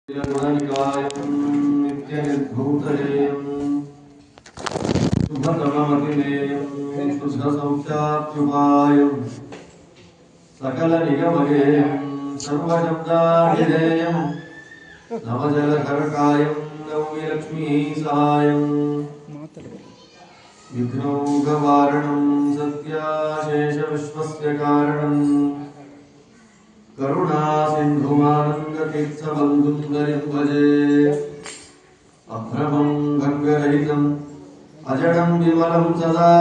गुणनिकायं नित्यनिर्धूतलेयं शुभतममतिमेयं शुद्धसौख्यात्युपायं सकलनिगमगेयं सर्वशब्दाभिधेयं नवजलधरकायं नौमिलक्ष्मीसहायं विघ्नौघवारणं सत्याशेषविश्वस्य कारणं करुणा सिन्धुमानन्दतीर्थबन्धुं गरिं भजे अभ्रमं भङ्गरहितम् अजडं विमलं सदा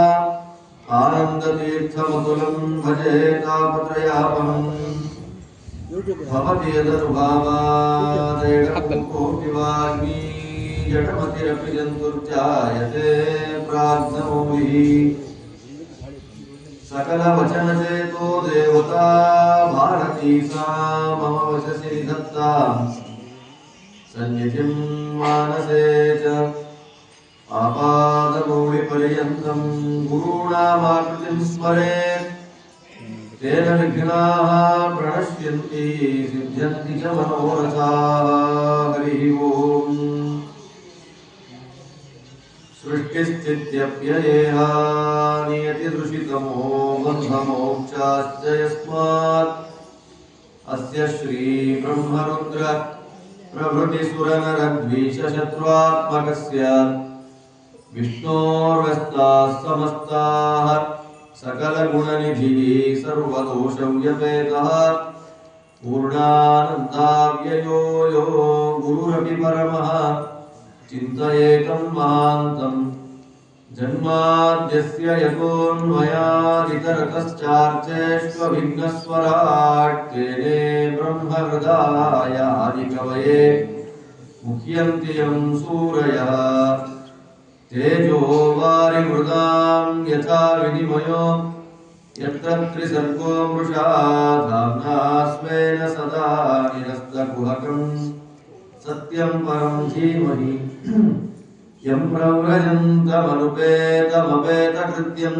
आनन्दतीर्थमतुलं भजे तापत्रयापहम् भवति यदनुभावादेककोटिवाग्मी जडमतिरपि जन्तुर्जायते प्रार्थमौलिः सकल वचन चेतो देवता भारती सा मम वचसि दत्ता सन्निधिं मानसे च आपादमौलिपर्यन्तं गुरूणामाकृतिं स्मरेत् तेन विघ्नाः प्रणश्यन्ति सिद्ध्यन्ति च मनोरथाः हरिः ओम् सृष्टिस्थित्यप्ययेहा नियतिदृशितमो बन्धमोक्षाश्च यस्मात् अस्य श्री ब्रह्मरुद्र प्रभृतिसुरनरद्वीषशत्रुआत्मकस्य विष्णोर्व्यस्ताः समस्ताः सकलगुणनिधिः सर्वदोषव्यपेतः पूर्णानन्दाव्ययो यो गुरुरपि परमः चिन्तयेतं महान्तं जन्माद्यस्य यतोऽन्वयादितरतश्चार्चेष्वभिघ्नस्वराट् तेने ब्रह्महृदाय आदिकवये मुह्यन्ति यं सूरयः तेजो वारिमृदां यथा विनिमयो यत्र त्रिसर्गो मृषा धाम्ना स्वेन सदा निरस्तकुहकम् सत्यं परं धीमहि यं प्रव्रजन्तमनुपेतमपेतकृत्यं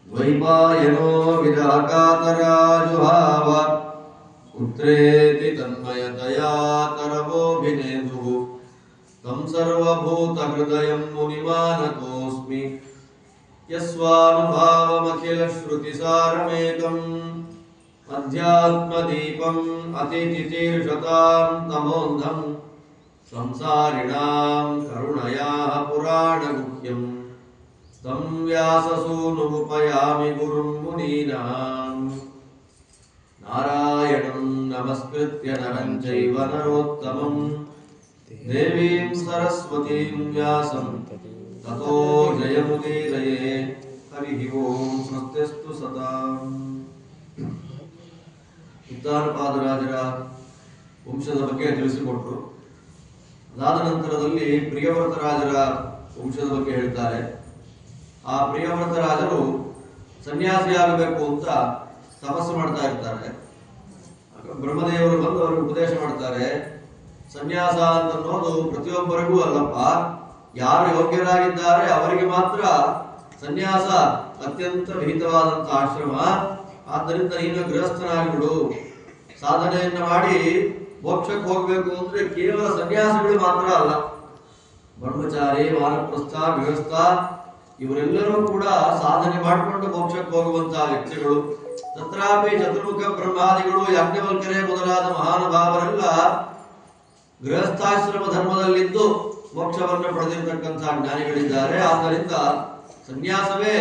द्वैपायनो विरहकातराजुहाव पुत्रेति तन्मयतया तरवोऽभिनेदुः तं सर्वभूतहृदयं मुनिमानतोऽस्मि यस्वानुभावमखिलश्रुतिसारमेकम् अध्यात्मदीपम् अतिथितीर्षतां तमोन्धं संसारिणां करुणयाः पुराणगुह्यं तं व्याससूनुमुपयामि गुरुं मुनीनां नारायणं नमस्कृत्य नरं चैव नरोत्तमं देवीं सरस्वतीं व्यासं ततो जयमुदीरये हरिः ओं स्वस्तिस्तु सदाम् ಉದ್ದಾನಪಾದರಾಜರ ವಂಶದ ಬಗ್ಗೆ ತಿಳಿಸಿಕೊಟ್ರು. ಅದಾದ ನಂತರದಲ್ಲಿ ಪ್ರಿಯವ್ರತರಾಜರ ವಂಶದ ಬಗ್ಗೆ ಹೇಳ್ತಾರೆ. ಆ ಪ್ರಿಯವ್ರತರಾಜರು ಸನ್ಯಾಸಿಯಾಗಬೇಕು ಅಂತ ತಪಸ್ಸು ಮಾಡ್ತಾ ಇರ್ತಾರೆ. ಬ್ರಹ್ಮದೇವರು ಬಂದು ಅವರಿಗೆ ಉಪದೇಶ ಮಾಡ್ತಾರೆ. ಸನ್ಯಾಸ ಅಂತನ್ನೋದು ಪ್ರತಿಯೊಬ್ಬರಿಗೂ ಅಲ್ಲಪ್ಪ, ಯಾರು ಯೋಗ್ಯರಾಗಿದ್ದಾರೆ ಅವರಿಗೆ ಮಾತ್ರ ಸನ್ಯಾಸ ಅತ್ಯಂತ ವಿಹಿತವಾದಂಥ ಆಶ್ರಮ. ಆದ್ದರಿಂದ ನೀನು ಗೃಹಸ್ಥನಾಗಿಬಿಡು. ಸಾಧನೆಯನ್ನ ಮಾಡಿ ಮೋಕ್ಷಕ್ಕೆ ಹೋಗ್ಬೇಕು ಅಂದ್ರೆ ಕೇವಲ ಸನ್ಯಾಸಿಗಳು ಮಾತ್ರ ಅಲ್ಲ, ಬ್ರಹ್ಮಚಾರಿ, ವಾನಪ್ರಸ್ಥ, ಗೃಹಸ್ಥ ಇವರೆಲ್ಲರೂ ಕೂಡ ಸಾಧನೆ ಮಾಡಿಕೊಂಡು ಮೋಕ್ಷಕ್ಕೆ ಹೋಗುವಂತಹ ವ್ಯಕ್ತಿಗಳು. ತತ್ರಾಪಿ ಚತುರ್ಮುಖ ಬ್ರಹ್ಮಾದಿಗಳು, ಯಾಜ್ಞವಲ್ಕ್ಯರೇ ಮೊದಲಾದ ಮಹಾನುಭಾವರೆಲ್ಲ ಗೃಹಸ್ಥಾಶ್ರಮ ಧರ್ಮದಲ್ಲಿದ್ದು ಮೋಕ್ಷವನ್ನು ಪಡೆದಿರತಕ್ಕಂತಹ ಜ್ಞಾನಿಗಳಿದ್ದಾರೆ. ಆದ್ದರಿಂದ ಸನ್ಯಾಸವೇ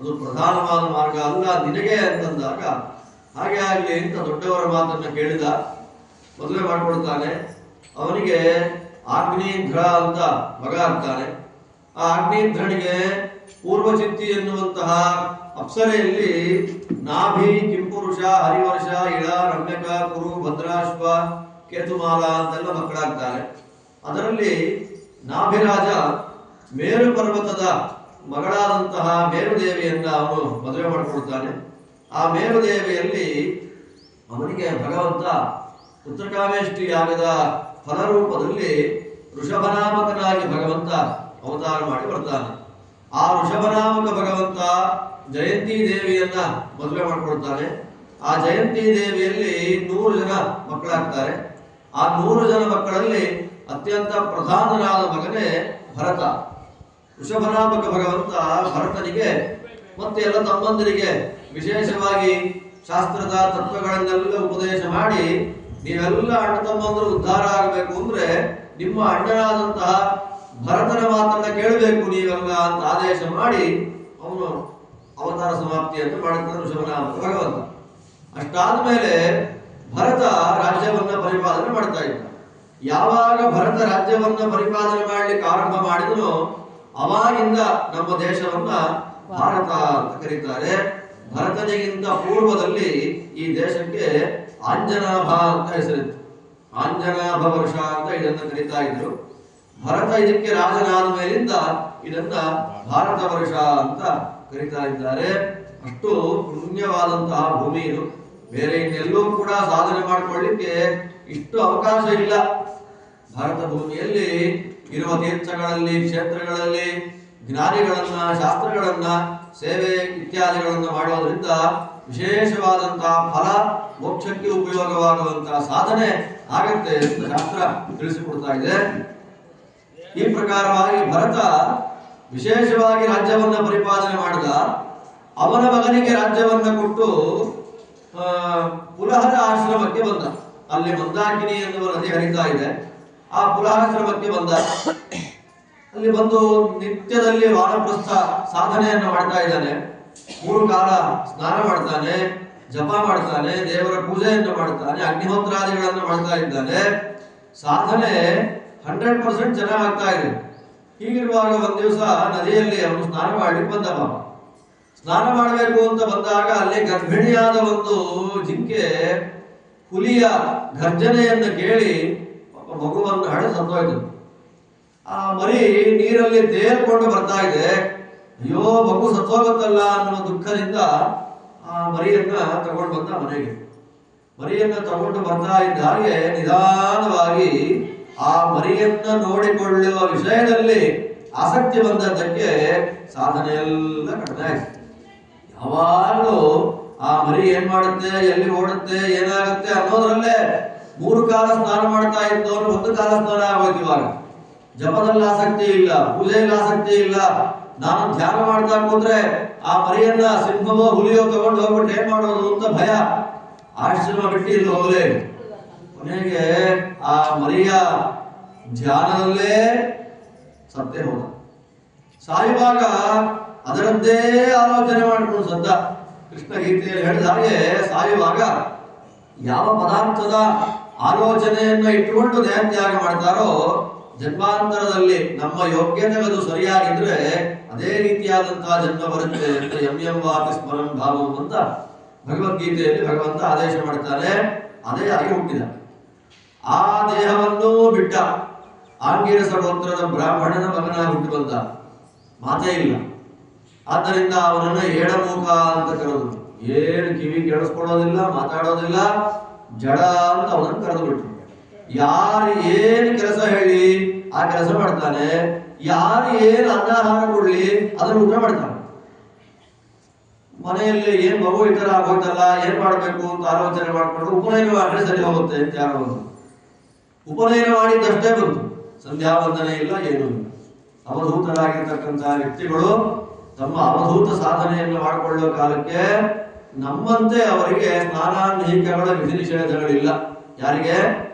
ಅದು ಪ್ರಧಾನವಾದ ಮಾರ್ಗ ಅಲ್ಲ ನಿನಗೆ ಅಂತಂದಾಗ, ಹಾಗೆ ಆಗಲಿ ಅಂತ ದೊಡ್ಡವರ ಮಾತನ್ನ ಕೇಳಿದ. ಮದುವೆ ಮಾಡಿಕೊಡ್ತಾನೆ. ಅವನಿಗೆ ಆಗ್ನೇಧ್ರ ಅಂತ ಮಗ ಆಗ್ತಾನೆ. ಆ ಆಗ್ನೇಧ್ರನಿಗೆ ಪೂರ್ವಚಿತ್ತಿ ಎನ್ನುವಂತಹ ಅಪ್ಸರೆಯಲ್ಲಿ ನಾಭಿ, ಕಿಂಪುರುಷ, ಹರಿವರ್ಷ, ಇಳ, ರಮ್ಯಕ, ಕುರು, ಭದ್ರಾಶ್ವ, ಕೇತುಮಾಲ ಅಂತೆಲ್ಲ ಮಕ್ಕಳಾಗ್ತಾರೆ. ಅದರಲ್ಲಿ ನಾಭಿರಾಜ ಮೇರು ಪರ್ವತದ ಮಗಳಾದಂತಹ ಮೇರುದೇವಿಯನ್ನ ಅವನು ಮದುವೆ ಮಾಡಿಕೊಡ್ತಾನೆ. ಆ ಮೇರುದೇವಿಯಲ್ಲಿ ಅವನಿಗೆ ಭಗವಂತ ಉತ್ತರಕಾಮೇಷ್ಟಿ ಯಾಗದ ಫಲರೂಪದಲ್ಲಿ ಋಷಭನಾಮಕನಾಗಿ ಭಗವಂತ ಅವತಾರ ಮಾಡಿ ಬರ್ತಾನೆ. ಆ ಋಷಭನಾಮಕ ಭಗವಂತ ಜಯಂತಿ ದೇವಿಯನ್ನ ಮದುವೆ ಮಾಡಿಕೊಡ್ತಾನೆ. ಆ ಜಯಂತಿ ದೇವಿಯಲ್ಲಿ 100 ಜನ ಮಕ್ಕಳಾಗ್ತಾರೆ. ಆ 100 ಜನ ಮಕ್ಕಳಲ್ಲಿ ಅತ್ಯಂತ ಪ್ರಧಾನನಾದ ಮಗನೇ ಭರತ. ವೃಷಭನಾಮಕ ಭಗವಂತ ಭರತನಿಗೆ ಮತ್ತೆ ಎಲ್ಲ ತಮ್ಮಂದರಿಗೆ ವಿಶೇಷವಾಗಿ ಶಾಸ್ತ್ರದ ತತ್ವಗಳನ್ನೆಲ್ಲ ಉಪದೇಶ ಮಾಡಿ, ನೀವೆಲ್ಲ ಅಣ್ಣ ತಮ್ಮಂದರು ಉದ್ಧಾರ ಆಗಬೇಕು ಅಂದ್ರೆ ನಿಮ್ಮ ಅಣ್ಣನಾದಂತಹ ಭರತನ ಮಾತನ್ನ ಕೇಳಬೇಕು ನೀವೆಲ್ಲ ಅಂತ ಆದೇಶ ಮಾಡಿ ಅವನು ಅವತಾರ ಸಮಾಪ್ತಿಯನ್ನು ಮಾಡುತ್ತಾನೆ ವೃಷಭನಾಮಕ ಭಗವಂತ. ಅಷ್ಟಾದ ಮೇಲೆ ಭರತ ರಾಜ್ಯವನ್ನ ಪರಿಪಾಲನೆ ಮಾಡ್ತಾ ಇದ್ದ. ಯಾವಾಗ ಭರತ ರಾಜ್ಯವನ್ನ ಪರಿಪಾಲನೆ ಮಾಡ್ಲಿಕ್ಕೆ ಆರಂಭ ಮಾಡಿದನೋ ಅವಾಗಿಂದ ನಮ್ಮ ದೇಶವನ್ನ ಭಾರತ ಅಂತ ಕರೀತಾರೆ. ಭರತನಿಗಿಂತ ಪೂರ್ವದಲ್ಲಿ ಈ ದೇಶಕ್ಕೆ ಆಂಜನಾಭ ಅಂತ ಹೆಸರಿತ್ತು. ಆಂಜನಾಭ ವರ್ಷ ಅಂತ ಇದನ್ನ ಕರೀತಾ ಇದ್ರು. ಭರತ ಇದಕ್ಕೆ ರಾಜನಾದ ಮೇಲಿಂದ ಇದನ್ನ ಭಾರತ ವರ್ಷ ಅಂತ ಕರೀತಾ ಇದ್ದಾರೆ. ಅಷ್ಟು ಪುಣ್ಯವಾದಂತಹ ಭೂಮಿ ಇದು. ಬೇರೆ ಇನ್ನೆಲ್ಲೂ ಕೂಡ ಸಾಧನೆ ಮಾಡಿಕೊಳ್ಳಿಕ್ಕೆ ಇಷ್ಟು ಅವಕಾಶ ಇಲ್ಲ. ಭಾರತ ಭೂಮಿಯಲ್ಲಿ ಇರುವ ತೀರ್ಥಗಳಲ್ಲಿ, ಕ್ಷೇತ್ರಗಳಲ್ಲಿ ಜ್ಞಾನಿಗಳನ್ನ, ಶಾಸ್ತ್ರಗಳನ್ನ, ಸೇವೆ ಇತ್ಯಾದಿಗಳನ್ನ ಮಾಡೋದ್ರಿಂದ ವಿಶೇಷವಾದಂತಹ ಫಲ, ಮೋಕ್ಷಕ್ಕೆ ಉಪಯೋಗವಾಗುವಂತಹ ಸಾಧನೆ ಆಗತ್ತೆ ಅಂತ ಶಾಸ್ತ್ರ ತಿಳಿಸಿಕೊಡ್ತಾ ಇದೆ. ಈ ಪ್ರಕಾರವಾಗಿ ಭರತ ವಿಶೇಷವಾಗಿ ರಾಜ್ಯವನ್ನ ಪರಿಪಾಲನೆ ಮಾಡಿದ. ಅವನ ಮಗನಿಗೆ ರಾಜ್ಯವನ್ನ ಕೊಟ್ಟು ಪುಲಹರ ಆಶ್ರಮಕ್ಕೆ ಬಂದ. ಅಲ್ಲಿ ಮಂದಾಕಿನಿ ಎನ್ನುವ ನದಿ ಹರಿತಾ ಇದೆ. ಆ ಪುಲಹಾಶ್ರಮಕ್ಕೆ ಬಂದ. ಅಲ್ಲಿ ಬಂದು ನಿತ್ಯದಲ್ಲಿ ವಾನಪ್ರಸ್ಥ ಸಾಧನೆಯನ್ನು ಮಾಡ್ತಾ ಇದ್ದಾನೆ. 3 ಕಾಲ ಸ್ನಾನ ಮಾಡ್ತಾನೆ, ಜಪ ಮಾಡ್ತಾನೆ, ದೇವರ ಪೂಜೆಯನ್ನು ಮಾಡ್ತಾನೆ, ಅಗ್ನಿಹೋತ್ರಾದಿಗಳನ್ನು ಮಾಡ್ತಾ ಇದ್ದಾನೆ. ಸಾಧನೆ 100% ಚೆನ್ನಾಗ್ತಾ ಇದೆ. ಹೀಗಿರುವಾಗ ಒಂದ್ ದಿವಸ ನದಿಯಲ್ಲಿ ಅವನು ಸ್ನಾನ ಮಾಡ್ಲಿಕ್ಕೆ ಬಂದ. ಪಾಪ ಸ್ನಾನ ಮಾಡಬೇಕು ಅಂತ ಬಂದಾಗ ಅಲ್ಲಿ ಗರ್ಭಿಣಿಯಾದ ಒಂದು ಜಿಂಕೆ ಹುಲಿಯ ಗರ್ಜನೆಯನ್ನು ಕೇಳಿ ಮಗುವನ್ನು ಹಡೆ ಸತ್ತೋಯ್ತು. ಆ ಮರಿ ನೀರಲ್ಲಿ ತೇಲ್ಕೊಂಡು ಬರ್ತಾ ಇದೆ. ಅಯ್ಯೋ ಮಗು ಸತ್ತೋಗುತ್ತಲ್ಲ ಅನ್ನುವ ದುಃಖದಿಂದ ಆ ಮರಿಯನ್ನ ತಗೊಂಡು ಬಂದ ಮನೆಗೆ. ಮರಿಯನ್ನ ತಗೊಂಡು ಬರ್ತಾ ಇದ್ದ ಹಾಗೆ ನಿಧಾನವಾಗಿ ಆ ಮರಿಯನ್ನ ನೋಡಿಕೊಳ್ಳುವ ವಿಷಯದಲ್ಲಿ ಆಸಕ್ತಿ ಬಂದದ್ದಕ್ಕೆ ಸಾಧನೆ ಎಲ್ಲ ಕಡಿಮೆ ಆಯ್ತು. ಯಾವಾಗಲೂ ಆ ಮರಿ ಏನ್ ಮಾಡುತ್ತೆ, ಎಲ್ಲಿ ಓಡುತ್ತೆ, ಏನಾಗುತ್ತೆ ಅನ್ನೋದ್ರಲ್ಲೇ 3 ಕಾಲ ಸ್ನಾನ ಮಾಡ್ತಾ ಇದ್ದವನು 1 ಕಾಲ ಸ್ನಾನ ಆಗೋಯ್ತು. ಇವಾಗ ಜಪದಲ್ಲಿ ಆಸಕ್ತಿ ಇಲ್ಲ, ಪೂಜೆಯಲ್ಲಿ ಆಸಕ್ತಿ ಇಲ್ಲ. ನಾನು ಧ್ಯಾನ ಮಾಡ್ತಾ ಕೂತ್ರೆ ಆ ಮರಿಯನ್ನ ಸಿಂಹವೋ ಹುಲಿಯೋ ತಗೊಂಡು ಹೋಗ್ಬಿಟ್ಟು ಏನ್ ಮಾಡೋದು ಅಂತ ಭಯ. ಆಶ್ರಮ ಬಿಟ್ಟು ಇಲ್ಲಿ ಹೋಗಲೇ. ಕೊನೆಗೆ ಆ ಮರಿಯ ಧ್ಯಾನದಲ್ಲೇ ಸತ್ತೇ ಹೋದ. ಸಾಯುವಾಗ ಅದರದ್ದೇ ಆಲೋಚನೆ ಮಾಡಿಕೊಂಡು ಸದ್ದ. ಕೃಷ್ಣ ಗೀತೆಯಲ್ಲಿ ಹೇಳಿದ ಹಾಗೆ ಸಾಯುವಾಗ ಯಾವ ಪದಾರ್ಥದ ಆಲೋಚನೆಯನ್ನ ಇಟ್ಟುಕೊಂಡು ದೇಹತ್ಯಾಗ ಮಾಡ್ತಾರೋ ಜನ್ಮಾಂತರದಲ್ಲಿ ನಮ್ಮ ಯೋಗ್ಯತೆಗಳು ಸರಿಯಾಗಿದ್ರೆ ಅದೇ ರೀತಿಯಾದಂತಹ ಜನ್ಮ ಬರುತ್ತೆ ಅಂತ ಎಂ ವಾಪಿ ಸ್ಮರಣ ಭಾವಂ ಅಂತ ಭಗವದ್ಗೀತೆಯಲ್ಲಿ ಭಗವಂತ ಆದೇಶ ಮಾಡ್ತಾನೆ. ಅದೇ ಆಗಿ ಹುಟ್ಟಿದ. ಆ ದೇಹವನ್ನು ಬಿಟ್ಟ. ಆಂಗಿರಸ ಗೋತ್ರದ ಬ್ರಾಹ್ಮಣನ ಮಗನಾಗಿ ಹುಟ್ಟಿ ಬಂದ. ಮಾತೇ ಇಲ್ಲ. ಆದ್ದರಿಂದ ಅವನನ್ನ ಏಡಮೂಕ ಅಂತ ಕರೆದು, ಏನು ಕಿವಿ ಕೇಳಿಸ್ಕೊಳ್ಳೋದಿಲ್ಲ, ಮಾತಾಡೋದಿಲ್ಲ, ಜಡ ಅಂತ ಅವನನ್ನು ಕರೆದು ಬಿಟ್ರು. ಯಾರು ಏನು ಕೆಲಸ ಹೇಳಿ ಆ ಕೆಲಸ ಮಾಡ್ತಾನೆ, ಯಾರು ಏನು ಅನ್ನಾಹಾರ ಕೊಡ್ಲಿ ಅದನ್ನು ಊಟ ಮಾಡ್ತಾನೆ. ಮನೆಯಲ್ಲಿ ಏನ್ ಮಗು ಈ ತರ ಆಗೋಯ್ತಲ್ಲ, ಏನ್ ಮಾಡ್ಬೇಕು ಅಂತ ಆಲೋಚನೆ ಮಾಡ್ಕೊಂಡು ಉಪನಯನ ಮಾಡಿದ್ರೆ ಸರಿ ಹೋಗುತ್ತೆ ಅಂತ ಯಾರೋ ಬಂದು ಉಪನಯನ ಮಾಡಿದ್ದಷ್ಟೇ ಬಂತು. ಸಂಧ್ಯಾ ವಂದನೆ ಇಲ್ಲ, ಏನೂ ಇಲ್ಲ. ಅವಧೂತರಾಗಿರ್ತಕ್ಕಂತಹ ವ್ಯಕ್ತಿಗಳು ತಮ್ಮ ಅವಧೂತ ಸಾಧನೆಯನ್ನು ಮಾಡಿಕೊಳ್ಳುವ ಕಾಲಕ್ಕೆ ನಮ್ಮಂತೆ ಅವರಿಗೆ ಸ್ನಾನಾನ್ಹಿಕಗಳ ವಿಧಿ ನಿಷೇಧಗಳಿಲ್ಲ. ಯಾರಿಗೆ?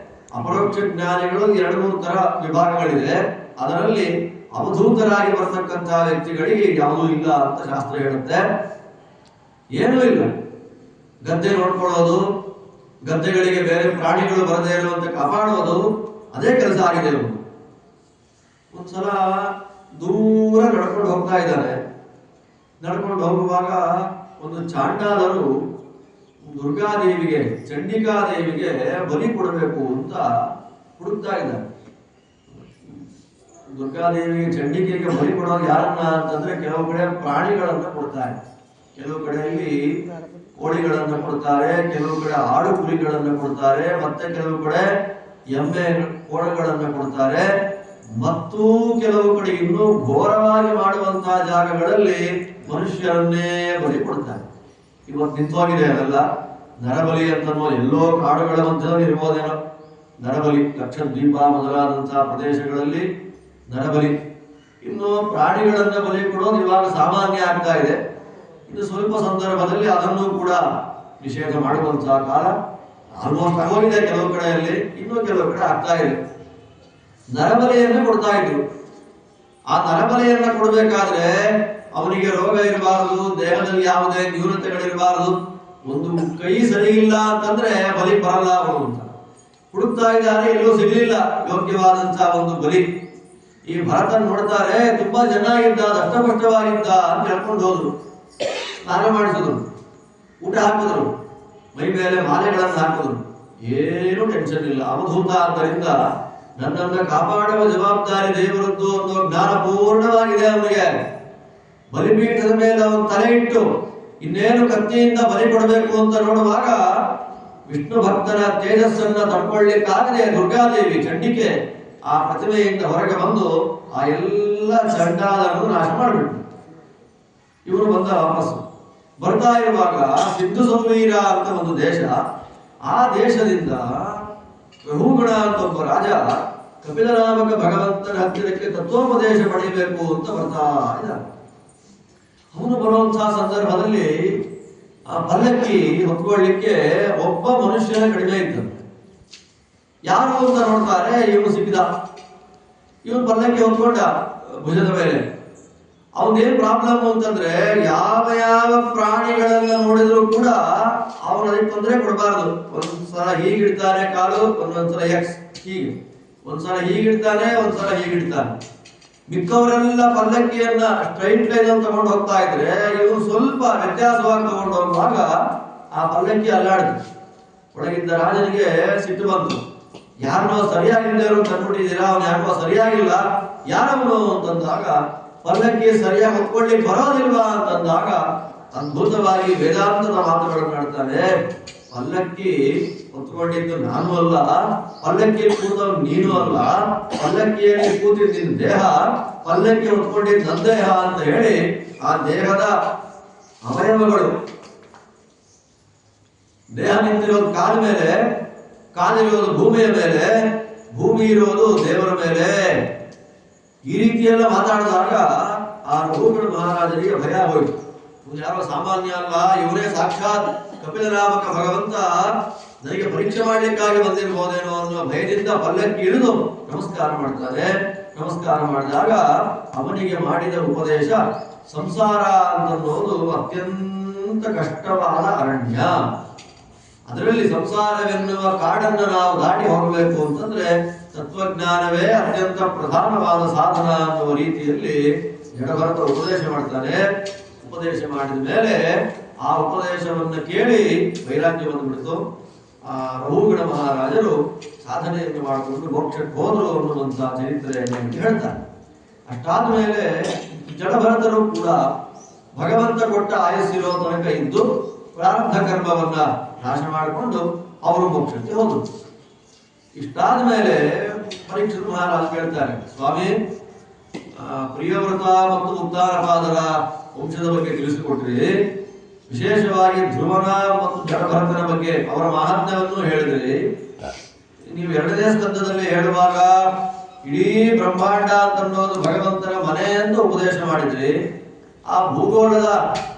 ಅಪರೋಕ್ಷ ಜ್ಞಾನಿಗಳು 2-3 ತರ ವಿಭಾಗಗಳಿದೆ. ಅದರಲ್ಲಿ ಅವಧೂತರಾಗಿ ಬರ್ತಕ್ಕಂತಹ ವ್ಯಕ್ತಿಗಳಿಗೆ ಯಾವುದೂ ಇಲ್ಲ ಅಂತ ಶಾಸ್ತ್ರ ಹೇಳುತ್ತೆ. ಏನೂ ಇಲ್ಲ. ಗದ್ದೆ ನೋಡ್ಕೊಳ್ಳೋದು, ಗದ್ದೆಗಳಿಗೆ ಬೇರೆ ಪ್ರಾಣಿಗಳು ಬರದೇ ಇರುವಂತೆ ಕಾಪಾಡೋದು, ಅದೇ ಕೆಲಸ ಆಗಿದೆ. ಅವರು ಒಂದ್ಸಲ ದೂರ ನಡ್ಕೊಂಡು ಹೋಗ್ತಾ ಇದ್ದಾರೆ. ನಡ್ಕೊಂಡು ಹೋಗುವಾಗ ಒಂದು ಚಾಂಡಾಲರು ದುರ್ಗಾದೇವಿಗೆ, ಚಂಡಿಕಾದೇವಿಗೆ ಬಲಿ ಕೊಡಬೇಕು ಅಂತ ಹುಡುಕ್ತಾ ಇದ್ದಾರೆ. ದುರ್ಗಾದೇವಿಗೆ, ಚಂಡಿಕೆಗೆ ಬಲಿ ಕೊಡೋದು ಯಾರನ್ನ ಅಂತಂದ್ರೆ ಕೆಲವು ಕಡೆ ಪ್ರಾಣಿಗಳನ್ನ ಕೊಡ್ತಾರೆ, ಕೆಲವು ಕಡೆಯಲ್ಲಿ ಕೋಳಿಗಳನ್ನ ಕೊಡ್ತಾರೆ, ಕೆಲವು ಕಡೆ ಆಡು ಕುರಿಗಳನ್ನ ಕೊಡ್ತಾರೆ, ಮತ್ತೆ ಕೆಲವು ಕಡೆ ಎಮ್ಮೆ ಕೋಣಗಳನ್ನ ಕೊಡ್ತಾರೆ, ಮತ್ತು ಕೆಲವು ಕಡೆ ಇನ್ನೂ ಘೋರವಾಗಿ ಮಾಡುವಂತಹ ಜಾಗಗಳಲ್ಲಿ ಮನುಷ್ಯರನ್ನೇ ಬಲಿ ಕೊಡ್ತಾರೆ. ಇವತ್ತು ನಿಂತೋಗಿದೆ ಅದೆಲ್ಲ. ನರಬಲಿ ಅಂತ ಎಲ್ಲೋ ಕಾಡುಗಳ ಮಧ್ಯದಲ್ಲಿ ಇರ್ಬೋದೇನೋ. ನರಬಲಿ, ಲಕ್ಷದ್ವೀಪ ಮೊದಲಾದಂತಹ ಪ್ರದೇಶಗಳಲ್ಲಿ ನರಬಲಿ. ಇನ್ನು ಪ್ರಾಣಿಗಳನ್ನ ಬಲಿ ಕೊಡೋದು ಇವಾಗ ಸಾಮಾನ್ಯ ಆಗ್ತಾ ಇದೆ. ಇನ್ನು ಸ್ವಲ್ಪ ಸಂದರ್ಭದಲ್ಲಿ ಅದನ್ನು ಕೂಡ ನಿಷೇಧ ಮಾಡುವಂತಹ ಕಾಲ ಆಲ್ಮೋಸ್ಟ್ ಆಗೋಗಿದೆ ಕೆಲವು ಕಡೆಯಲ್ಲಿ, ಇನ್ನೂ ಕೆಲವು ಕಡೆ ಆಗ್ತಾ ಇದೆ. ನರಬಲಿಯನ್ನು ಕೊಡ್ತಾ ಇದ್ರು. ಆ ನರಬಲಿಯನ್ನು ಕೊಡಬೇಕಾದ್ರೆ ಅವನಿಗೆ ರೋಗ ಇರಬಾರದು, ದೇಹದಲ್ಲಿ ಯಾವುದೇ ನ್ಯೂನತೆಗಳಿರಬಾರದು, ಒಂದು ಕೈ ಸರಿ ಇಲ್ಲ ಅಂತಂದ್ರೆ ಬಲಿ ಬರಲ್ಲ ಅವನು ಅಂತ ಹುಡುಕ್ತಾ ಇದ್ದಾರೆ. ಎಲ್ಲೂ ಸಿಗಲಿಲ್ಲ ಯೋಗ್ಯವಾದಂತಹ ಒಂದು ಬಲಿ. ಈ ಭರತ ನೋಡ್ತಾರೆ, ತುಂಬಾ ಚೆನ್ನಾಗಿದ್ದ, ದಷ್ಟಪುಷ್ಟವಾಗಿದ್ದ ಅಂತ ಹೇಳ್ಕೊಂಡು ಹೋದ್ರು. ಸ್ನಾನ ಮಾಡಿಸಿದ್ರು, ಊಟ ಹಾಕಿದ್ರು, ಮೈ ಮೇಲೆ ಮಾಲೆಗಳನ್ನು ಹಾಕಿದ್ರು. ಏನು ಟೆನ್ಷನ್ ಇಲ್ಲ. ಅವಧೂತ ಆದ್ದರಿಂದ ನನ್ನನ್ನು ಕಾಪಾಡುವ ಜವಾಬ್ದಾರಿ ದೇವರದ್ದು ಅನ್ನೋ ಜ್ಞಾನ ಪೂರ್ಣವಾಗಿದೆ ಅವನಿಗೆ. ಬಲಿಪೀಠದ ಮೇಲೆ ಅವನು ತಲೆ ಇಟ್ಟು ಇನ್ನೇನು ಕತ್ತಿಯಿಂದ ಬಲಿ ಕೊಡಬೇಕು ಅಂತ ನೋಡುವಾಗ ವಿಷ್ಣು ಭಕ್ತರ ತೇಜಸ್ಸನ್ನ ತಡ್ಕೊಳ್ಳಿಕ್ಕಾಗದೆ ದುರ್ಗಾದೇವಿ ಚಂಡಿಕೆ ಆ ಪ್ರತಿಮೆಯಿಂದ ಹೊರಗೆ ಬಂದು ಆ ಎಲ್ಲ ಚಂಡಾಲನ್ನು ನಾಶ ಮಾಡಿಬಿಟ್ಟು ಇವರು ಬಂದ ವಾಪಸ್ಸು ಬರ್ತಾ ಇರುವಾಗ ಸಿಂಧು ಸೌವೀರ ಅಂತ ಒಂದು ದೇಶ, ಆ ದೇಶದಿಂದ ರಘುಗಣ ಅಂತ ಒಬ್ಬ ರಾಜ ಕಪಿಲನಾಮಕ ಭಗವಂತನ ಹತ್ತಿರಕ್ಕೆ ತತ್ವೋಪದೇಶ ಪಡೆಯಬೇಕು ಅಂತ ಬರ್ತಾ ಇದ್ದ. ಅವನು ಬರುವಂತಹ ಸಂದರ್ಭದಲ್ಲಿ ಆ ಪಲ್ಲಕ್ಕಿ ಹೊತ್ಕೊಳ್ಳಿಕ್ಕೆ ಒಬ್ಬ ಮನುಷ್ಯನ ಕಡಿಮೆ ಇದ್ದಂತೆ. ಯಾರು ಅಂತ ನೋಡ್ತಾರೆ, ಇವನು ಸಿಕ್ಕಿದ. ಇವನು ಪಲ್ಲಕ್ಕಿ ಹೊತ್ಕೊಂಡ ಭುಜದ ಮೇಲೆ. ಅವನೇನ್ ಪ್ರಾಬ್ಲಮ್ ಅಂತಂದ್ರೆ ಯಾವ ಯಾವ ಪ್ರಾಣಿಗಳನ್ನ ನೋಡಿದ್ರು ಕೂಡ ಅವನು ಅದಕ್ಕೆ ತೊಂದರೆ ಕೊಡಬಾರ್ದು. ಒಂದ್ಸಲ ಹೀಗಿಡ್ತಾನೆ ಕಾಲು, ಒಂದೊಂದ್ಸಲ ಎಕ್ಸ್ ಹೀಗೆ, ಒಂದ್ಸಲ ಹೀಗಿಡ್ತಾನೆ, ಒಂದ್ಸಲ ಹೀಗಿಡ್ತಾನೆ. ಮಿಕ್ಕವರೆಲ್ಲ ಪಲ್ಲಕ್ಕಿಯನ್ನ ಸ್ಟ್ರೈಟ್ ಲೈನ್ ತಗೊಂಡು ಹೋಗ್ತಾ ಇದ್ರೆ ಇವನು ಸ್ವಲ್ಪ ವ್ಯತ್ಯಾಸವಾಗಿ ತಗೊಂಡು ಹೋಗುವಾಗ ಆ ಪಲ್ಲಕ್ಕಿ ಅಲ್ಲಾಡಿದ್ರು. ಒಳಗಿದ್ದ ರಾಜನಿಗೆ ಸಿಟ್ಟು ಬಂತು. ಯಾರನ್ನೋ ಸರಿಯಾಗಿದ್ದರು ತಂದ್ಬಿಟ್ಟಿದ್ದೀರಾ, ಅವನು ಯಾಕೋ ಸರಿಯಾಗಿಲ್ಲ, ಯಾರವನು ಅಂತಂದಾಗ ಪಲ್ಲಕ್ಕಿ ಸರಿಯಾಗಿ ಹೊತ್ಕೊಳ್ಳಿಕ್ಕೆ ಬರೋದಿಲ್ವಾ ಅಂತಂದಾಗ ಅದ್ಭುತವಾಗಿ ವೇದಾಂತದ ಮಾತುಗಳನ್ನು ಆಡ್ತಾನೆ. ಪಲ್ಲಕ್ಕಿ ಹೊತ್ಕೊಂಡಿದ್ದು ನಾನು ಅಲ್ಲ, ಪಲ್ಲಕ್ಕಿಯಲ್ಲಿ ಕೂತವ್ ನೀನು ಅಲ್ಲ, ಪಲ್ಲಕ್ಕಿಯಲ್ಲಿ ಕೂತಿದ್ದ ನಿನ್ನ ದೇಹ, ಪಲ್ಲಕ್ಕಿ ಹೊತ್ಕೊಂಡಿದ್ದು ನನ್ನ ದೇಹ ಅಂತ ಹೇಳಿ ಆ ದೇಹದ ಅವಯವಗಳು, ದೇಹ ನಿಂತಿರೋದು ಕಾಲ ಮೇಲೆ, ಕಾಲಿರೋದು ಭೂಮಿಯ ಮೇಲೆ, ಭೂಮಿ ಇರೋದು ದೇವರ ಮೇಲೆ, ಈ ರೀತಿಯೆಲ್ಲ ಮಾತಾಡಿದಾಗ ಆ ರಘುಗಣ ಮಹಾರಾಜನಿಗೆ ಭಯ ಹೋಯಿತು. ಇವನು ಯಾರೋ ಸಾಮಾನ್ಯ ಅಲ್ಲ, ಇವರೇ ಸಾಕ್ಷಾತ್ ಕಪಿಲನಾಮಕ ಭಗವಂತ ನನಗೆ ಪರೀಕ್ಷೆ ಮಾಡ್ಲಿಕ್ಕಾಗಿ ಬಂದಿರಬಹುದೇನೋ ಅನ್ನೋ ಭಯದಿಂದ ಪಲ್ಲಕ್ಕಿ ಇಳಿದು ನಮಸ್ಕಾರ ಮಾಡ್ತಾನೆ. ನಮಸ್ಕಾರ ಮಾಡಿದಾಗ ಅವನಿಗೆ ಮಾಡಿದ ಉಪದೇಶ, ಸಂಸಾರ ಅನ್ನೋದು ಅತ್ಯಂತ ಕಷ್ಟವಾದ ಅರಣ್ಯ. ಅದರಲ್ಲಿ ಸಂಸಾರವೆನ್ನುವ ಕಾಡನ್ನು ನಾವು ದಾಟಿ ಹೋಗಬೇಕು ಅಂತಂದ್ರೆ ತತ್ವಜ್ಞಾನವೇ ಅತ್ಯಂತ ಪ್ರಧಾನವಾದ ಸಾಧನ ಅನ್ನುವ ರೀತಿಯಲ್ಲಿ ಜಡಭರತ ಉಪದೇಶ ಮಾಡ್ತಾನೆ. ಉಪದೇಶ ಮಾಡಿದ ಮೇಲೆ ಆ ಉಪದೇಶವನ್ನು ಕೇಳಿ ವೈರಾಗ್ಯ ಬಂದ್ಬಿಡ್ತು. ಆ ರಘುಗಣ ಮಹಾರಾಜರು ಸಾಧನೆಯನ್ನು ಮಾಡಿಕೊಂಡು ಮೋಕ್ಷಕ್ಕೆ ಹೋದರು ಅನ್ನುವಂತಹ ಚರಿತ್ರೆಯನ್ನು ಹೇಳ್ತಾರೆ. ಅಷ್ಟಾದ ಮೇಲೆ ಜಡಭರತರು ಕೂಡ ಭಗವಂತ ಕೊಟ್ಟ ಆಯಸ್ಸಿರೋ ತನಕ ಇದ್ದು ಪ್ರಾರಬ್ಧ ಕರ್ಮವನ್ನ ನಾಶ ಮಾಡಿಕೊಂಡು ಅವರು ಮೋಕ್ಷಕ್ಕೆ ಹೋದರು. ಇಷ್ಟಾದ ಮೇಲೆ ಪರೀಕ್ಷಿತ ಮಹಾರಾಜ ಕೇಳ್ತಾರೆ, ಸ್ವಾಮಿ, ಪ್ರಿಯವ್ರತ ಮತ್ತು ಉದ್ದಾರಪಾದರ ವಂಶದ ಬಗ್ಗೆ ತಿಳಿಸಿಕೊಟ್ರಿ, ವಿಶೇಷವಾಗಿ ಧ್ರುವನ ಮತ್ತು ಜಡಭರತನ ಬಗ್ಗೆ ಅವರ ಮಹಾತ್ಮ್ಯವನ್ನು ಹೇಳಿದ್ರಿ. ನೀವು 2ನೇ ಸ್ಕಂದದಲ್ಲಿ ಹೇಳುವಾಗ ಇಡೀ ಬ್ರಹ್ಮಾಂಡ ಅಂತನ್ನೋದು ಭಗವಂತನ ಮನೆ ಅಂತ ಉಪದೇಶ ಮಾಡಿದ್ರಿ. ಆ ಭೂಗೋಳದ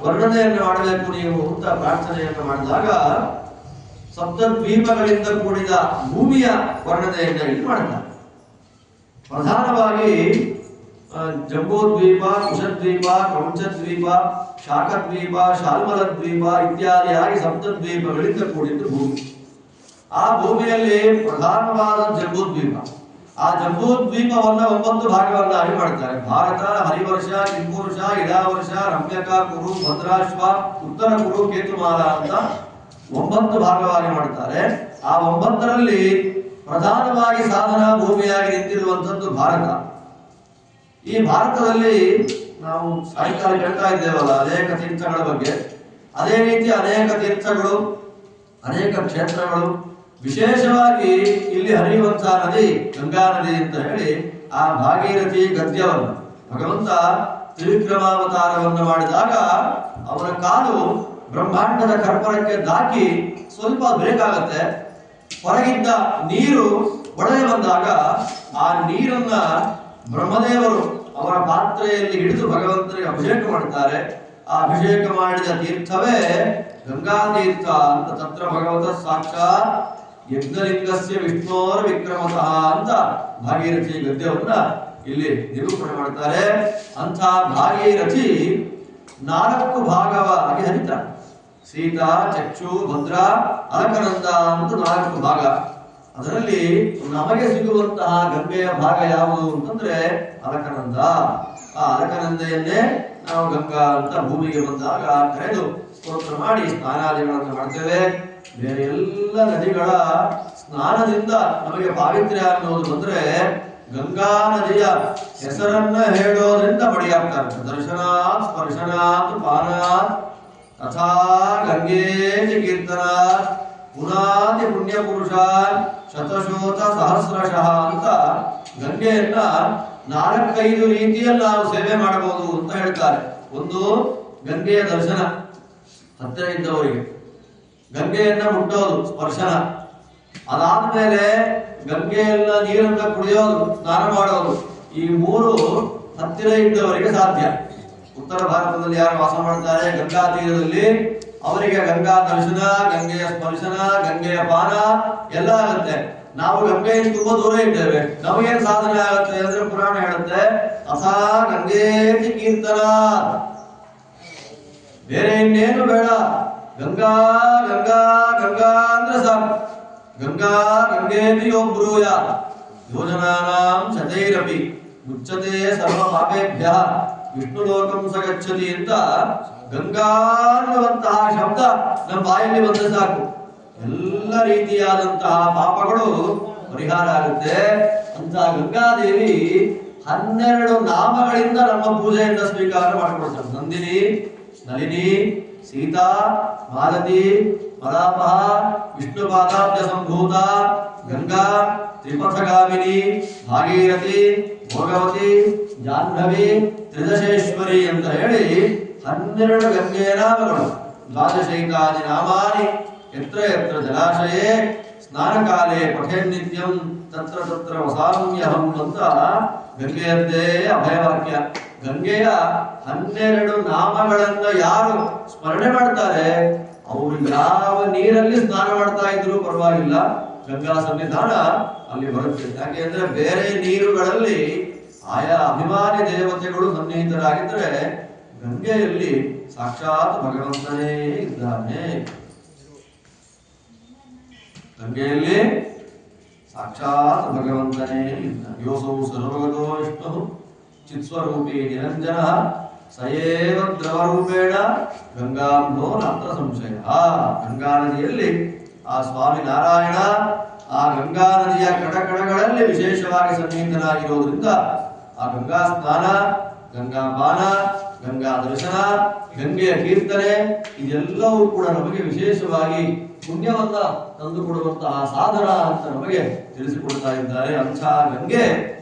ವರ್ಣನೆಯನ್ನು ಮಾಡಬೇಕು ನೀವು ಅಂತ ಪ್ರಾರ್ಥನೆಯನ್ನು ಮಾಡಿದಾಗ ಸಪ್ತದ್ವೀಪಗಳಿಂದ ಕೂಡಿದ ಭೂಮಿಯ ವರ್ಣನೆಯನ್ನು ಇಲ್ಲಿ ಮಾಡ್ತಾರೆ. ಪ್ರಧಾನವಾಗಿ ಜಂಬೂದ್ವೀಪ, ಕುಶದ್ವೀಪ, ಕ್ರೌಂಚದ್ವೀಪ, ಶಾಖದ್ವೀಪ, ಶಾಲ್ಮಲ ದ್ವೀಪ ಇತ್ಯಾದಿಯಾಗಿ ಸಪ್ತದ್ವೀಪಗಳಿಂದ ಕೂಡಿದ್ದು ಭೂಮಿ. ಆ ಭೂಮಿಯಲ್ಲಿ ಪ್ರಧಾನವಾದ ಜಂಬೂದ್ವೀಪ. ಆ ಜಂಬೂದ್ವೀಪವನ್ನ 9 ಭಾಗವನ್ನಾಗಿ ಮಾಡ್ತಾರೆ. ಭಾರತ, ಹರಿವರ್ಷ, ಕಿಂಪುರುಷ, ಇಡಾವರ್ಷ, ರಮ್ಯಕ, ಕುರು, ಭದ್ರಾಶ್ವ, ಉತ್ತರ ಕುರು, ಕೇತುಮಾಲ ಅಂತ 9 ಭಾಗವಾಗಿ ಮಾಡ್ತಾರೆ. ಆ 9ರಲ್ಲಿ ಪ್ರಧಾನವಾಗಿ ಸಾಧನಾ ಭೂಮಿಯಾಗಿ ನಿಂತಿರುವಂತದ್ದು ಭಾರತ. ಈ ಭಾರತದಲ್ಲಿ ನಾವು ಸಾಯಂಕಾಲ ಹೇಳ್ತಾ ಇದ್ದೇವಲ್ಲ ಅನೇಕ ತೀರ್ಥಗಳ ಬಗ್ಗೆ. ಅದೇ ರೀತಿ ಅನೇಕ ತೀರ್ಥಗಳು, ಅನೇಕ ಕ್ಷೇತ್ರಗಳು, ವಿಶೇಷವಾಗಿ ಇಲ್ಲಿ ಹರಿಯುವಂತಹ ನದಿ ಗಂಗಾ ನದಿ ಅಂತ ಹೇಳಿ ಆ ಭಾಗೀರಥಿ ಗದ್ಯವನ್ನು ಭಗವಂತ ತ್ರಿವಿಕ್ರಮಾವತಾರವನ್ನು ಮಾಡಿದಾಗ ಅವನ ಕಾಲು ಬ್ರಹ್ಮಾಂಡದ ಕರ್ಪರಕ್ಕೆ ದಾಕಿ ಸ್ವಲ್ಪ ಬ್ರೇಕ್ ಆಗುತ್ತೆ. ಹೊರಗಿದ್ದ ನೀರು ಒಳಗೆ ಬಂದಾಗ ಆ ನೀರನ್ನ ಬ್ರಹ್ಮದೇವರು ಅವರ ಪಾತ್ರೆಯಲ್ಲಿ ಹಿಡಿದು ಭಗವಂತನಿಗೆ ಅಭಿಷೇಕ ಮಾಡ್ತಾರೆ. ಆ ಅಭಿಷೇಕ ಮಾಡಿದ ತೀರ್ಥವೇ ಗಂಗಾ ತೀರ್ಥ ಅಂತ. ತತ್ರ ಭಗವತ ಸಾಕ್ಷಾತ್ ಯಜ್ಞಲಿಂಗಸ್ಯ ವಿಷ್ಣೋರ ವಿಕ್ರಮತಃ ಅಂತ ಭಾಗೀರಥಿ ಗದ್ಯವನ್ನ ಇಲ್ಲಿ ನಿರೂಪಣೆ ಮಾಡ್ತಾರೆ. ಅಂಥ ಭಾಗೀರಥಿ 4 ಭಾಗವಾಗಿ ಹರಿತಾರೆ. ಸೀತಾ, ಚಕ್ಷು, ಭದ್ರ, ಅಲಕನಂದ ಅಂತ 4 ಭಾಗ. ಅದರಲ್ಲಿ ನಮಗೆ ಸಿಗುವಂತಹ ಗಂಗೆಯ ಭಾಗ ಯಾವುದು ಅಂತಂದ್ರೆ ಅಲಕನಂದ. ಆ ಅಲಕನಂದೆಯನ್ನೇ ನಾವು ಗಂಗಾ ಅಂತ ಭೂಮಿಗೆ ಬಂದಾಗ ಕರೆದು ಸ್ತೋತ್ರ ಮಾಡಿ ಸ್ನಾನಾದಿಗಳನ್ನು ಮಾಡ್ತೇವೆ. ಬೇರೆ ಎಲ್ಲ ನದಿಗಳ ಸ್ನಾನದಿಂದ ನಮಗೆ ಪಾವಿತ್ರ್ಯ ಅನ್ನೋದು ಬಂದ್ರೆ ಗಂಗಾ ನದಿಯ ಹೆಸರನ್ನ ಹೇಳೋದ್ರಿಂದ ಬಡಿಯಾಗ್ತಾರೆ. ದರ್ಶನಾತ್ ಸ್ಪರ್ಶನಾತ್ ಪಾನಾತ್ ತಥಾ ಗಂಗೇತಿ ಕೀರ್ತನಾತ್ ಪುನಾತಿ ಪುಣ್ಯ ಪುರುಷ ಶತಶೋತ ಸಹಸ್ರಶಃ ಅಂತ ಗಂಗೆಯನ್ನ 4-5 ರೀತಿಯಲ್ಲಿ ನಾವು ಸೇವೆ ಮಾಡಬಹುದು ಅಂತ ಹೇಳ್ತಾರೆ. ಒಂದು, ಗಂಗೆಯ ದರ್ಶನ ಹತ್ತಿರ ಇದ್ದವರಿಗೆ, ಗಂಗೆಯನ್ನ ಮುಟ್ಟೋದು ಸ್ಪರ್ಶನ, ಅದಾದ್ಮೇಲೆ ಗಂಗೆಯನ್ನ ನೀರನ್ನ ಕುಡಿಯೋದು, ಸ್ನಾನ ಮಾಡೋದು. ಈ 3 ಹತ್ತಿರ ಇದ್ದವರಿಗೆ ಸಾಧ್ಯ. ಉತ್ತರ ಭಾರತದಲ್ಲಿ ಯಾರು ವಾಸ ಮಾಡ್ತಾರೆ ಗಂಗಾ ತೀರದಲ್ಲಿ, ಅವರಿಗೆ ಗಂಗಾ ದರ್ಶನ, ಗಂಗೆಯ ಸ್ಪರ್ಶನ, ಗಂಗೆಯ ಪಾನ ಎಲ್ಲ ಆಗುತ್ತೆ. ನಾವು ಗಂಗೆಯಿಂದ ತುಂಬಾ ದೂರ ಇದ್ದೇವೆ, ನಮಗೇನು ಸಾಧನೆ ಆಗುತ್ತೆ ಅಂದ್ರೆ ಪುರಾಣ ಹೇಳುತ್ತೆ ತಥಾ ಗಂಗೇತಿ ಕೀರ್ತನ. ಬೇರೆ ಇನ್ನೇನು ಬೇಡ, ಗಂಗಾ ಗಂಗಾ ಗಂಗಾ ಅಂದ್ರೆ ಸಾಕು. ಗಂಗಾ ಗಂಗೇತಿ ಯೋಬ್ರೂಯ ಯೋಜನಾನಾಂ ಶತೈರಪಿ ಮುಚ್ಚತೆ ಸರ್ವ ಪಾಪೇಭ್ಯಃ ವಿಷ್ಣು ಲೋಕಂ ಸಗಚ್ಚತಿ ಅಂತ ಗಂಗಾ ಅನ್ನುವಂತಹ ಶಬ್ದ ನಮ್ಮ ಬಾಯಲ್ಲಿ ಬಂದ್ರೆ ಸಾಕು, ಎಲ್ಲ ರೀತಿಯಾದಂತಹ ಪಾಪಗಳು ಪರಿಹಾರ ಆಗುತ್ತೆ ಅಂತ. ಗಂಗಾದೇವಿ 12 ನಾಮಗಳಿಂದ ನಮ್ಮ ಪೂಜೆಯಿಂದ ಸ್ವೀಕಾರ ಮಾಡಿಕೊಡ್ತಾರೆ. ನಂದಿನಿ, ನಳಿನಿ, ಸೀತಾ, ಮಾಲತಿ, ಮಲಾಪಹ, ವಿಷ್ಣು ಪಾದಾಬ್ಜ ಸಂಭೂತ, ಗಂಗಾ, ತ್ರಿಪಥಗಾಮಿನಿ, ಭಾಗೀರಥಿ, ಭೋಗವತಿ, ಜಾಹ್ನವಿ, ತ್ರಿದಶೇಶ್ವರಿ ಅಂತ ಹೇಳಿ 12 ಗಂಗೆಯ ನಾಮಗಳು. ದ್ವಾದಶೈಕಾದಿ ನಾಮಾನಿ ಯತ್ರ ಯತ್ರ ಜಲಾಶಯೇ ಸ್ನಾನಕಾಲೇ ಪಠೇನ್ ನಿತ್ಯಂ ತತ್ರ ತತ್ರ ವಸಾಮ್ಯಹಂ ಅಂತ ಗಂಗೆಯದ್ದೇ ಅಭಯವಾಕ್ಯ. ಗಂಗೆಯ 12 ನಾಮಗಳನ್ನ ಯಾರು ಸ್ಮರಣೆ ಮಾಡ್ತಾರೆ ಅವರು ಯಾವ ನೀರಲ್ಲಿ ಸ್ನಾನ ಮಾಡ್ತಾ ಇದ್ರು ಪರವಾಗಿಲ್ಲ, ಗಂಗಾ ಸನ್ನಿಧಾನ ಅಲ್ಲಿ ಬರುತ್ತೆ. ಯಾಕೆಂದ್ರೆ ಬೇರೆ ನೀರುಗಳಲ್ಲಿ ಆಯಾ ಅಭಿಮಾನಿ ದೇವತೆಗಳು ಸನ್ನಿಹಿತರಾಗಿದ್ರೆ ಗಂಗೆಯಲ್ಲಿ ಸಾಕ್ಷಾತ್ ಭಗವಂತನೇ ಇದ್ದಾನೆ. ಗಂಗೆಯಲ್ಲಿ ಸಾಕ್ಷಾತ್ ಭಗವಂತನೇ ಇದ್ದಾನೆ. ಯೋಸೌ ಸರ್ವಗತೋ ವಿಷ್ಣು ಚಿತ್ಸ್ವರೂಪಿ ನಿರಂಜನ ಸಯೇವ ದ್ರವರೂಪೇಣ ಗಂಗಾಂಧೋ ನಾತ್ರ ಸಂಶಯ. ಗಂಗಾ ನದಿಯಲ್ಲಿ ಆ ಸ್ವಾಮಿ ನಾರಾಯಣ ಆ ಗಂಗಾ ನದಿಯ ಕಡಕಡಗಳಲ್ಲಿ ವಿಶೇಷವಾಗಿ ಸನ್ನಿಹಿತನಾಗಿರೋದ್ರಿಂದ ಆ ಗಂಗಾ ಸ್ನಾನ, ಗಂಗಾ ಪಾನ, ಗಂಗಾ ದರ್ಶನ, ಗಂಗೆಯ ಕೀರ್ತನೆ ಇದೆಲ್ಲವೂ ಕೂಡ ನಮಗೆ ವಿಶೇಷವಾಗಿ ಪುಣ್ಯವನ್ನ ತಂದುಕೊಡುವಂತಹ ಸಾಧನ ಅಂತ ನಮಗೆ ತಿಳಿಸಿಕೊಡ್ತಾ ಇದ್ದಾರೆ. ಅಂಥ ಗಂಗೆ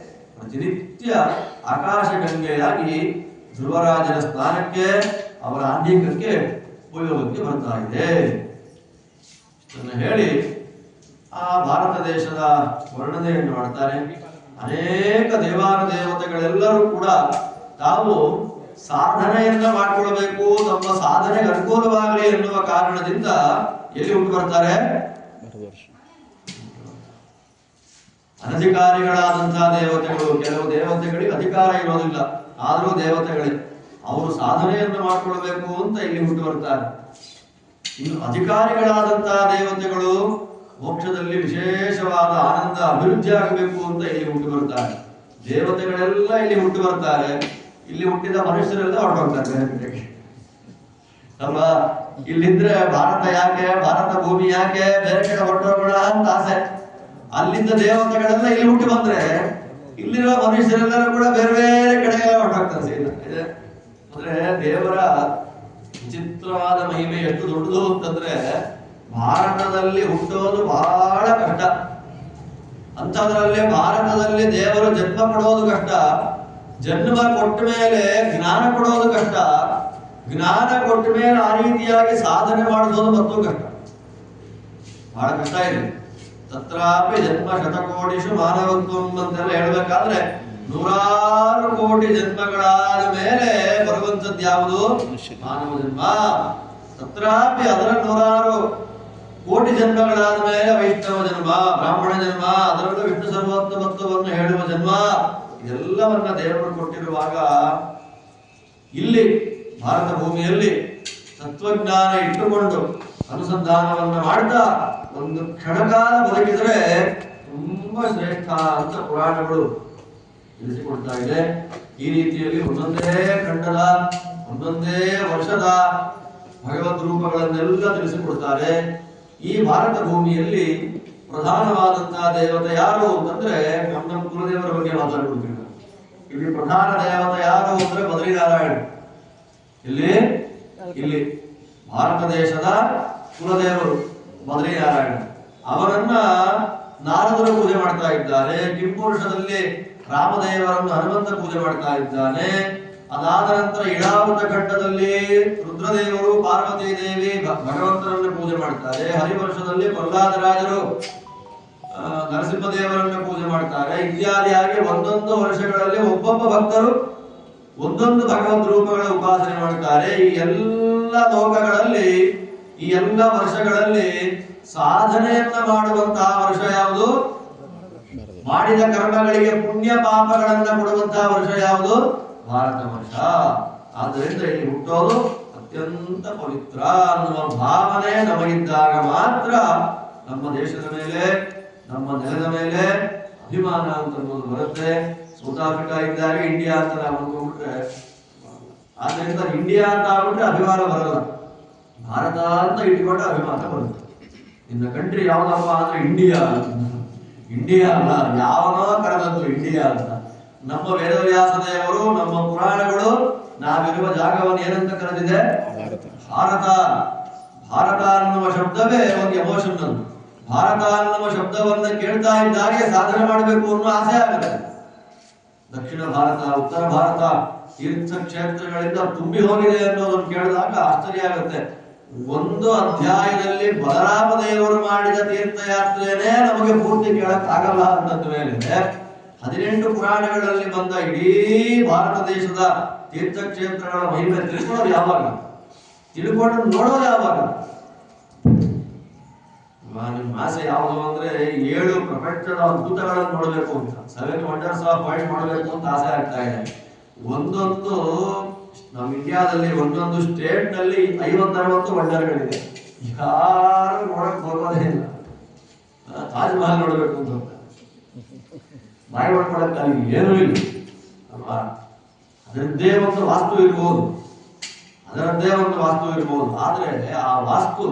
ಪ್ರತಿನಿತ್ಯ ಆಕಾಶ ಗಂಗೆಯಾಗಿ ಧ್ರುವರಾಜನ ಸ್ನಾನಕ್ಕೆ, ಅವರ ಆಂಧಿಕಕ್ಕೆ ಉಪಯೋಗಕ್ಕೆ ಬರ್ತಾ ಇದೆ. ಇದನ್ನು ಹೇಳಿ ಆ ಭಾರತ ದೇಶದ ವರ್ಣನೆಯನ್ನು ಮಾಡ್ತಾರೆ. ಅನೇಕ ದೇವಾನುದೇವತೆಗಳೆಲ್ಲರೂ ಕೂಡ ತಾವು ಸಾಧನೆಯನ್ನ ಮಾಡಿಕೊಳ್ಬೇಕು, ತಮ್ಮ ಸಾಧನೆಗೆ ಅನುಕೂಲವಾಗಲಿ ಎನ್ನುವ ಕಾರಣದಿಂದ ಎಲ್ಲಿ ಹುಟ್ಟು ಬರ್ತಾರೆ? ಅನಧಿಕಾರಿಗಳಾದಂತಹ ದೇವತೆಗಳು. ಕೆಲವು ದೇವತೆಗಳಿಗೆ ಅಧಿಕಾರ ಇರೋದಿಲ್ಲ, ಆದರೂ ದೇವತೆಗಳೇ ಅವರು ಸಾಧನೆಯನ್ನು ಮಾಡಿಕೊಳ್ಬೇಕು ಅಂತ ಇಲ್ಲಿ ಹುಟ್ಟು ಬರ್ತಾರೆ. ಇನ್ನು ಅಧಿಕಾರಿಗಳಾದಂತಹ ದೇವತೆಗಳು ಮೋಕ್ಷದಲ್ಲಿ ವಿಶೇಷವಾದ ಆನಂದ ಅಭಿವೃದ್ಧಿ ಆಗಬೇಕು ಅಂತ ಇಲ್ಲಿ ಹುಟ್ಟು ಬರ್ತಾರೆ. ದೇವತೆಗಳೆಲ್ಲ ಇಲ್ಲಿ ಹುಟ್ಟು ಬರ್ತಾರೆ, ಇಲ್ಲಿ ಹುಟ್ಟಿದ ಮನುಷ್ಯರೆಲ್ಲ ಹೊರಟೋಗ್ತಾರೆ ಬೇರೆ. ಅಲ್ವಾ? ಇಲ್ಲಿದ್ರೆ ಭಾರತ ಯಾಕೆ, ಭಾರತ ಭೂಮಿ ಯಾಕೆ, ಬೇರೆ ಕಡೆ ಹೊರಟೋಗೋಣ ಅಂತ ಆಸೆ. ಅಲ್ಲಿಂದ ದೇವತೆಗಳೆಲ್ಲ ಇಲ್ಲಿ ಹುಟ್ಟಿ ಬಂದ್ರೆ ಇಲ್ಲಿರುವ ಮನುಷ್ಯರೆಲ್ಲರೂ ಕೂಡ ಬೇರೆ ಬೇರೆ ಕಡೆಗೆ ಹೊರಟೋಗ್ತಾರೆ. ಅಂದ್ರೆ ದೇವರ ವಿಚಿತ್ರವಾದ ಮಹಿಮೆ ಎಷ್ಟು ದೊಡ್ಡದು ಅಂತಂದ್ರೆ ಭಾರತದಲ್ಲಿ ಹುಟ್ಟೋದು ಬಹಳ ಕಷ್ಟ. ಅಂಥದ್ರಲ್ಲಿ ಭಾರತದಲ್ಲಿ ದೇವರು ಜನ್ಮ ಕೊಡೋದು ಕಷ್ಟ, ಜನ್ಮ ಕೊಟ್ಟ ಮೇಲೆ ಜ್ಞಾನ ಕೊಡೋದು ಕಷ್ಟ, ಜ್ಞಾನ ಕೊಟ್ಟ ಮೇಲೆ ಆ ರೀತಿಯಾಗಿ ಸಾಧನೆ ಮಾಡಿಸೋದು ಮತ್ತೂ ಕಷ್ಟ. ಬಹಳ ಕಷ್ಟ ಇದೆ. ತತ್ರಾಪಿ ಜನ್ಮ ಶತಕೋಟಿಷು ಮಾನವತ್ವಂ ಅಂತೆಲ್ಲ ಹೇಳ್ಬೇಕಾದ್ರೆ ನೂರಾರು ಕೋಟಿ ಜನ್ಮಗಳಾದ ಮೇಲೆ ಬರುವಂತದ್ದು ಯಾವುದು? ಮಾನವ ಜನ್ಮ. ತತ್ರಾಪಿ ಅದರ ನೂರಾರು ಕೋಟಿ ಜನ್ಮಗಳಾದ ಮೇಲೆ ವೈಷ್ಣವ ಜನ್ಮ, ಬ್ರಾಹ್ಮಣ ಜನ್ಮ, ಅದರಲ್ಲೂ ವಿಷ್ಣು ಸರ್ವೋತ್ತಮತ್ವವನ್ನು ಹೇಳುವ ಜನ್ಮ, ಇದೆಲ್ಲವನ್ನ ದೇವರು ಕೊಟ್ಟಿರುವಾಗ ಇಲ್ಲಿ ಭಾರತ ಭೂಮಿಯಲ್ಲಿ ತತ್ವಜ್ಞಾನ ಇಟ್ಟುಕೊಂಡು ಅನುಸಂಧಾನವನ್ನ ಮಾಡ್ತಾ ಒಂದು ಕ್ಷಣಕಾಲ ಬದುಕಿದರೆ ತುಂಬಾ ಶ್ರೇಷ್ಠ ಅಂತ ಪುರಾಣಗಳು ತಿಳಿಸಿಕೊಡ್ತಾ ಇದೆ. ಈ ರೀತಿಯಲ್ಲಿ ಒಂದೊಂದೇ ಖಂಡದ ಒಂದೊಂದೇ ವರ್ಷದ ಭಗವದ್ ರೂಪಗಳನ್ನೆಲ್ಲ ತಿಳಿಸಿಕೊಡ್ತಾರೆ. ಈ ಭಾರತ ಭೂಮಿಯಲ್ಲಿ ಪ್ರಧಾನವಾದಂತಹ ದೇವತೆ ಯಾರು ಅಂತಂದ್ರೆ ನಮ್ಮ ಕುಲದೇವರ ಬಗ್ಗೆ ಮಾತಾಡ್ಕೊಡ್ತೀವಿ. ಇಲ್ಲಿ ಪ್ರಧಾನ ದೇವತೆ ಯಾರು ಅಂದ್ರೆ ಬದ್ರಿನಾರಾಯಣ. ಇಲ್ಲಿ ಭಾರತ ದೇಶದ ಕುಲದೇವರು ಬದ್ರಿನಾರಾಯಣ. ಅವರನ್ನ ನಾರದರು ಪೂಜೆ ಮಾಡ್ತಾ ಇದ್ದಾರೆ. ಕಿಂಪುರುಷದಲ್ಲಿ ರಾಮದೇವರನ್ನು ಹನುಮಂತ ಪೂಜೆ ಮಾಡ್ತಾ ಇದ್ದಾನೆ. ಅದಾದ ನಂತರ ಇಡಾವೃತ ಘಟ್ಟದಲ್ಲಿ ರುದ್ರದೇವರು ಪಾರ್ವತಿ ದೇವಿ ಭಗವಂತನನ್ನು ಪೂಜೆ ಮಾಡ್ತಾರೆ. ಹರಿವರ್ಷದಲ್ಲಿ ಪ್ರಹ್ಲಾದರಾಜರು ನರಸಿಂಹದೇವರನ್ನು ಪೂಜೆ ಮಾಡ್ತಾರೆ. ಇತ್ಯಾದಿಯಾಗಿ ಒಂದೊಂದು ವರ್ಷಗಳಲ್ಲಿ ಒಬ್ಬೊಬ್ಬ ಭಕ್ತರು ಒಂದೊಂದು ಭಗವದ್ ರೂಪಗಳ ಉಪಾಸನೆ ಮಾಡ್ತಾರೆ. ಈ ಎಲ್ಲ ಲೋಕಗಳಲ್ಲಿ ಈ ಎಲ್ಲ ವರ್ಷಗಳಲ್ಲಿ ಸಾಧನೆಯನ್ನ ಮಾಡುವಂತಹ ವರ್ಷ ಯಾವುದು? ಮಾಡಿದ ಕರ್ಮಗಳಿಗೆ ಪುಣ್ಯ ಪಾಪಗಳನ್ನ ಕೊಡುವಂತಹ ವರ್ಷ ಯಾವುದು? ಭಾರತ ವರ್ಷ. ಆದ್ದರಿಂದ ಇಲ್ಲಿ ಹುಟ್ಟೋದು ಅತ್ಯಂತ ಪವಿತ್ರ ಅನ್ನುವ ಭಾವನೆ ನಮಗಿದ್ದಾಗ ಮಾತ್ರ ನಮ್ಮ ದೇಶದ ಮೇಲೆ, ನಮ್ಮ ನೆಲದ ಮೇಲೆ ಅಭಿಮಾನ ಅಂತ ಅನ್ನೋದು ಬರುತ್ತೆ. ಸೌತ್ ಆಫ್ರಿಕಾ ಇದ್ದಾಗ ಇಂಡಿಯಾ ಅಂತ ನಾವು ಅಂದ್ಕೊಂಡ್ಬಿಟ್ರೆ, ಆದ್ರಿಂದ ಇಂಡಿಯಾ ಅಂತ ಆಗ್ಬಿಟ್ರೆ ಅಭಿಮಾನ ಬರಲ್ಲ. ಭಾರತ ಅಂತ ಇಟ್ಕೊಂಡ್ರೆ ಅಭಿಮಾನ ಬರುತ್ತೆ. ಇನ್ನ ಕಂಟ್ರಿ ಯಾವ್ದಪ್ಪ ಅಂದ್ರೆ ಇಂಡಿಯಾ. ಇಂಡಿಯಾ ಅಲ್ಲ, ಯಾವನೋ ಕರೆದದ್ದು ಇಂಡಿಯಾ ಅಂತ. ನಮ್ಮ ವೇದವ್ಯಾಸ ದೇವರು, ನಮ್ಮ ಪುರಾಣಗಳು ನಾವಿರುವ ಜಾಗವನ್ನು ಏನಂತ ಕರೆದಿದೆ? ಭಾರತ. ಭಾರತ ಅನ್ನುವ ಶಬ್ದವೇ ಒಂದು ಎಮೋಷನ್. ಭಾರತ ಅನ್ನುವ ಶಬ್ದವನ್ನ ಕೇಳ್ತಾ ಇದ್ದಾಗೆ ಸಾಧನೆ ಮಾಡಬೇಕು ಅನ್ನೋ ಆಸೆ ಆಗುತ್ತೆ. ದಕ್ಷಿಣ ಭಾರತ, ಉತ್ತರ ಭಾರತ ತೀರ್ಥ ಕ್ಷೇತ್ರಗಳಿಂದ ತುಂಬಿ ಹೋಗಿದೆ ಅನ್ನೋದನ್ನು ಕೇಳಿದಾಗ ಆಶ್ಚರ್ಯ ಆಗುತ್ತೆ. ಒಂದು ಅಧ್ಯಾಯದಲ್ಲಿ ಬಲರಾಮ ದೇವರು ಮಾಡಿದ ತೀರ್ಥಯಾತ್ರೆನೇ ನಮಗೆ ಪೂರ್ತಿ ಕೇಳಕ್ ಆಗಲ್ಲ ಅಂತಂದ ಮೇಲೆ 18 ಪುರಾಣಗಳಲ್ಲಿ ಬಂದ ಇಡೀ ಭಾರತ ದೇಶದ ತೀರ್ಥಕ್ಷೇತ್ರಗಳ ಮಹಿಮೆ ತಿಳ್ಕೊಳ್ಳೋದು ಯಾವಾಗ? ತಿಳ್ಕೊಂಡು ನೋಡೋದು ಯಾವಾಗ? ನಿಮ್ಮ ಆಸೆ ಯಾವುದು ಅಂದ್ರೆ 7 ಪ್ರಪಂಚದ ಅದ್ಭುತಗಳನ್ನು ನೋಡಬೇಕು ಅಂತ, 7 ವಂಡರ್ಸ್ ಆಫ್ ವರ್ಲ್ಡ್ ನೋಡಬೇಕು ಅಂತ ಆಸೆ ಆಗ್ತಾ ಇದೆ. ಒಂದೊಂದು ನಮ್ಮ ಇಂಡಿಯಾದಲ್ಲಿ ಒಂದೊಂದು ಸ್ಟೇಟ್ ನಲ್ಲಿ 50-60 ವಂಡರ್ಗಳಿದೆ. ಯಾರು ನೋಡಕ್ ಬರೋದೇ ಇಲ್ಲ. ತಾಜ್ ಮಹಲ್ ನೋಡ್ಬೇಕು ಅಂತ ಬಾಯಿ ಮಾಡ್ಕೊಳಕ್ಕಾಗಿ ಏನೂ ಇಲ್ಲ ಅಲ್ವಾ? ಅದರದ್ದೇ ಒಂದು ವಾಸ್ತು ಇರ್ಬೋದು, ಆದ್ರೆ ಆ ವಾಸ್ತು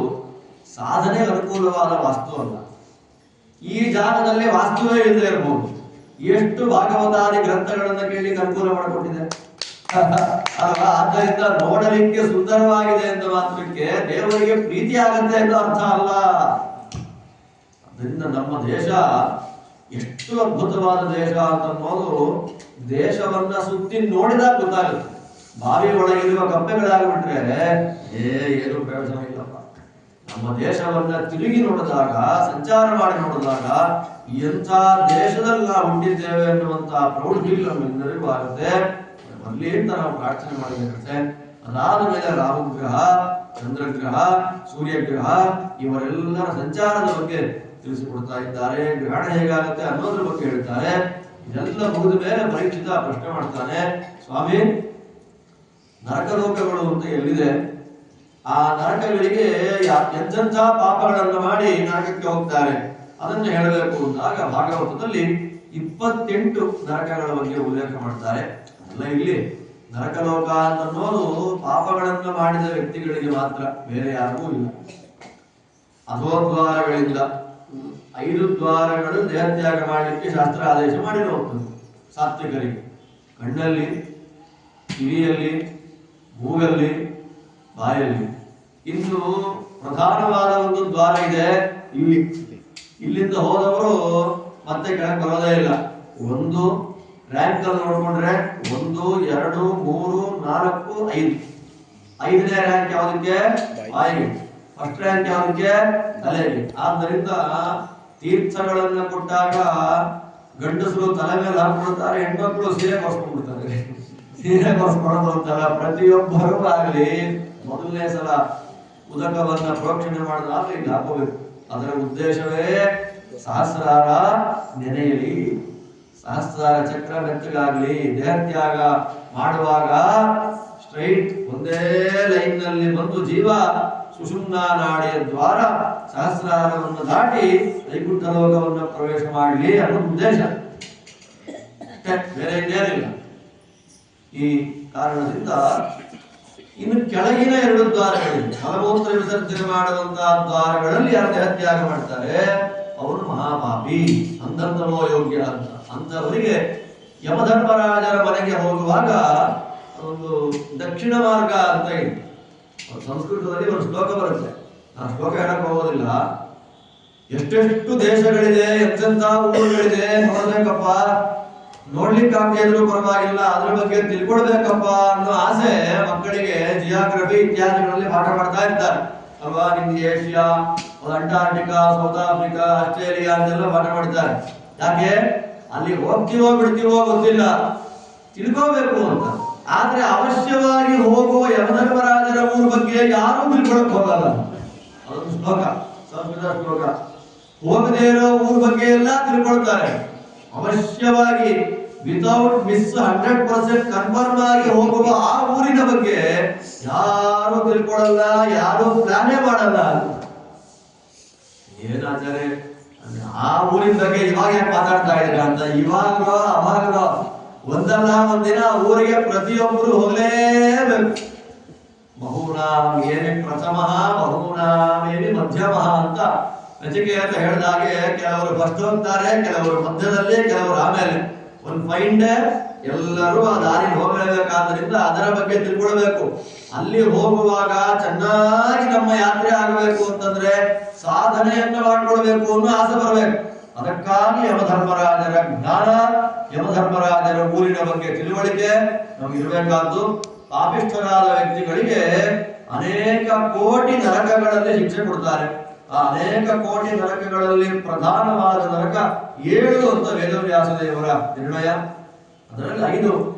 ಸಾಧನೆ ಅನುಕೂಲವಾದ ವಾಸ್ತು ಅಲ್ಲ. ಈ ಜಾಗದಲ್ಲಿ ವಾಸ್ತುವೇ ಇಲ್ಲದೆ ಇರಬಹುದು. ಎಷ್ಟು ಭಾಗವತಾದಿ ಗ್ರಂಥಗಳನ್ನ ಕೇಳಲಿಕ್ಕೆ ಅನುಕೂಲ ಮಾಡಿಕೊಟ್ಟಿದೆ ಅಲ್ವಾ? ಆದ್ದರಿಂದ ನೋಡಲಿಕ್ಕೆ ಸುಂದರವಾಗಿದೆ ಅಂತ ಮಾತ್ರಕ್ಕೆ ದೇವರಿಗೆ ಪ್ರೀತಿ ಆಗತ್ತೆ ಅಂತ ಅರ್ಥ ಅಲ್ಲ. ಅದರಿಂದ ನಮ್ಮ ದೇಶ ಎಷ್ಟು ಅದ್ಭುತವಾದ ದೇಶ ಅಂತ ಅನ್ನೋದು ದೇಶವನ್ನ ಸುತ್ತಿ ನೋಡಿದಾಗ ಗೊತ್ತಾಗುತ್ತೆ. ಬಾವಿ ಒಳಗಿರುವ ಕಪ್ಪೆಗಳಾಗ್ಬಿಟ್ರೆ ಏನು ಪ್ರಯೋಜನ ಇಲ್ಲಪ್ಪ. ನಮ್ಮ ದೇಶವನ್ನ ತಿರುಗಿ ನೋಡಿದಾಗ, ಸಂಚಾರ ಮಾಡಿ ನೋಡಿದಾಗ ಎಂಥ ದೇಶದಲ್ಲಿ ನಾವು ಹುಟ್ಟಿದ್ದೇವೆ ಅನ್ನುವಂತಹ ಪ್ರೌಢಿ ನಮ್ಮೆಲ್ಲರಿಗೂ ಆಗುತ್ತೆ. ಬರ್ಲಿ ಅಂತ ನಾವು ಪ್ರಾರ್ಥನೆ ಮಾಡಬೇಕಾಗುತ್ತೆ. ಅದಾದ ಮೇಲೆ ರಾಹುಗ್ರಹ, ಚಂದ್ರಗ್ರಹ, ಸೂರ್ಯಗ್ರಹ ಇವರೆಲ್ಲರ ಸಂಚಾರದ ಬಗ್ಗೆ ತಿಳಿಸಿಕೊಡ್ತಾ ಇದ್ದಾರೆ. ಗ್ರಹಣ ಹೇಗಾಗುತ್ತೆ ಅನ್ನೋದ್ರ ಬಗ್ಗೆ ಹೇಳ್ತಾರೆ. ಇದೆಲ್ಲ ಮುಗಿದ ಮೇಲೆ ಪರೀಕ್ಷಿತ ಪ್ರಶ್ನೆ ಮಾಡ್ತಾನೆ, ಸ್ವಾಮಿ ನರಕಲೋಕಗಳು ಅಂತ ಎಲ್ಲಿದೆ? ಆ ನರಕಗಳಿಗೆ ಎಂತೆಂಥ ಪಾಪಗಳನ್ನು ಮಾಡಿ ನರಕಕ್ಕೆ ಹೋಗ್ತಾರೆ ಅದನ್ನು ಹೇಳಬೇಕು ಅಂದಾಗ ಭಾಗವತದಲ್ಲಿ 28 ನರಕಗಳ ಬಗ್ಗೆ ಉಲ್ಲೇಖ ಮಾಡ್ತಾರೆ. ಅಲ್ಲ, ಇಲ್ಲಿ ನರಕಲೋಕ ಅನ್ನೋದು ಪಾಪಗಳನ್ನು ಮಾಡಿದ ವ್ಯಕ್ತಿಗಳಿಗೆ ಮಾತ್ರ, ಬೇರೆ ಯಾರಿಗೂ ಇಲ್ಲ. ಅಧೋದ್ವಾರಗಳಿಂದ 5 ದ್ವಾರಗಳು ದೇಹತ್ಯಾಗ ಮಾಡಲಿಕ್ಕೆ ಶಾಸ್ತ್ರ ಆದೇಶ ಮಾಡಿರುವಂಥದ್ದು ಸಾತ್ವಿಕರಿಗೆ. ಕಣ್ಣಲ್ಲಿ, ಕಿವಿಯಲ್ಲಿ, ಮೂಗಲ್ಲಿ, ಬಾಯಲ್ಲಿ. ಇನ್ನು ಪ್ರಧಾನವಾದ ಒಂದು ದ್ವಾರ ಇದೆ ಇಲ್ಲಿ. ಇಲ್ಲಿಂದ ಹೋದವರು ಮತ್ತೆ ಕೆಳಗೆ ಬರೋದೇ ಇಲ್ಲ. ಒಂದು ರ್ಯಾಂಕ್ ಅಲ್ಲಿ ನೋಡ್ಕೊಂಡ್ರೆ 1, 2, 3, 4, 5. 5ನೇ ರ್ಯಾಂಕ್ ಯಾವುದಕ್ಕೆ? ಬಾಯಿಗೆ. ಫಸ್ಟ್ ರ್ಯಾಂಕ್ ಯಾವುದಕ್ಕೆ? ತಲೆಗೆ. ಆದ್ದರಿಂದ ತೀರ್ಥಗಳನ್ನು ಕೊಟ್ಟಾಗ ಗಂಡಸರು ತಲೆ ಮೇಲೆ ಹಾಕ್ಬಿಡ್ತಾರೆ, ಹೆಣ್ಮಕ್ಳು ಸೀರೆ ಕೊಡಿಸ್ಕೊಂಡ್ಬಿಡ್ತಾರೆ. ಸೀರೆ ಕೊಡಿಸ್ಕೊಳ್ಳೋದು ಅಂತಲ್ಲ, ಪ್ರತಿಯೊಬ್ಬರೂ ಆಗಲಿ ಮೊದಲನೇ ಸಲ ಉದಕವನ್ನ ಪ್ರೋಕ್ಷಣೆ ಮಾಡಿದಾಗ ಇಲ್ಲಿ ಹಾಕೋಬೇಕು. ಅದರ ಉದ್ದೇಶವೇ ಸಹಸ್ರಾರ ನೆನೆಯಲಿ, ಸಹಸ್ರಾರ ಚಕ್ರ ಮೆತ್ತಗಾಗ್ಲಿ. ದೇಹತ್ಯಾಗ ಮಾಡುವಾಗ ಸ್ಟ್ರೈಟ್ ಒಂದೇ ಲೈನ್ ನಲ್ಲಿ ಬಂದು ಜೀವ ಸುಷುಮ್ನಾ ನಾಡಿಯ ದ್ವಾರ ಸಹಸ್ರಾರವನ್ನು ದಾಟಿ ವೈಕುಂಠ ಲೋಕವನ್ನು ಪ್ರವೇಶ ಮಾಡಲಿ ಅನ್ನೋ ಉದ್ದೇಶ, ಬೇರೆ ಇನ್ನೇನಿಲ್ಲ. ಈ ಕಾರಣದಿಂದ ಇನ್ನು ಕೆಳಗಿನ 2 ದ್ವಾರಗಳಿವೆ. ಮಲಮೂತ್ರ ವಿಸರ್ಜನೆ ಮಾಡುವಂತಹ ದ್ವಾರಗಳಲ್ಲಿ ಯಾರು ದೇಹತ್ಯಾಗ ಮಾಡ್ತಾರೆ ಅವರು ಮಹಾಪಾಪಿ, ಅಂಧಂತಮೋ ಯೋಗ್ಯ ಅಂತ. ಅಂತವರಿಗೆ ಯಮಧರ್ಮರಾಜರ ಮನೆಗೆ ಹೋಗುವಾಗ ಒಂದು ದಕ್ಷಿಣ ಮಾರ್ಗ ಅಂತ ಇದೆ. ಸಂಸ್ಕೃತದಲ್ಲಿ ಒಂದು ಶ್ಲೋಕ ಬರುತ್ತೆ, ಆ ಶ್ಲೋಕ ಹೇಳಕ್ ಹೋಗೋದಿಲ್ಲ. ಎಷ್ಟೆಷ್ಟು ದೇಶಗಳಿದೆ, ಎಂತೆಂತ ಊರುಗಳಿದೆ ನೋಡ್ಬೇಕಪ್ಪ, ನೋಡ್ಲಿಕ್ಕಾಗದೇ ಇದ್ರೂ ಪರವಾಗಿಲ್ಲ, ಅದ್ರ ಬಗ್ಗೆ ತಿಳ್ಕೊಳ್ಬೇಕಪ್ಪ ಅನ್ನೋ ಆಸೆ ಮಕ್ಕಳಿಗೆ ಜಿಯಾಗ್ರಫಿ ಇತ್ಯಾದಿಗಳಲ್ಲಿ ಪಾಠ ಮಾಡ್ತಾ ಇರ್ತಾರೆ ಅಲ್ವಾ. ನಿಮ್ಗೆ Asia, Antarctica, south Africa, Australia ಅಂತೆಲ್ಲ ಪಾಠ ಮಾಡ್ತಾರೆ. ಯಾಕೆ? ಅಲ್ಲಿ ಹೋಗ್ತೀವೋ ಬಿಡ್ತೀವೋ ಗೊತ್ತಿಲ್ಲ, ತಿಳ್ಕೋಬೇಕು ಅಂತ. ಆದ್ರೆ ಅವಶ್ಯವಾಗಿ ಹೋಗುವ ಯಮಧರ್ಮರಾಜರ ಊರ ಬಗ್ಗೆ ಯಾರೂ ತಿಳ್ಕೊಳಕ್ ಹೋಗಲ್ಲ. ಅದೊಂದು ಶ್ಲೋಕ, ಸಂಸ್ಕೃತ ಶ್ಲೋಕ. ಹೋಗದೇ ಇರೋ ಊರ ಬಗ್ಗೆ ಎಲ್ಲ ತಿಳ್ಕೊಳ್ತಾರೆ. ಅವಶ್ಯವಾಗಿ ವಿತೌಟ್ ಮಿಸ್ 100% ಕನ್ಫರ್ಮ್ ಆಗಿ ಹೋಗುವ ಆ ಊರಿನ ಬಗ್ಗೆ ಯಾರು ತಿಳ್ಕೊಳ್ಳಲ್ಲ, ಯಾರು ಪ್ಲಾನೇ ಮಾಡಲ್ಲ. ಏನಾಚಾರ್ಯ ಆ ಊರಿನ ಬಗ್ಗೆ ಇವಾಗ ಯಾಕೆ ಮಾತಾಡ್ತಾ ಇದ್ದೀರಾ ಅಂತ. ಇವಾಗಲೋ ಅವಾಗಲೋ ಒಂದಲ್ಲ ಒಂದಿನ ಊರಿಗೆ ಪ್ರತಿಯೊಬ್ಬರು ಹೋಗಲೇಬೇಕು. ಬಹೂನಾಮೇನಿ ಪ್ರಥಮ ಬಹೂನಾಮೇನಿ ಮಧ್ಯಮ ಅಂತ ನಚಿಕೇತ ಹೇಳಿದಾಗೆ ಕೆಲವರು ಫಸ್ಟ್ ಹೋಗ್ತಾರೆ, ಕೆಲವರು ಮಧ್ಯದಲ್ಲಿ, ಕೆಲವರು ಆಮೇಲೆ. ಒಂದು ಫೈನ್ ಡೇ ಎಲ್ಲರೂ ಆ ದಾರಿ ಹೋಗಲೇಬೇಕಾದ್ರಿಂದ ಅದರ ಬಗ್ಗೆ ತಿಳ್ಕೊಳ್ಬೇಕು. ಅಲ್ಲಿ ಹೋಗುವಾಗ ಚೆನ್ನಾಗಿ ನಮ್ಮ ಯಾತ್ರೆ ಆಗಬೇಕು ಅಂತಂದ್ರೆ ಸಾಧನೆಯನ್ನ ಮಾಡ್ಕೊಳ್ಬೇಕು ಅನ್ನೋ ಆಸೆ ಬರಬೇಕು. ಅದಕ್ಕಾಗಿ ಯಮಧರ್ಮರಾಜರ ಜ್ಞಾನ, ಯಮಧರ್ಮರಾಜರ ಊರಿನ ಬಗ್ಗೆ ತಿಳುವಳಿಕೆ ನಮ್ಗೆ ಇರಬೇಕಾದ್ದು. ಪಾಪಿಷ್ಠರಾದ ವ್ಯಕ್ತಿಗಳಿಗೆ ಅನೇಕ ಕೋಟಿ ನರಕಗಳಲ್ಲಿ ಶಿಕ್ಷೆ ಕೊಡ್ತಾರೆ. ಆ ಅನೇಕ ಕೋಟಿ ನರಕಗಳಲ್ಲಿ ಪ್ರಧಾನವಾದ ನರಕ 7 ಅಂತ ವೇದವ್ಯಾಸ ದೇವರ ನಿರ್ಣಯ. ಅದರಲ್ಲಿ 5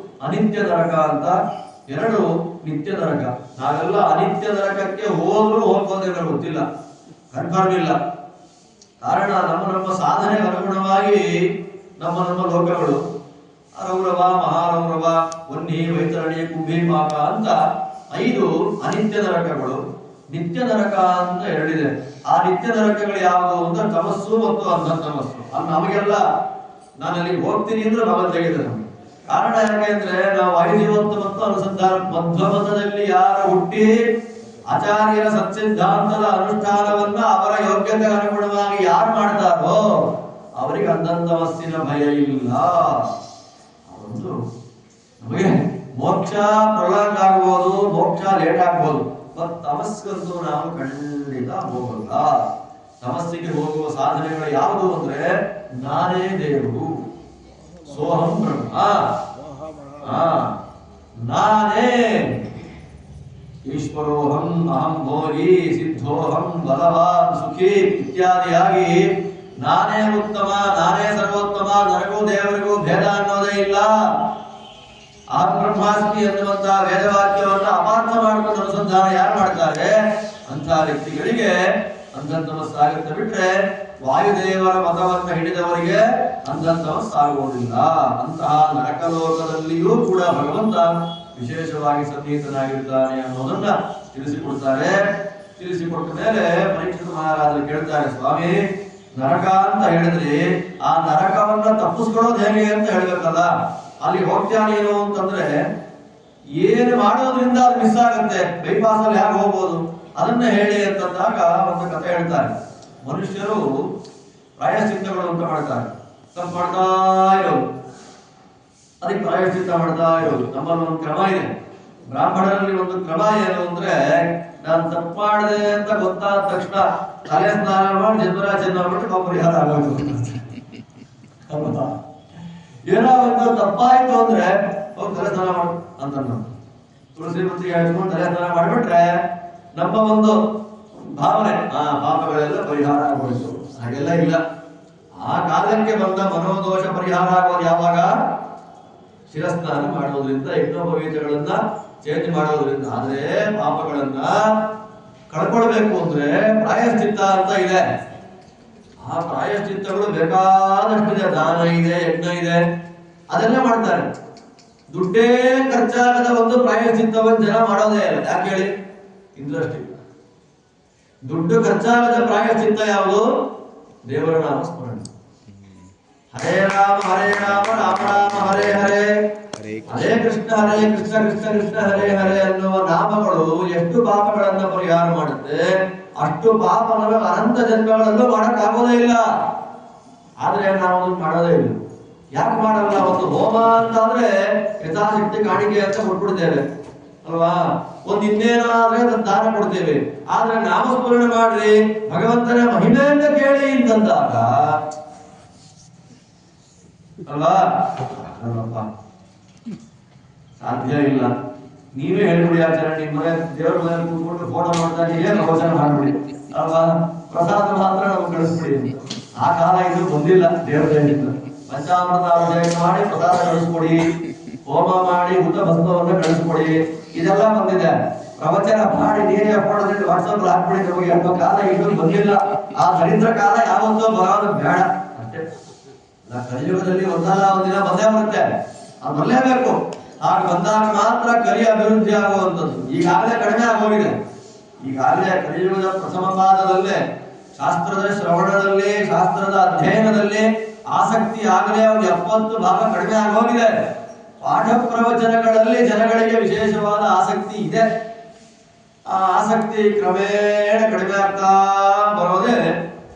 ಅನಿತ್ಯ ನರಕ ಅಂತ, 2 ನಿತ್ಯ ನರಕ. ನಾವೆಲ್ಲ ಅನಿತ್ಯ ನರಕಕ್ಕೆ ಹೋದ್ರೂ ಹೋಗ್ಬೋದೇನೋ ಗೊತ್ತಿಲ್ಲ, ಕನ್ಫರ್ಮ್ ಇಲ್ಲ. ಕಾರಣ ನಮ್ಮ ಸಾಧನೆಗೆ ಅನುಗುಣವಾಗಿ ನಮ್ಮ ಲೋಕಗಳು ರೌರವ, ಮಹಾರೌರವ, ವನ್ನಿ, ವೈತರಣಿ, ಕುಂಭಿ, ಪಾಪ ಅಂತ 5 ಅನಿತ್ಯ ನರಕಗಳು. ನಿತ್ಯ ನರಕ ಅಂತ 2 ಇದೆ. ಆ ನಿತ್ಯ ನರಕಗಳು ಯಾವುದು ಅಂತ ತಮಸ್ಸು ಮತ್ತು ಅಂಧತಮಸ್ಸು. ಅದು ನಮಗೆಲ್ಲ, ನಾನು ಅಲ್ಲಿಗೆ ಹೋಗ್ತೀನಿ ಅಂದ್ರೆ ನಮಗೆ ತೆಗೆದ ನಮಗೆ. ಕಾರಣ ಯಾಕೆಂದ್ರೆ ನಾವು ಐಜೀವತ್ವ ಮತ್ತು ಅನುಸಂಧಾನ ಮಧ್ವಮತದಲ್ಲಿ ಯಾರು ಹುಟ್ಟಿ ಆಚಾರ್ಯರ ಸತ್ಸಿದ್ಧಾಂತದ ಅನುಷ್ಠಾನವನ್ನ ಅವರ ಯೋಗ್ಯತೆಗೆ ಅನುಗುಣವಾಗಿ ಯಾರು ಮಾಡ್ತಾರೋ ಅವರಿಗೆ ಅಂಧತಮಸ್ಸಿನ ಭಯ ಇಲ್ಲ. ಒಂದು ನಮಗೆ ಮೋಕ್ಷ ಪ್ರೊಲಾಂಗ್ ಆಗ್ಬೋದು, ಮೋಕ್ಷ ಲೇಟ್ ಆಗ್ಬೋದು, ಬಟ್ ತಮಸ್ಸಂತೂ ನಾವು ಖಂಡಿತ ಹೋಗಲ್ಲ. ತಮಸ್ಸಿಗೆ ಹೋಗುವ ಸಾಧನೆಗಳು ಯಾವುದು ಅಂದ್ರೆ ನಾನೇ ದೇವರು, ಸೋಹಂ ಬ್ರಹ್ಮ, ನಾನೇ ಈಶ್ವರೋಹಂ, ಅಹಂ ಭೋಗಿ, ಸಿದ್ಧೋಹಂ, ಬಲವಾನ್, ಸುಖಿ ಇತ್ಯಾದಿಯಾಗಿ ನಾನೇ ಉತ್ತಮ, ನಾನೇ ಸರ್ವೋತ್ತಮ, ನನಗೂ ದೇವರಿಗೂ ಭೇದ ಅನ್ನೋದೇ ಇಲ್ಲ. ಆ ಬ್ರಹ್ಮಾಸ್ಮಿ ಎನ್ನುವಂತಹ ವೇದವಾಕ್ಯವನ್ನು ಅಪಾರ್ಥ ಮಾಡಿಕೊಂಡು ಅನುಸಂಧಾನ ಯಾರು ಮಾಡ್ತಾರೆ ಅಂತ ವ್ಯಕ್ತಿಗಳಿಗೆ ಅಂಧತಮಸ್ಸಾಗುತ್ತೆ. ಬಿಟ್ರೆ ವಾಯುದೇವರ ಮತವನ್ನು ಹಿಡಿದವರಿಗೆ ಅಂಧತಮಸ್ಸಾಗುವುದಿಲ್ಲ. ಅಂತಹ ನರಕಲೋಕದಲ್ಲಿಯೂ ಕೂಡ ಭಗವಂತ ವಿಶೇಷವಾಗಿ ಸನ್ನಿಹಿತನಾಗಿರ್ತಾನೆ ಅನ್ನೋದನ್ನ ತಿಳಿಸಿಕೊಡ್ತಾರೆ. ತಿಳಿಸಿಕೊಟ್ಟ ಮೇಲೆ ಪರೀಕ್ಷಿತ ಮಹಾರಾಜರು ಕೇಳ್ತಾರೆ, ಸ್ವಾಮಿ ನರಕ ಅಂತ ಹೇಳಿದ್ರಿ, ಆ ನರಕವನ್ನ ತಪ್ಪಿಸ್ಕೊಳ್ಳೋದು ಹೇಗೆ ಅಂತ ಹೇಳ್ಬೇಕಲ್ಲ, ಅಲ್ಲಿ ಹೋಗ್ತೀಯ ನೀನು ಅಂತಂದ್ರೆ ಏನು ಮಾಡೋದ್ರಿಂದ ಅದು ಮಿಸ್ ಆಗುತ್ತೆ, ಬೈಪಾಸ್ ಅಲ್ಲಿ ಹೇಗೆ ಹೋಗ್ಬೋದು ಅದನ್ನ ಹೇಳಿ ಅಂತಂದಾಗ ಒಂದು ಕಥೆ ಹೇಳ್ತಾರೆ. ಮನುಷ್ಯರು ಪ್ರಾಯಶ್ಚಿತ್ತಗಳು ಅಂತ ಮಾಡ್ತಾರೆ, ತಪ್ಪು ಮಾಡ್ತಾ ಇರೋದು, ಅದಕ್ಕೆ ಪ್ರಾಯಶ್ಚಿತ್ತ ಮಾಡ್ತಾ ಇರೋದು. ನಮ್ಮಲ್ಲಿ ಒಂದು ಕ್ರಮ ಇದೆ, ಬ್ರಾಹ್ಮಣರಲ್ಲಿ ಒಂದು ಕ್ರಮ ಏನು ಅಂದ್ರೆ, ನಾನು ತಪ್ಪು ಮಾಡಿದೆ ಅಂತ ಗೊತ್ತಾದ ತಕ್ಷಣ ತಲೆ ಸ್ನಾನ ಮಾಡಿ ಜನ್ಮರಾಜ್ ಮಾಡ್ಬಿಟ್ಟು ಪರಿಹಾರ ಆಗೋದು. ಏನೋ ಒಂದು ತಪ್ಪಾಯ್ತು ಅಂದ್ರೆ ಹೋಗಿ ತಲೆ ಸ್ನಾನ ಮಾಡು ಅಂತ ತುಳಸಿ ಮಂತ್ರಿಗೆ ಹೇಳ್ಕೊಂಡು ತಲೆ ಸ್ನಾನ ಮಾಡಿಬಿಟ್ರೆ ನಮ್ಮ ಒಂದು ಭಾವನೆ, ಪಾಪಗಳೆಲ್ಲ ಪರಿಹಾರ ಆಗೋಯ್ತು. ಹಾಗೆಲ್ಲ ಇಲ್ಲ. ಆ ಕಾಲಕ್ಕೆ ಬಂದ ಮನೋದೋಷ ಪರಿಹಾರ ಆಗೋದು ಯಾವಾಗ? ಶಿರಸ್ನಾನ ಮಾಡೋದ್ರಿಂದ, ಯಜ್ಞೋಪವೀತಗಳನ್ನ ಚೇಂಜ್ ಮಾಡೋದ್ರಿಂದ. ಆದ್ರೆ ಪಾಪಗಳನ್ನ ಕಳ್ಕೊಳ್ಬೇಕು ಅಂದ್ರೆ ಪ್ರಾಯಶ್ಚಿತ್ತ ಅಂತ ಇದೆ. ಆ ಪ್ರಾಯಶ್ಚಿತ್ತಗಳು ಬೇಕಾದಷ್ಟಿದೆ. ದಾನ ಇದೆ, ಯಜ್ಞ ಇದೆ, ಅದೆಲ್ಲ ಮಾಡ್ತಾರೆ. ದುಡ್ಡೇ ಖರ್ಚಾಗದ ಒಂದು ಪ್ರಾಯಶ್ಚಿತ್ತವನ್ನು ಜನ ಮಾಡೋದೇ ಇಲ್ಲ. ಯಾಕೆ ಹೇಳಿ? ಇಂಟ್ರೆಸ್ಟ್ ಇಲ್ಲ. ದುಡ್ಡು ಖರ್ಚಾಗದ ಪ್ರಾಯಶ್ಚಿತ್ತ ಯಾವುದು? ದೇವರ ನಾಮ ಸ್ಮರಣೆ. ಹರೇ ರಾಮ ರಾಮ ರಾಮ ಹರೇ ಹರೇ, ಹರೇ ಕೃಷ್ಣ ಕೃಷ್ಣ ಕೃಷ್ಣ ಹರೇ ಹರೇ ಅನ್ನುವ ನಾಮಗಳು ಎಷ್ಟು ಪಾಪಗಳನ್ನ ಪರಿಹಾರ ಮಾಡುತ್ತೆ, ಅಷ್ಟು ಪಾಪವನ್ನು ಅನಂತ ಜನ್ಮಗಳಲ್ಲೂ ಮಾಡಕ್ಕಾಗೋದೇ ಇಲ್ಲ. ಆದ್ರೆ ನಾವು ಅದನ್ನು ಮಾಡೋದೇ ಇಲ್ಲ. ಯಾಕೆ ಮಾಡಲ್ಲ? ಒಂದು ಹೋಮ ಅಂತಾದ್ರೆ ಯಥಾಶಕ್ತಿ ಕಾಣಿಕೆ ಅಂತ ಕೊಟ್ಬಿಡ್ತೇವೆ ಅಲ್ವಾ? ಒಂದ್ ಇನ್ನೇನಾದ್ರೆ ಅದನ್ನ ದಾನ ಕೊಡ್ತೇವೆ. ಆದ್ರೆ ನಾಮಸ್ಮರಣೆ ಮಾಡ್ರಿ, ಭಗವಂತನ ಮಹಿಮೆಯನ್ನ ಕೇಳಿ ಅಂತಂದಾಗ ಅಲ್ವಾ? ಸಾಧ್ಯ ಇಲ್ಲ. ನೀವೇ ಹೇಳ್ಬಿಡಿ ಆಚಾರ್ಯ, ನಿಮ್ಮ ಮನೆ ದೇವರ ಮನೆ ಕೂತ್ಕೊಂಡು ಫೋಟೋ ಮಾಡ್ತಾ ನೀವೇ ಪ್ರವಚನ ಮಾಡ್ಬಿಡಿ ಅಲ್ವಾ? ಪ್ರಸಾದ ಮಾತ್ರ ನಮ್ಗೆ ಕಳಿಸ್ಬಿಡಿ. ಆ ಕಾಲ ಇದು ಬಂದಿಲ್ಲ. ದೇವರ ದಯೆಯಿಂದ ಪಂಚಾಮೃತ ಅಭಿಷೇಕ ಮಾಡಿ ಪ್ರಸಾದ ಕಳಿಸ್ಕೊಡಿ, ಹೋಮ ಮಾಡಿ ಹುತ ಭಸ್ಮವನ್ನು ಕಳಿಸ್ಕೊಡಿ, ಇದೆಲ್ಲ ಬಂದಿದೆ. ಪ್ರವಚನ ಮಾಡಿ ನೀರೇ ಫೋಟೋದಲ್ಲಿ ವಾಟ್ಸಪ್ ಹಾಕ್ಬಿಡಿ ನಮಗೆ ಅನ್ನೋ ಕಾಲ ಇದು ಬಂದಿಲ್ಲ. ಆ ದರಿದ್ರ ಕಾಲ ಯಾವತ್ತೋ ಬರೋದು ಬೇಡ ಅಷ್ಟೇ. ಕಲಿಯುಗದಲ್ಲಿ ಒಂದಲ್ಲ ಒಂದಿನ ಬಂದೇ ಬರುತ್ತೆ, ಅದು ಬರಲೇಬೇಕು. ಆಗ ಬಂದಾಗ ಮಾತ್ರ ಕಲಿ ಅಭಿವೃದ್ಧಿ ಆಗುವಂಥದ್ದು. ಈಗಾಗಲೇ ಕಡಿಮೆ ಆಗೋಗಿದೆ. ಈಗಾಗಲೇ ಕಲಿಯುಗದ ಪ್ರಥಮ ಪಾದದಲ್ಲೇ ಶಾಸ್ತ್ರದ ಶ್ರವಣದಲ್ಲಿ, ಶಾಸ್ತ್ರದ ಅಧ್ಯಯನದಲ್ಲಿ ಆಸಕ್ತಿ ಆಗಲೇ ಒಂದು 70 ಭಾಗ ಕಡಿಮೆ ಆಗೋಗಿದೆ. ಪಾಠ ಪ್ರವಚನಗಳಲ್ಲಿ ಜನಗಳಿಗೆ ವಿಶೇಷವಾದ ಆಸಕ್ತಿ ಇದೆ. ಆ ಆಸಕ್ತಿ ಕ್ರಮೇಣ ಕಡಿಮೆ ಆಗ್ತಾ ಬರೋದೇ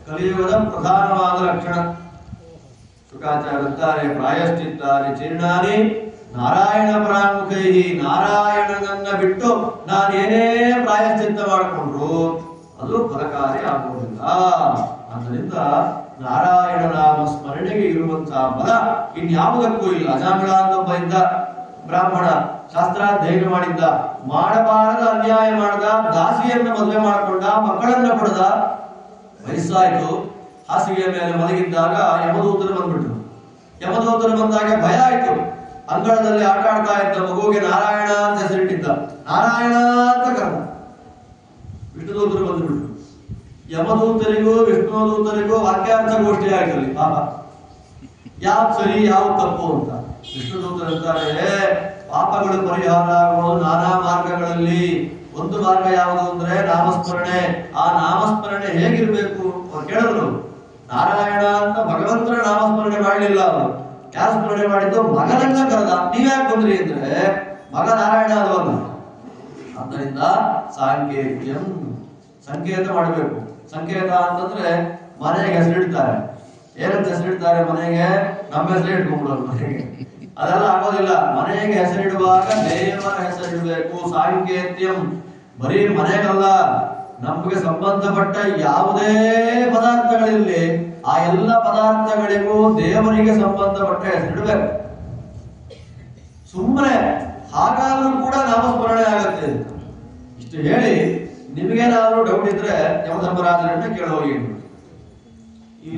ಕಲಿಯುಗದ ಪ್ರಧಾನವಾದ ಲಕ್ಷಣ. ಶುಕಾಚಾರ್ಯರುತ್ತಾರೆ, ಪ್ರಾಯಶ್ಚಿತ್ತಾನಿ ಚೀರ್ಣಾನಿ ನಾರಾಯಣ ಪರಾಮುಖೈ. ನಾರಾಯಣನನ್ನ ಬಿಟ್ಟು ನಾನೇನೇ ಪ್ರಾಯಶ್ಚಿತ್ತ ಮಾಡಿಕೊಂಡ್ರು ಅದು ಫಲಕಾರಿ ಆಗುವುದಿಲ್ಲ. ಆದ್ದರಿಂದ ನಾರಾಯಣ ನಾಮ ಸ್ಮರಣೆಗೆ ಇರುವಂತಹ ಬಲ ಇನ್ಯಾವುದಕ್ಕೂ ಇಲ್ಲ. ಅಜಾಮಿಳ ಅಂತ ಒಬ್ಬ ಇದ್ದ ಬ್ರಾಹ್ಮಣ, ಶಾಸ್ತ್ರಾಧ್ಯಯನ ಮಾಡಿದ್ದ, ಮಾಡಬಾರದ ಅನ್ಯಾಯ ಮಾಡಿದ, ದಾಸಿಯನ್ನ ಮದುವೆ ಮಾಡಿಕೊಂಡ, ಮಕ್ಕಳನ್ನ ಪಡೆದ. ವಯಸ್ಸಾಯ್ತು, ಹಾಸಿಗೆಯ ಮೇಲೆ ಮಲಗಿದ್ದಾಗ ಯಮದೂತರು ಬಂದ್ಬಿಟ್ರು. ಯಮದೂತರು ಬಂದಾಗ ಭಯ ಆಯ್ತು. ಅಂಗಳದಲ್ಲಿ ಆಟ ಆಡ್ತಾ ಇದ್ದ ಮಗುವಿಗೆ ನಾರಾಯಣ ಅಂತ ಹೆಸರಿಟ್ಟಿದ್ದ. ನಾರಾಯಣ ಅಂತ ಕರೆದ. ವಿಷ್ಣುದೂತರು ಬಂದ್ಬಿಟ್ರು. ಯಮದೂತರಿಗೂ ವಿಷ್ಣುದೂತರಿಗೂ ವಾಕ್ಯಾರ್ಥ ಗೋಷ್ಠಿ ಆಯ್ತಲ್ಲಿ. ಪಾಪ ಯಾವ್ದು ಸರಿ ಯಾವ್ದು ತಪ್ಪು ಅಂತ. ವಿಷ್ಣುದೂತರು ಅಂತಾರೆ, ಪಾಪಗಳು ಪರಿಹಾರ ಆಗುವುದು ನಾನಾ ಮಾರ್ಗಗಳಲ್ಲಿ. ಒಂದು ಮಾರ್ಗ ಯಾವುದು ಅಂದ್ರೆ ನಾಮಸ್ಮರಣೆ. ಆ ನಾಮಸ್ಮರಣೆ ಹೇಗಿರ್ಬೇಕು ಅವ್ರು ಕೇಳಿದ್ರು. ನಾರಾಯಣ ಅಂತ ಭಗವಂತನ ನಾಮಸ್ಮರಣೆ ಮಾಡಲಿಲ್ಲ ಅವರು. ಯಾರು ಸ್ಮರಣೆ ಮಾಡಿದ್ದು? ಮಗನನ್ನ ಕರೆದ. ನೀವ್ಯಾಕೆ ಬಂದ್ರಿ ಅಂದ್ರೆ ಮಗ ನಾರಾಯಣ ಅದವಲ್ಲ. ಆದ್ದರಿಂದ ಸಾಂಕೇತ್ಯಂ, ಸಂಕೇತ ಮಾಡಬೇಕು. ಸಂಕೇತ ಅಂತಂದ್ರೆ ಮನೆಗೆ ಹೆಸರಿಡ್ತಾರೆ. ಏನಂತ ಹೆಸರಿಡ್ತಾರೆ ಮನೆಗೆ? ನಮ್ಮ ಹೆಸರು ಇಟ್ಕೊಂಡ್ಬಿಡೋದು ಮನೆಗೆ. ಅದೆಲ್ಲ ಆಗೋದಿಲ್ಲ. ಮನೆಗೆ ಹೆಸರಿಡುವಾಗ ದೇವರ ಹೆಸರಿಡಬೇಕು. ಸಾಂಕೇತ್ಯಂ ಬರೀ ಮನೆಗಲ್ಲ, ನಮಗೆ ಸಂಬಂಧಪಟ್ಟ ಯಾವುದೇ ಪದಾರ್ಥಗಳಿರಲಿ ಆ ಎಲ್ಲ ಪದಾರ್ಥಗಳಿಗೂ ದೇವರಿಗೆ ಸಂಬಂಧಪಟ್ಟ ಹೆಸರಿಡಬೇಕು. ಸುಮ್ಮನೆ ಹಾಗಾದ್ರೂ ಕೂಡ ನಾಮಸ್ಮರಣೆ ಆಗುತ್ತೆ. ಇಷ್ಟು ಹೇಳಿ ನಿಮಗೇನಾದ್ರೂ ಡೌಟ್ ಇದ್ರೆ ಯಮಧರ್ಮರಾಜರನ್ನ ಕೇಳೋಗಿ. ಈ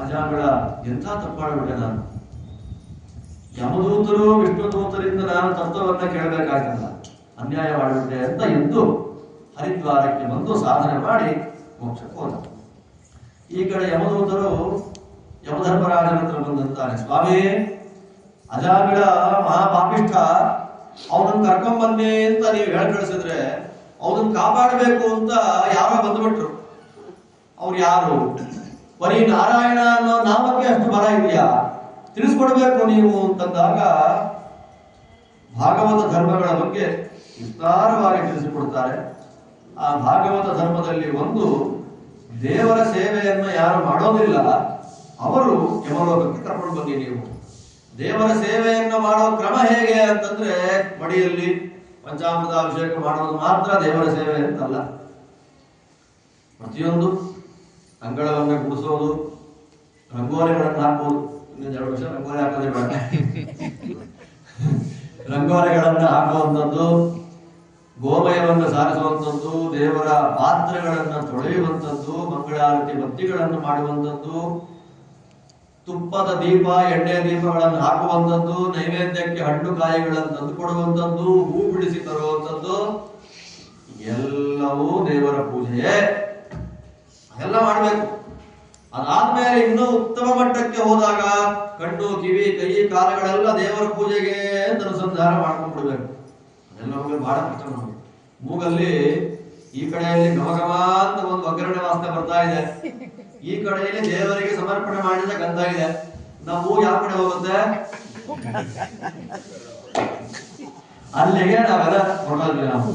ಅಜಾಮಿಳ ಎಂಥ ತಪ್ಪಾಡ್ಬಿಟ್ಟೆ ನಾನು. ಯಮದೂತರು ವಿಷ್ಣುದೂತರಿಂದ ನಾನು ತತ್ವವನ್ನ ಕೇಳಬೇಕಾಗಿಲ್ಲ, ಅನ್ಯಾಯ ಮಾಡಿಬಿಟ್ಟೆ ಅಂತ ಎಂದು ಹರಿದ್ವಾರಕ್ಕೆ ಬಂದು ಸಾಧನೆ ಮಾಡಿ ಮೋಕ್ಷಕ್ಕೆ ಹೋದ. ಈ ಕಡೆ ಯಮದೂತರು ಯಮಧರ್ಮರಾಜನ ಹತ್ರ ಬಂದಂತಾನೆ, ಸ್ವಾಮಿ ಅಜಾಮಿಳ ಮಹಾಪಾಪಿಷ್ಠ, ಅವನನ್ನು ಕರ್ಕೊಂಬನ್ನಿ ಅಂತ ನೀವು ಹೇಳಿ ಕಳಿಸಿದ್ರೆ ಅವನನ್ನು ಕಾಪಾಡಬೇಕು ಅಂತ ಯಾರೋ ಬಂದ್ಬಿಟ್ರು. ಅವ್ರು ಯಾರು? ಬರೀ ನಾರಾಯಣ ಅನ್ನೋ ನಾಮಕ್ಕೆ ಅಷ್ಟು ಬಲ ಇದೆಯಾ? ತಿಳಿಸ್ಕೊಡ್ಬೇಕು ನೀವು ಅಂತಂದಾಗ ಭಾಗವತ ಧರ್ಮಗಳ ಬಗ್ಗೆ ವಿಸ್ತಾರವಾಗಿ ತಿಳಿಸಿಕೊಡ್ತಾರೆ. ಆ ಭಾಗವತ ಧರ್ಮದಲ್ಲಿ ಒಂದು, ದೇವರ ಸೇವೆಯನ್ನು ಯಾರು ಮಾಡೋದಿಲ್ಲ ಅವರು ಯಮಲೋಕಕ್ಕೆ ಕರ್ಕೊಂಡು ಬನ್ನಿ. ನೀವು ದೇವರ ಸೇವೆಯನ್ನು ಮಾಡೋ ಕ್ರಮ ಹೇಗೆ ಅಂತಂದ್ರೆ, ಮಡಿಯಲ್ಲಿ ಪಂಚಾಮೃತ ಅಭಿಷೇಕ ಮಾಡೋದು ಮಾತ್ರ ದೇವರ ಸೇವೆ ಅಂತಲ್ಲ. ಪ್ರತಿಯೊಂದು ಅಂಗಳವನ್ನು ಗುಡಿಸೋದು, ರಂಗೋಲಿಗಳನ್ನು ಹಾಕೋದು. ಇನ್ನೊಂದು 2 ವರ್ಷ ರಂಗೋಲಿ ಹಾಕೋದೇ ಬೇಡ. ರಂಗೋಲಿಗಳನ್ನು ಹಾಕುವಂಥದ್ದು, ಗೋಮಯವನ್ನು ಸಾರಿಸುವಂಥದ್ದು, ದೇವರ ಪಾತ್ರೆಗಳನ್ನು ತೊಳೆಯುವಂಥದ್ದು, ಮಂಗಳಾರತಿ ಬತ್ತಿಗಳನ್ನು ಮಾಡುವಂಥದ್ದು, ತುಪ್ಪದ ದೀಪ ಎಣ್ಣೆ ದೀಪಗಳನ್ನು ಹಾಕುವಂಥದ್ದು, ನೈವೇದ್ಯಕ್ಕೆ ಹಣ್ಣು ಕಾಯಿಗಳನ್ನು ತಂದು ಕೊಡುವಂಥದ್ದು, ಹೂ ಬಿಡಿಸಿ ತರುವಂಥದ್ದು ಎಲ್ಲವೂ ದೇವರ ಪೂಜೆಯೇ. ಅದೆಲ್ಲ ಮಾಡಬೇಕು. ಅದಾದ್ಮೇಲೆ ಇನ್ನೂ ಉತ್ತಮ ಮಟ್ಟಕ್ಕೆ ಹೋದಾಗ ಕಣ್ಣು ಕಿವಿ ಕೈ ಕಾಲುಗಳೆಲ್ಲ ದೇವರ ಪೂಜೆಗೆ ಅಂತ ಅನುಸಂಧಾನ ಮಾಡ್ಕೊಂಡು ಬಿಡ್ಬೇಕು. ಅದೆಲ್ಲ ನಮಗೆ ಬಹಳ ಕಷ್ಟ. ನಮಗೆ ಮೂಗಲ್ಲಿ ಈ ಕಡೆಯಲ್ಲಿ ಘಮಘಮ ಅಂತ ಒಂದು ಒಗ್ಗರಣೆ ವಾಸನೆ ಬರ್ತಾ ಇದೆ, ಈ ಕಡೆಯಲ್ಲಿ ದೇವರಿಗೆ ಸಮರ್ಪಣೆ ಮಾಡಿದ ಗಂಧ ಇದೆ. ನಮ್ಮ ಮೂಗು ಯಾವ ಕಡೆ ಹೋಗುತ್ತೆ? ಅಲ್ಲಿಗೆ ನಾವೆಲ್ಲ ಹೊರಟೋದ್ವಿ ನಾವು.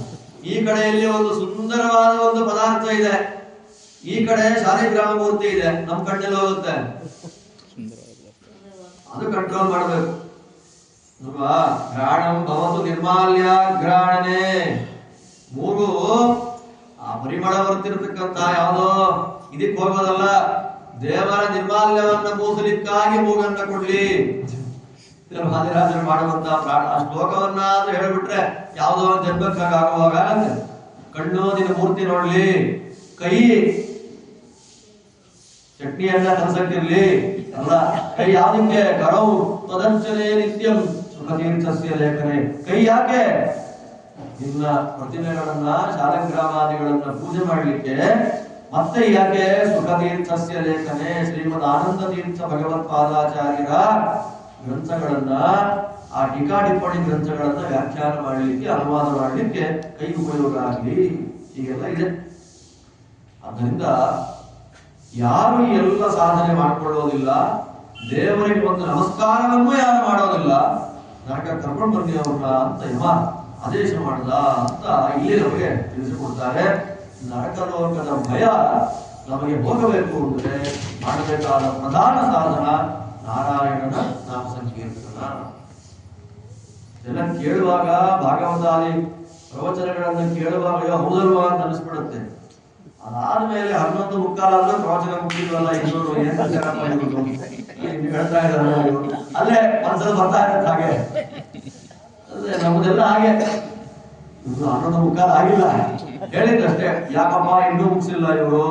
ಈ ಕಡೆಯಲ್ಲಿ ಒಂದು ಸುಂದರವಾದ ಒಂದು ಪದಾರ್ಥ ಇದೆ, ಈ ಕಡೆ ಶಾಲಿಗ್ರಾಮ ಮೂರ್ತಿ ಇದೆ, ನಮ್ಮ ಕಣ್ಣಲ್ಲಿ ಹೋಗುತ್ತೆ. ಅದು ಕಂಟ್ರೋಲ್ ಮಾಡಬೇಕು ಅಲ್ವಾ? ಘ್ರಾಣಂ ಭವತು ನಿರ್ಮಾಲ್ಯ ಘ್ರಾಣನೆ. ಮೂಗು ಆ ಪರಿಮಳ ಬರ್ತಿರತಕ್ಕಂತ ಯಾವುದೋ ಇದಕ್ಕೆ ಹೋಗೋದಲ್ಲ, ದೇವರ ನಿರ್ಮಾಲ್ಯವನ್ನ ಮೂಸಲಿಕ್ಕಾಗಿ ಮೂಗನ್ನ ಕೊಡ್ಲಿ. ಮಹಾರಾಜರು ಮಾಡುವಂತ ಆ ಶ್ಲೋಕವನ್ನಾದ್ರೂ ಹೇಳ್ಬಿಟ್ರೆ ಯಾವುದೋ ಒಂದು ಜನ್ಮಕ್ಕಾಗುವಾಗ ಕಣ್ಣು ನಿನ್ನ ಮೂರ್ತಿ ನೋಡ್ಲಿ, ಕೈ ಚಟ್ನಿಯನ್ನ ಕಲಸಕ್ಕಿರ್ಲಿ ಅಲ್ಲ, ಕೈ ಯಾವ್ದಕ್ಕೆ? ಕರವು ತದಂಚನೆ ನಿತ್ಯಂ ಸುಖತೀರ್ಥಸ್ಯ ಲೇಖನೆ. ಕೈ ಯಾಕೆ? ನಿನ್ನ ಪ್ರತಿಮೆಗಳನ್ನ ಶಾಲಗ್ರಾಮಾದಿಗಳನ್ನ ಪೂಜೆ ಮಾಡ್ಲಿಕ್ಕೆ. ಮತ್ತೆ ಯಾಕೆ? ಸುಖತೀರ್ಥಸ್ಯ ಲೇಖನೆ, ಶ್ರೀಮದ್ ಆನಂದ ತೀರ್ಥ ಭಗವತ್ಪಾದಾಚಾರ್ಯರ ಗ್ರಂಥಗಳನ್ನ, ಆ ಟೀಕಾ ಟಿಪ್ಪಣಿ ಗ್ರಂಥಗಳನ್ನ ವ್ಯಾಖ್ಯಾನ ಮಾಡಲಿಕ್ಕೆ, ಅನುವಾದ ಮಾಡಲಿಕ್ಕೆ ಕೈ ಉಪಯೋಗ ಆಗಲಿ. ಹೀಗೆಲ್ಲ ಇದೆ. ಆದ್ದರಿಂದ ಯಾರು ಎಲ್ಲ ಸಾಧನೆ ಮಾಡಿಕೊಳ್ಳೋದಿಲ್ಲ, ದೇವರಿಗೆ ಒಂದು ನಮಸ್ಕಾರವನ್ನು ಯಾರು ಮಾಡೋದಿಲ್ಲ, ನರಕ ಕರ್ಕೊಂಡು ಬರ್ತೀವಿ ಅವ್ರನ್ನ ಅಂತ ಯಮ ಆದೇಶ ಮಾಡದ ಅಂತ ಇಲ್ಲಿ ನಮಗೆ ತಿಳಿಸಿಕೊಡ್ತಾರೆ. ನರಕ ಲೋಕದ ಭಯ ನಮಗೆ ಹೋಗಬೇಕು ಅಂದ್ರೆ ಮಾಡಬೇಕಾದ ಪ್ರಧಾನ ಸಾಧನ ನಾರಾಯಣನ ನಾಮ ಸಂಕೀರ್ತನ. ಎಲ್ಲ ಕೇಳುವಾಗ, ಭಾಗವತಾದಿ ಪ್ರವಚನಗಳನ್ನು ಕೇಳುವಾಗ ಹೌದಲ್ವಾ ಅಂತ ಅನಿಸ್ಬಿಡುತ್ತೆ. ಅದಾದ್ಮೇಲೆ 11:15 ಪ್ರವಚನ ಮುಗಿದ್ವಲ್ಲ, ಇನ್ನೂರು ಹೇಳ್ತಾ ಇದ್ದಾರೆ ಅಲ್ಲೇ ಮನಸ್ಸಲ್ಲಿ ಬರ್ತಾ ಇರುತ್ತೆ. ಹಾಗೆ ಅದೇ ನಮ್ಮದೆಲ್ಲ ಹಾಗೆ. 11:15 ಆಗಿಲ್ಲ ಹೇಳಿದ್ದಷ್ಟೇ, ಯಾಕಪ್ಪ ಇನ್ನೂ ಮುಗಿಸಿಲ್ಲ ಇವರು,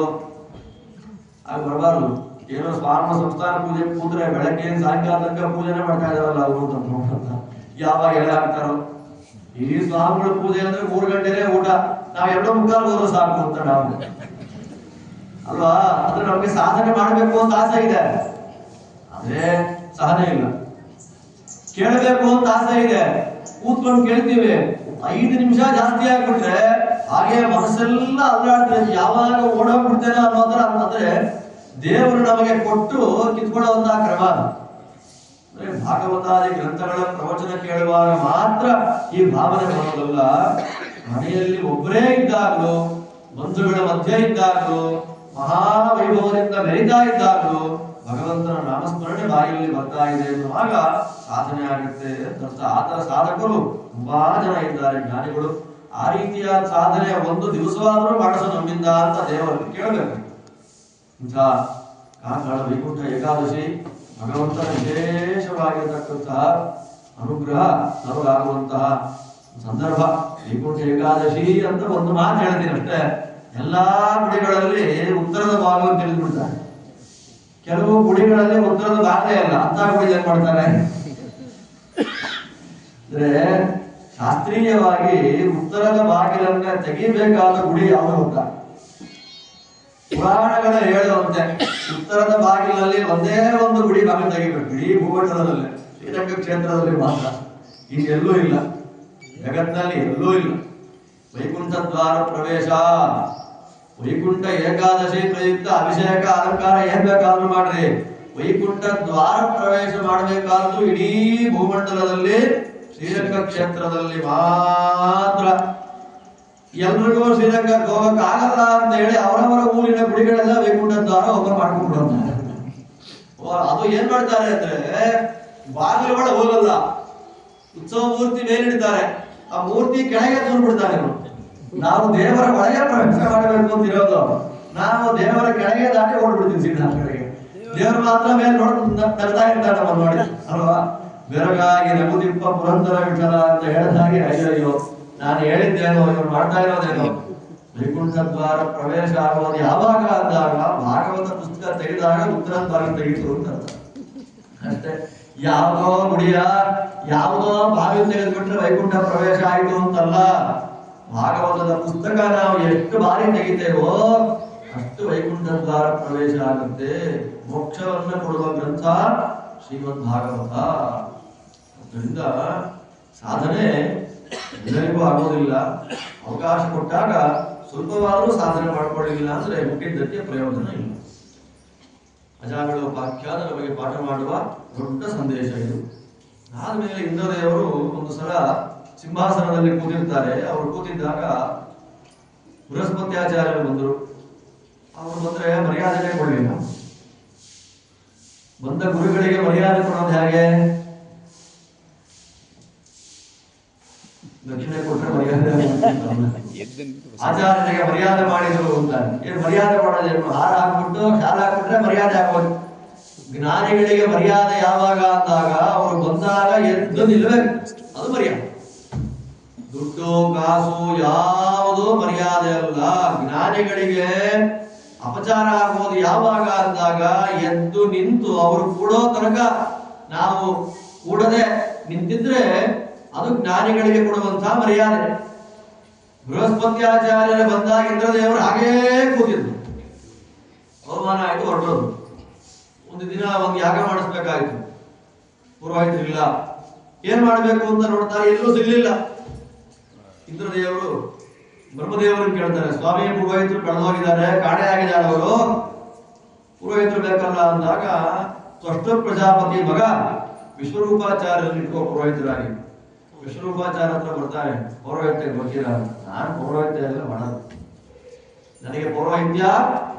ಆಗ ಬರಬಾರ್ದು. ಏನೋ ಸ್ವಾಮ ಸಂಸ್ಥಾನ ಪೂಜೆ ಕೂತ್ರೆ ಬೆಳಗ್ಗೆ ಸಾಯಂಕಾಲ ತನಕ ಪೂಜೆನೆ ಮಾಡ್ತಾ ಇದಾರಲ್ಲ ಅವರು ಅಂತ ಯಾವಾಗ ಎಳೆ ಹಾಕ್ತಾರೋ. ಈ ಸ್ವಾಮಿಗಳ ಪೂಜೆ ಅಂದ್ರೆ 3 ಗಂಟೆನೇ ಊಟ, ನಾವ್ 2:15 ಹೋದ್ರೆ ಸಾಕು ಅಂತ ನಾವು ಅಲ್ವಾ? ಅಂದ್ರೆ ನಮ್ಗೆ ಸಾಧನೆ ಮಾಡ್ಬೇಕು ಅಂತ ಆಸೆ ಇದೆ, ಆದ್ರೆ ಸಹನೆ ಇಲ್ಲ. ಕೇಳಬೇಕು ಅಂತ ಆಸೆ ಇದೆ, ಕೂತ್ಕೊಂಡು ಕೇಳ್ತೀವಿ. 5 ನಿಮಿಷ ಜಾಸ್ತಿ ಆಗ್ಬಿಟ್ರೆ ಹಾಗೆ ಮನಸ್ಸೆಲ್ಲ ಅಲ್ಲಾಡ್ತದೆ, ಯಾವಾಗ ಓಡೋಗ್ಬಿಡ್ತೇನೆ ಅನ್ನೋದ್ರ. ಅಂತಂದ್ರೆ ದೇವರು ನಮಗೆ ಕೊಟ್ಟು ಕಿತ್ಕೊಳ್ಳುವಂತಹ ಕ್ರಮ. ಭಾಗವತಾದಿ ಗ್ರಂಥಗಳ ಪ್ರವಚನ ಕೇಳುವಾಗ ಮಾತ್ರ ಈ ಭಾವನೆ ಬರೋದಲ್ಲ. ಮನೆಯಲ್ಲಿ ಒಬ್ಬರೇ ಇದ್ದಾಗಲೂ, ಬಂಧುಗಳ ಮಧ್ಯೆ ಇದ್ದಾಗಲೂ, ಮಹಾವೈಭವದಿಂದ ಮೆರಿತಾ ಇದ್ದಾಗಲೂ ಭಗವಂತನ ನಾಮಸ್ಮರಣೆ ಬಾಯಿಯಲ್ಲಿ ಬರ್ತಾ ಇದೆ ಎನ್ನುವಾಗ ಸಾಧನೆ ಆಗುತ್ತೆ ಅಂತ. ಆತರ ಸಾಧಕರು ತುಂಬಾ ಜನ ಇದ್ದಾರೆ, ಜ್ಞಾನಿಗಳು. ಆ ರೀತಿಯ ಸಾಧನೆ ಒಂದು ದಿವಸವಾದರೂ ಮಾಡಿಸೋ ನಮ್ಮಿಂದ ಅಂತ ದೇವರಲ್ಲಿ ಕೇಳಬೇಕು. ಇಂಥ ಕಾಕಳ ವೈಕುಂಠ ಏಕಾದಶಿ ಭಗವಂತನ ವಿಶೇಷವಾಗಿರತಕ್ಕಂತಹ ಅನುಗ್ರಹ ನಮಗಾಗುವಂತಹ ಸಂದರ್ಭ. ವೈಕುಂಠ ಏಕಾದಶಿ ಅಂತ ಒಂದು ಮಾತು ಹೇಳ್ತೀನಿ ಅಷ್ಟೇ. ಎಲ್ಲಾ ಗುಡಿಗಳಲ್ಲಿ ಉತ್ತರದ ಭಾಗವನ್ನು ತಿಳಿದ್ಬಿಡ್ತಾರೆ. ಕೆಲವು ಗುಡಿಗಳಲ್ಲಿ ಉತ್ತರದ ಭಾಗವೇ ಇಲ್ಲ, ಅಂತ ಗುಡಿ ಏನ್ ಮಾಡ್ತಾರೆ ಅಂದ್ರೆ ಶಾಸ್ತ್ರೀಯವಾಗಿ ಉತ್ತರದ ಬಾಗಿಲನ್ನ ತೆಗಿಬೇಕಾದ ಗುಡಿ ಯಾವುದು ಅಂತ ಪುರಾಣಗಳ ಹೇಳುವಂತೆ ಉತ್ತರದ ಬಾಗಿಲಲ್ಲಿ ಒಂದೇ ಒಂದು ಗುಡಿ ಬಾಗಿಲು ತೆಗಿಬೇಕು ಇಡೀ ಭೂಮಂಡಲದಲ್ಲಿ, ಶ್ರೀರಂಗ ಕ್ಷೇತ್ರದಲ್ಲಿ ಮಾತ್ರ. ಇನ್ನೆಲ್ಲೂ ಇಲ್ಲ, ಜಗತ್ತಿನಲ್ಲಿ ಎಲ್ಲೂ ಇಲ್ಲ. ವೈಕುಂಠ ದ್ವಾರ ಪ್ರವೇಶ, ವೈಕುಂಠ ಏಕಾದಶಿ ಪ್ರಯುಕ್ತ ಅಭಿಷೇಕ ಅಲಂಕಾರ ಏನ್ ಬೇಕಾದ್ರೂ ಮಾಡ್ರಿ, ವೈಕುಂಠ ದ್ವಾರ ಪ್ರವೇಶ ಮಾಡಬೇಕಾದ್ರೂ ಇಡೀ ಭೂಮಂಡಲದಲ್ಲಿ ಶ್ರೀರಂಗ ಕ್ಷೇತ್ರದಲ್ಲಿ ಮಾತ್ರ. ಎಲ್ರಿಗೂ ಶ್ರೀರಂಗಕ್ಕೆ ಹೋಗಕ್ ಆಗಲ್ಲ ಅಂತ ಹೇಳಿ ಅವರವರ ಊರಿನ ಗುಡಿಗಳೆಲ್ಲ ವೈಕುಂಠ ದ್ವಾರ ಓಪನ್ ಮಾಡ್ಕೊಂಡ್ಬಿಡುತ್ತಾರೆ. ಅದು ಏನ್ ಮಾಡ್ತಾರೆ ಅಂದ್ರೆ ಬಾಗಿಲುಗಳು ಹೋಗಲ್ಲ, ಉತ್ಸವ ಮೂರ್ತಿ ಮೇಲಿಡ್ತಾರೆ, ಆ ಮೂರ್ತಿ ಕೆಳಗೆ ತೂರ್ಬಿಡ್ತಾರೆ. ನಾವು ದೇವರ ಒಳಗೆ ಪ್ರವೇಶ ಮಾಡಬೇಕು ಅಂತ ಇರೋದು, ನಾವು ದೇವರ ಕೆಳಗೆ ದಾಟಿ ಓಡ್ಬಿಡ್ತೀವಿ ಸೀದಾ ಕಡೆಗೆ. ದೇವರು ಮಾತ್ರ ಮೇಲೆ ತರ್ತಾ ಇರ್ತಾರೆ ನಮ್ಮನ್ನು ನೋಡಿ ಅಲ್ವಾ? ಬೆರಗಾಗಿ ನಗುದಿಪ್ಪ ಪುರಂದರ ವಿಠಲ ಅಂತ ಹೇಳಿದಾಗೆ ಅಯ್ಯೋ ನಾನು ಹೇಳಿದ್ದೇನೋ ಇವ್ರು ಮಾಡ್ತಾ ಇರೋದೇನೋ. ವೈಕುಂಠ ದ್ವಾರ ಪ್ರವೇಶ ಆಗೋದು ಯಾವಾಗ ಅಂದಾಗ ಭಾಗವತ ಪುಸ್ತಕ ತೆಗೆದಾಗ ಉತ್ತರ ದ್ವಾರ ತೆಗಿತು ಅಂತ ಅರ್ಥ. ಅಷ್ಟೇ. ಯಾವುದೋ ಗುಡಿಯ ಯಾವುದೋ ಬಾವಿ ತೆಗೆದುಬಿಟ್ರೆ ವೈಕುಂಠ ಪ್ರವೇಶ ಆಯಿತು ಅಂತಲ್ಲ. ಭಾಗವತದ ಪುಸ್ತಕ ನಾವು ಎಷ್ಟು ಬಾರಿ ತೆಗಿತೇವೋ ಅಷ್ಟು ವೈಕುಂಠ ದ್ವಾರ ಪ್ರವೇಶ ಆಗುತ್ತೆ. ಮೋಕ್ಷವನ್ನು ಕೊಡುವ ಗ್ರಂಥ ಶ್ರೀಮದ್ ಭಾಗವತ. ಅದರಿಂದ ಸಾಧನೆ ಎಲ್ಲರಿಗೂ ಆಗೋದಿಲ್ಲ. ಅವಕಾಶ ಕೊಟ್ಟಾಗ ಸ್ವಲ್ಪವಾದರೂ ಸಾಧನೆ ಮಾಡ್ಕೊಳ್ಳಿಲ್ಲ ಅಂದ್ರೆ ಹುಟ್ಟಿದ್ದಕ್ಕೆ ಪ್ರಯೋಜನ ಇಲ್ಲ. ಅಜಾಮಿಳೋಪಾಖ್ಯಾನ ನಮಗೆ ಪಾಠ ಮಾಡುವ ದೊಡ್ಡ ಸಂದೇಶ ಇದು. ಆದ್ಮೇಲೆ ಇಂದ್ರದೇವರು ಒಂದು ಸಲ ಸಿಂಹಾಸನದಲ್ಲಿ ಕೂತಿರ್ತಾರೆ. ಅವರು ಕೂತಿದ್ದಾಗ ಬೃಹಸ್ಪತ್ಯಾಚಾರ್ಯರು ಬಂದರು. ಅವರು ಬಂದ್ರೆ ಮರ್ಯಾದೆನೇ ಕೊಡಲಿಲ್ಲ. ಬಂದ ಗುರುಗಳಿಗೆ ಮರ್ಯಾದೆ ಕೊಡೋದು ಹೇಗೆ? ದಕ್ಷಿಣೆ ಕೊಟ್ಟರೆ ಮರ್ಯಾದೆ, ಆಚಾರ್ಯರಿಗೆ ಮರ್ಯಾದೆ ಮಾಡಿದ್ರು ಅಂತ. ಏನು ಮರ್ಯಾದೆ ಮಾಡೋದೇನು? ಹಾರ ಹಾಕ್ಬಿಟ್ಟು ಶಾಲ ಹಾಕ್ಬಿಟ್ರೆ ಮರ್ಯಾದೆ ಆಗೋದು. ಜ್ಞಾನಿಗಳಿಗೆ ಮರ್ಯಾದೆ ಯಾವಾಗ ಅಂದಾಗ ಅವರು ಬಂದಾಗ ಎದ್ದು ನಿಲ್ಬೇಕು, ಅದು ಮರ್ಯಾದೆ. ದುಡ್ಡು ಕಾಸು ಯಾವುದೂ ಮರ್ಯಾದೆ ಅಲ್ಲ. ಜ್ಞಾನಿಗಳಿಗೆ ಅಪಚಾರ ಆಗೋದು ಯಾವಾಗ ಅಂದಾಗ ಎದ್ದು ನಿಂತು ಅವರು ಕೂಡೋ ತನಕ ನಾವು ಕೂಡದೆ ನಿಂತಿದ್ರೆ ಅದು ಜ್ಞಾನಿಗಳಿಗೆ ಕೊಡುವಂತಹ ಮರ್ಯಾದೆ. ಬೃಹಸ್ಪತ್ಯಾಚಾರ್ಯರು ಬಂದಾಗ ಇಂದ್ರದೇವರು ಹಾಗೇ ಕೂತಿದ್ರು. ಅವಮಾನ ಆಯ್ತು, ಹೊರಟೋದು. ಒಂದು ದಿನ ಒಂದು ಯಾಗ ಮಾಡಿಸ್ಬೇಕಾಯ್ತು, ಪುರೋಹಿತರಿಲ್ಲ. ಏನ್ ಮಾಡ್ಬೇಕು ಅಂತ ನೋಡ್ತಾರೆ, ಎಲ್ಲೂ ಸಿಗ್ಲಿಲ್ಲ. ಇಂದ್ರದೇವರು ಬ್ರಹ್ಮದೇವರು ಕೇಳ್ತಾರೆ, ಸ್ವಾಮಿ ಪುರೋಹಿತರು ಕಳೆದೋಗಿದ್ದಾರೆ, ಕಾಣೆ ಆಗಿದ್ದಾರೆ ಅವರು, ಪುರೋಹಿತರು ಬೇಕಲ್ಲ ಅಂದಾಗ ತ್ವಷ್ಟ ಪ್ರಜಾಪತಿ ಮಗ ವಿಶ್ವರೂಪಾಚಾರ್ಯರನ್ನು ಇಟ್ಕೋ ಪುರೋಹಿತರಾಗಿ. ವಿಶ್ವರೂಪಾಚಾರ್ಯ ಹತ್ರ ಬರ್ತಾರೆ, ಪೌರೋಹಿತ್ಯ ಗೊತ್ತಿಲ್ಲ. ನಾನು ಪೌರೋಹಿತ್ಯ ಎಲ್ಲ ಮಾಡೋದು, ನನಗೆ ಪೌರೋಹಿತ್ಯ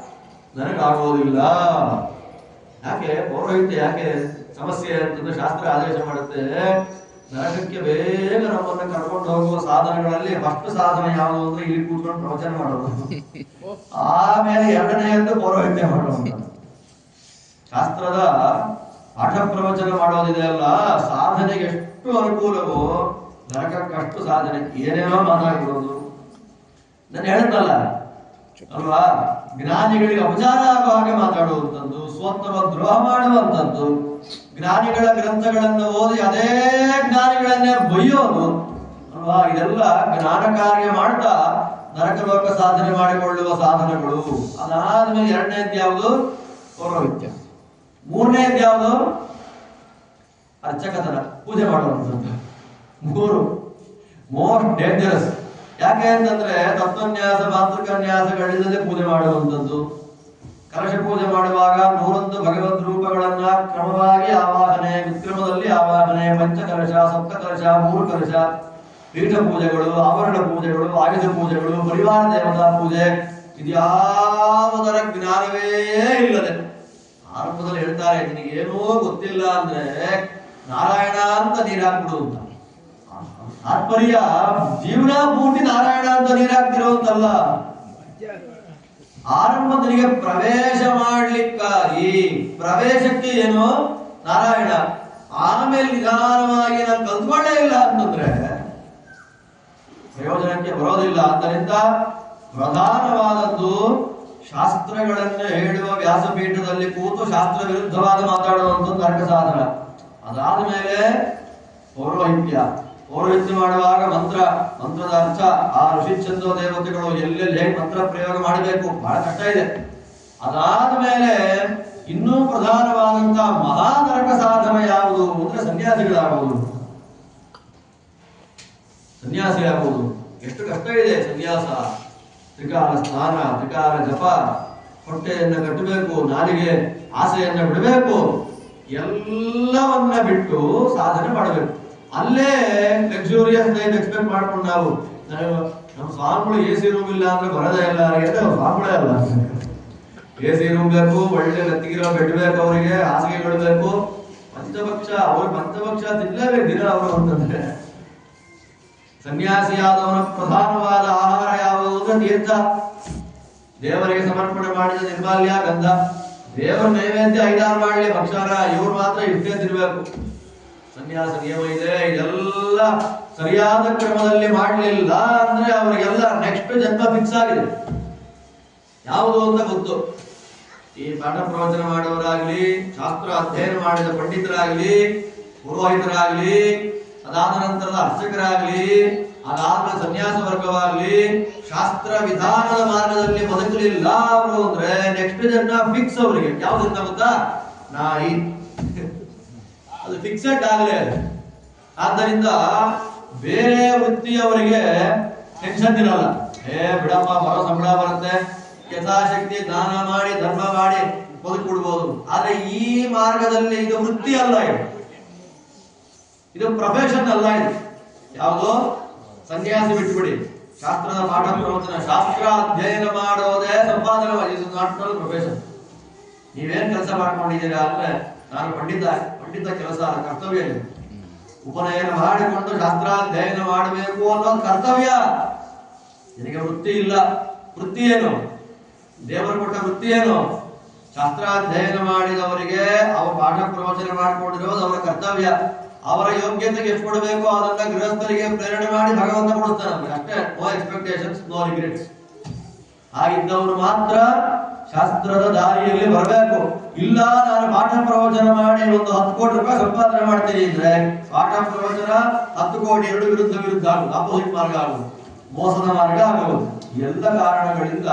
ನನಗಾಗೋದಿಲ್ಲ. ಯಾಕೆ ಪೌರೋಹಿತ್ಯ ಯಾಕೆ ಸಮಸ್ಯೆ ಅಂತಂದ್ರೆ ಶಾಸ್ತ್ರ ಆದೇಶ ಮಾಡುತ್ತೆ, ನರಕಕ್ಕೆ ಬೇಗ ನಮ್ಮನ್ನ ಕರ್ಕೊಂಡು ಹೋಗುವ ಸಾಧನಗಳಲ್ಲಿ ಫಸ್ಟ್ ಸಾಧನ ಯಾವುದು ಅಂದ್ರೆ ಇಲ್ಲಿ ಕೂತ್ಕೊಂಡು ಪ್ರವಚನ ಮಾಡೋದು, ಆಮೇಲೆ ಎರಡನೆಯದ್ದು ಪೌರೋಹಿತ್ಯ ಮಾಡೋದು. ಶಾಸ್ತ್ರದ ಪಾಠ ಪ್ರವಚನ ಮಾಡೋದಿದೆ ಅಲ್ಲ, ಸಾಧನೆಗೆ ಎಷ್ಟು ಅನುಕೂಲವೋ ನರಕಕ್ಕಷ್ಟು ಸಾಧನೆ. ಏನೇನೋ ಮಾತಾಡ್ಬಿಡೋದು. ನಾನು ಹೇಳ್ತಲ್ಲ ಅಲ್ವಾ, ಜ್ಞಾನಿಗಳಿಗೆ ಅಪಚಾರ ಆಗೋ ಹಾಗೆ ಮಾತಾಡುವಂಥದ್ದು, ಸ್ವತ್ತಮ ದ್ರೋಹ ಮಾಡುವಂಥದ್ದು, ಜ್ಞಾನಿಗಳ ಗ್ರಂಥಗಳನ್ನು ಓದಿ ಅದೇ ಜ್ಞಾನಿಗಳನ್ನೇ ಬೈಯೋದು ಅಲ್ವಾ, ಇದೆಲ್ಲ ಜ್ಞಾನ ಕಾರ್ಯ ಮಾಡ್ತಾ ನರಕ ಲೋಕ ಸಾಧನೆ ಮಾಡಿಕೊಳ್ಳುವ ಸಾಧನಗಳು. ಅದಾದ್ಮೇಲೆ ಎರಡನೇದ್ದು ಯಾವುದು? ಪೌರೋಹಿತ್ಯ. ಮೂರನೇದ್ದು ಯಾವುದು? ಅರ್ಚಕತನ, ಪೂಜೆ ಮಾಡುವಂಥದ್ದು. ಮೂರು ಮೋಸ್ಟ್ ಡೇಂಜರಸ್. ಯಾಕೆ ಅಂತಂದ್ರೆ ತತ್ವನ್ಯಾಸ ಮಾತೃಕನ್ಯಾಸಗಳಿಲ್ಲದೆ ಪೂಜೆ ಮಾಡುವಂಥದ್ದು. ಕಲಶ ಪೂಜೆ ಮಾಡುವಾಗ 101 ಭಗವದ್ ರೂಪಗಳನ್ನ ಕ್ರಮವಾಗಿ ಆವಾಹನೆ, ವಿಕ್ರಮದಲ್ಲಿ ಆವಾಹನೆ, ಪಂಚಕಲಶ, ಸಪ್ತಕಲಶ, 3 ಕಲಶ, ಪೀಠ ಪೂಜೆಗಳು, ಆವರಣ ಪೂಜೆಗಳು, ಆಯುಧ ಪೂಜೆಗಳು, ಪರಿವಾರ ದೇವತಾ ಪೂಜೆ, ಇದ್ಯಾವುದರ ಜ್ಞಾನವೇ ಇಲ್ಲದೆ ಆರಂಭದಲ್ಲಿ ಹೇಳ್ತಾರೆ, ನಿನಗೇನೋ ಗೊತ್ತಿಲ್ಲ ಅಂದ್ರೆ ನಾರಾಯಣ ಅಂತ ನೀರು ಹಾಕ್ಬಿಡು ಅಂತ. ತಾತ್ಪರ್ಯ ಜೀವನ ಪೂರ್ತಿ ನಾರಾಯಣ ಅಂತ ನೀರು ಹಾಕ್ತಿರೋಂತಲ್ಲ, ಆರಂಭದನಿಗೆ ಪ್ರವೇಶ ಮಾಡ್ಲಿಕ್ಕಾಗಿ ಪ್ರವೇಶಕ್ಕೆ ಏನು ನಾರಾಯಣ, ಆಮೇಲೆ ನಿಧಾನವಾಗಿ ನಾನು ಕಲ್ತ್ಕೊಳ್ಳೇ ಇಲ್ಲ ಅಂತಂದ್ರೆ ಪ್ರಯೋಜನಕ್ಕೆ ಬರೋದಿಲ್ಲ. ಆದ್ದರಿಂದ ಪ್ರಧಾನವಾದದ್ದು ಶಾಸ್ತ್ರಗಳನ್ನ ಹೇಳುವ ವ್ಯಾಸಪೀಠದಲ್ಲಿ ಕೂತು ಶಾಸ್ತ್ರ ವಿರುದ್ಧವಾದ ಮಾತಾಡುವಂಥದ್ದು ನರಕ ಸಾಧನ. ಅದಾದ ಮೇಲೆ ಪೌರೋಹಿತ್ಯ. ಪೌರೋಹಿತ್ಯ ಮಾಡುವಾಗ ಮಂತ್ರದ ಅರ್ಥ, ಆ ಋಷಿಚಂದ್ರ ದೇವತೆಗಳು ಎಲ್ಲೆಲ್ಲಿ ಹೇಗೆ ಮಂತ್ರ ಪ್ರಯೋಗ ಮಾಡಬೇಕು, ಬಹಳ ಕಷ್ಟ ಇದೆ. ಅದಾದ ಮೇಲೆ ಇನ್ನೂ ಪ್ರಧಾನವಾದಂತಹ ಮಹಾನರಕ ಸಾಧನ ಯಾವುದು ಅಂದ್ರೆ ಸನ್ಯಾಸಿಗಳಾಗುವುದು. ಸನ್ಯಾಸಿ ಆಗುವುದು ಎಷ್ಟು ಕಷ್ಟ ಇದೆ. ಸನ್ಯಾಸ, ತ್ರಿಕಾಲ ಸ್ನಾನ, ತ್ರಿಕಾಲ ಜಪ, ಹೊಟ್ಟೆಯನ್ನು ಕಟ್ಟಬೇಕು, ನಾಲಿಗೆ ಆಸೆಯನ್ನು ಬಿಡಬೇಕು, ಎಲ್ಲವನ್ನ ಬಿಟ್ಟು ಸಾಧನೆ ಮಾಡಬೇಕು. ಅಲ್ಲೇ ಲಕ್ಸುರಿಯಸ್ ಲೈಫ್ ಎಕ್ಸ್ಪೆಕ್ಟ್ ಮಾಡ್ಕೊಂಡು ನಾವು ನಮ್ಮ ಸ್ವಾಮಿಗಳು ಎಸಿ ರೂಮ್ ಇಲ್ಲ ಅಂದ್ರೆ ಬರೋದೇ ಇಲ್ಲ ಅಂದ್ರೆ ಸ್ವಾಮಿಗಳೇ ಅಲ್ಲ. ಎಸಿ ರೂಮ್ ಬೇಕು, ಒಳ್ಳೆ ಗತ್ತಿಗಿರೋ ಬೆಡ್ ಬೇಕು, ಅವರಿಗೆ ಹಾಸಿಗೆಗಳು ಬೇಕು, ಪಂಚಭಕ್ಷ, ಅವ್ರ ಪಂಚಭಕ್ಷ ತಿನ್ನಲೇಬೇಕು ದಿನ ಅವರು ಅಂತಂದ್ರೆ. ಸನ್ಯಾಸಿಯಾದವನ ಪ್ರಧಾನವಾದ ಆಹಾರ ಯಾವುದು ಅಂದ್ರೆ ತೀರ್ಥ, ದೇವರಿಗೆ ಸಮರ್ಪಣೆ ಮಾಡಿದ ನಿರ್ಮಾಲ್ಯ, ಗಂಧ. ದೇವರ ನೈವೇದ್ಯ 5-6 ಮಾಡಲಿ ಭಕ್ಷಾರ, ಇವ್ರು ಮಾತ್ರ ಇಷ್ಟೇ ತಿನ್ಬೇಕು. ಸನ್ಯಾಸ ನಿಯಮ ಇದೆ. ಇದೆಲ್ಲ ಸರಿಯಾದ ಕ್ರಮದಲ್ಲಿ ಮಾಡಲಿಲ್ಲ ಅಂದ್ರೆ ಅವರಿಗೆಲ್ಲ ನೆಕ್ಸ್ಟ್ ಜನ್ಮ ಫಿಕ್ಸ್ ಆಗಿದೆ. ಯಾವುದು ಅಂತ ಗೊತ್ತು. ಈ ಪಾಠ ಪ್ರವಚನ ಮಾಡುವವರಾಗ್ಲಿ, ಶಾಸ್ತ್ರ ಅಧ್ಯಯನ ಮಾಡಿದ ಪಂಡಿತರಾಗ್ಲಿ, ಪುರೋಹಿತರಾಗ್ಲಿ, ಅದಾದ ನಂತರದ ಅರ್ಚಕರಾಗ್ಲಿ, ಅದಾದ ಸನ್ಯಾಸ ವರ್ಗವಾಗ್ಲಿ, ಶಾಸ್ತ್ರ ವಿಧಾನದ ಮಾರ್ಗದಲ್ಲಿ ಬದುಕಲಿಲ್ಲ ಅವರು ಅಂದ್ರೆ ನೆಕ್ಸ್ಟ್ ಜನ ಫಿಕ್ಸ್ ಅವರಿಗೆ ಯಾವ್ದಿಂದ ಗೊತ್ತಾ? ನಾಯಿ. ಅದು ಫಿಕ್ಸೆಡ್ ಆಗಲೇ ಅದು. ಆದ್ದರಿಂದ ಬೇರೆ ವೃತ್ತಿಯವರಿಗೆ ಟೆನ್ಷನ್ ಇರಲ್ಲ. ಬಿಡಪ್ಪ, ಬರೋ ಸಂಬಳ ಬರುತ್ತೆ, ಯಥಾಶಕ್ತಿ ದಾನ ಮಾಡಿ ಧರ್ಮ ಮಾಡಿ ಬದುಕ್ಬಿಡ್ಬೋದು. ಆದ್ರೆ ಈ ಮಾರ್ಗದಲ್ಲಿ ಇದು ವೃತ್ತಿ ಅಲ್ಲ, ಇದು ಪ್ರೊಫೆಷನ್ ಅಲ್ಲ. ಇದು ಯಾವುದು? ಸನ್ಯಾಸಿ ಬಿಟ್ಬಿಡಿ, ಶಾಸ್ತ್ರದ ಪಾಠ ಪ್ರವಚನ, ಶಾಸ್ತ್ರ ಅಧ್ಯಯನ ಮಾಡೋದೇ ಸಂಪಾದನೆ. ಇದು ನಾಟ್ ಪ್ರೊಫೆಷನ್. ನೀವೇನ್ ಕೆಲಸ ಮಾಡ್ಕೊಂಡಿದ್ದೀರಾ ಅಂದ್ರೆ, ನಾನು ಪಂಡಿತ ಕೆಲಸ ಕರ್ತವ್ಯ ಇದೆ. ಉಪನಯನ ಮಾಡಿಕೊಂಡು ಶಾಸ್ತ್ರಾಧ್ಯಯನ ಮಾಡಬೇಕು ಅನ್ನೋದು ಕರ್ತವ್ಯ. ನಿನಗೆ ವೃತ್ತಿ ಇಲ್ಲ. ವೃತ್ತಿ ಏನು? ದೇವರು ಕೊಟ್ಟ ವೃತ್ತಿ ಏನು? ಶಾಸ್ತ್ರಾಧ್ಯಯನ ಮಾಡಿದವರಿಗೆ ಅವರ ಪಾಠ ಪ್ರವಚನ ಮಾಡಿಕೊಂಡಿರೋದು ಅವರ ಕರ್ತವ್ಯ. ಅವರ ಯೋಗ್ಯತೆಗೆ ಎಷ್ಟು ಕೊಡಬೇಕು ಅದನ್ನ ಗೃಹಸ್ಥರಿಗೆ ಪ್ರೇರಣೆ ಮಾಡಿ ಭಗವಂತ ಕೊಡುತ್ತಾನೆ. ಅಷ್ಟೇ. No expectations, no regrets. ಹಾಗಿದ್ದವರು ಮಾತ್ರ ಶಾಸ್ತ್ರದ ದಾರಿಯಲ್ಲಿ ಬರಬೇಕು. ಇಲ್ಲ, ನಾನು ಪಾಠ ಪ್ರವಚನ ಮಾಡಿ ಒಂದು 10 ಕೋಟಿ ರೂಪಾಯಿ ಸಂಪಾದನೆ ಮಾಡ್ತೀನಿ ಅಂದ್ರೆ ಪಾಠ ಪ್ರವಚನ 10 ಕೋಟಿ ಎರಡು ವಿರುದ್ಧ ಆಗುವುದು, ಅಪೋಸಿಟ್ ಮಾರ್ಗ ಆಗುವುದು, ಮೋಸದ ಮಾರ್ಗ ಆಗುವುದು. ಎಲ್ಲ ಕಾರಣಗಳಿಂದ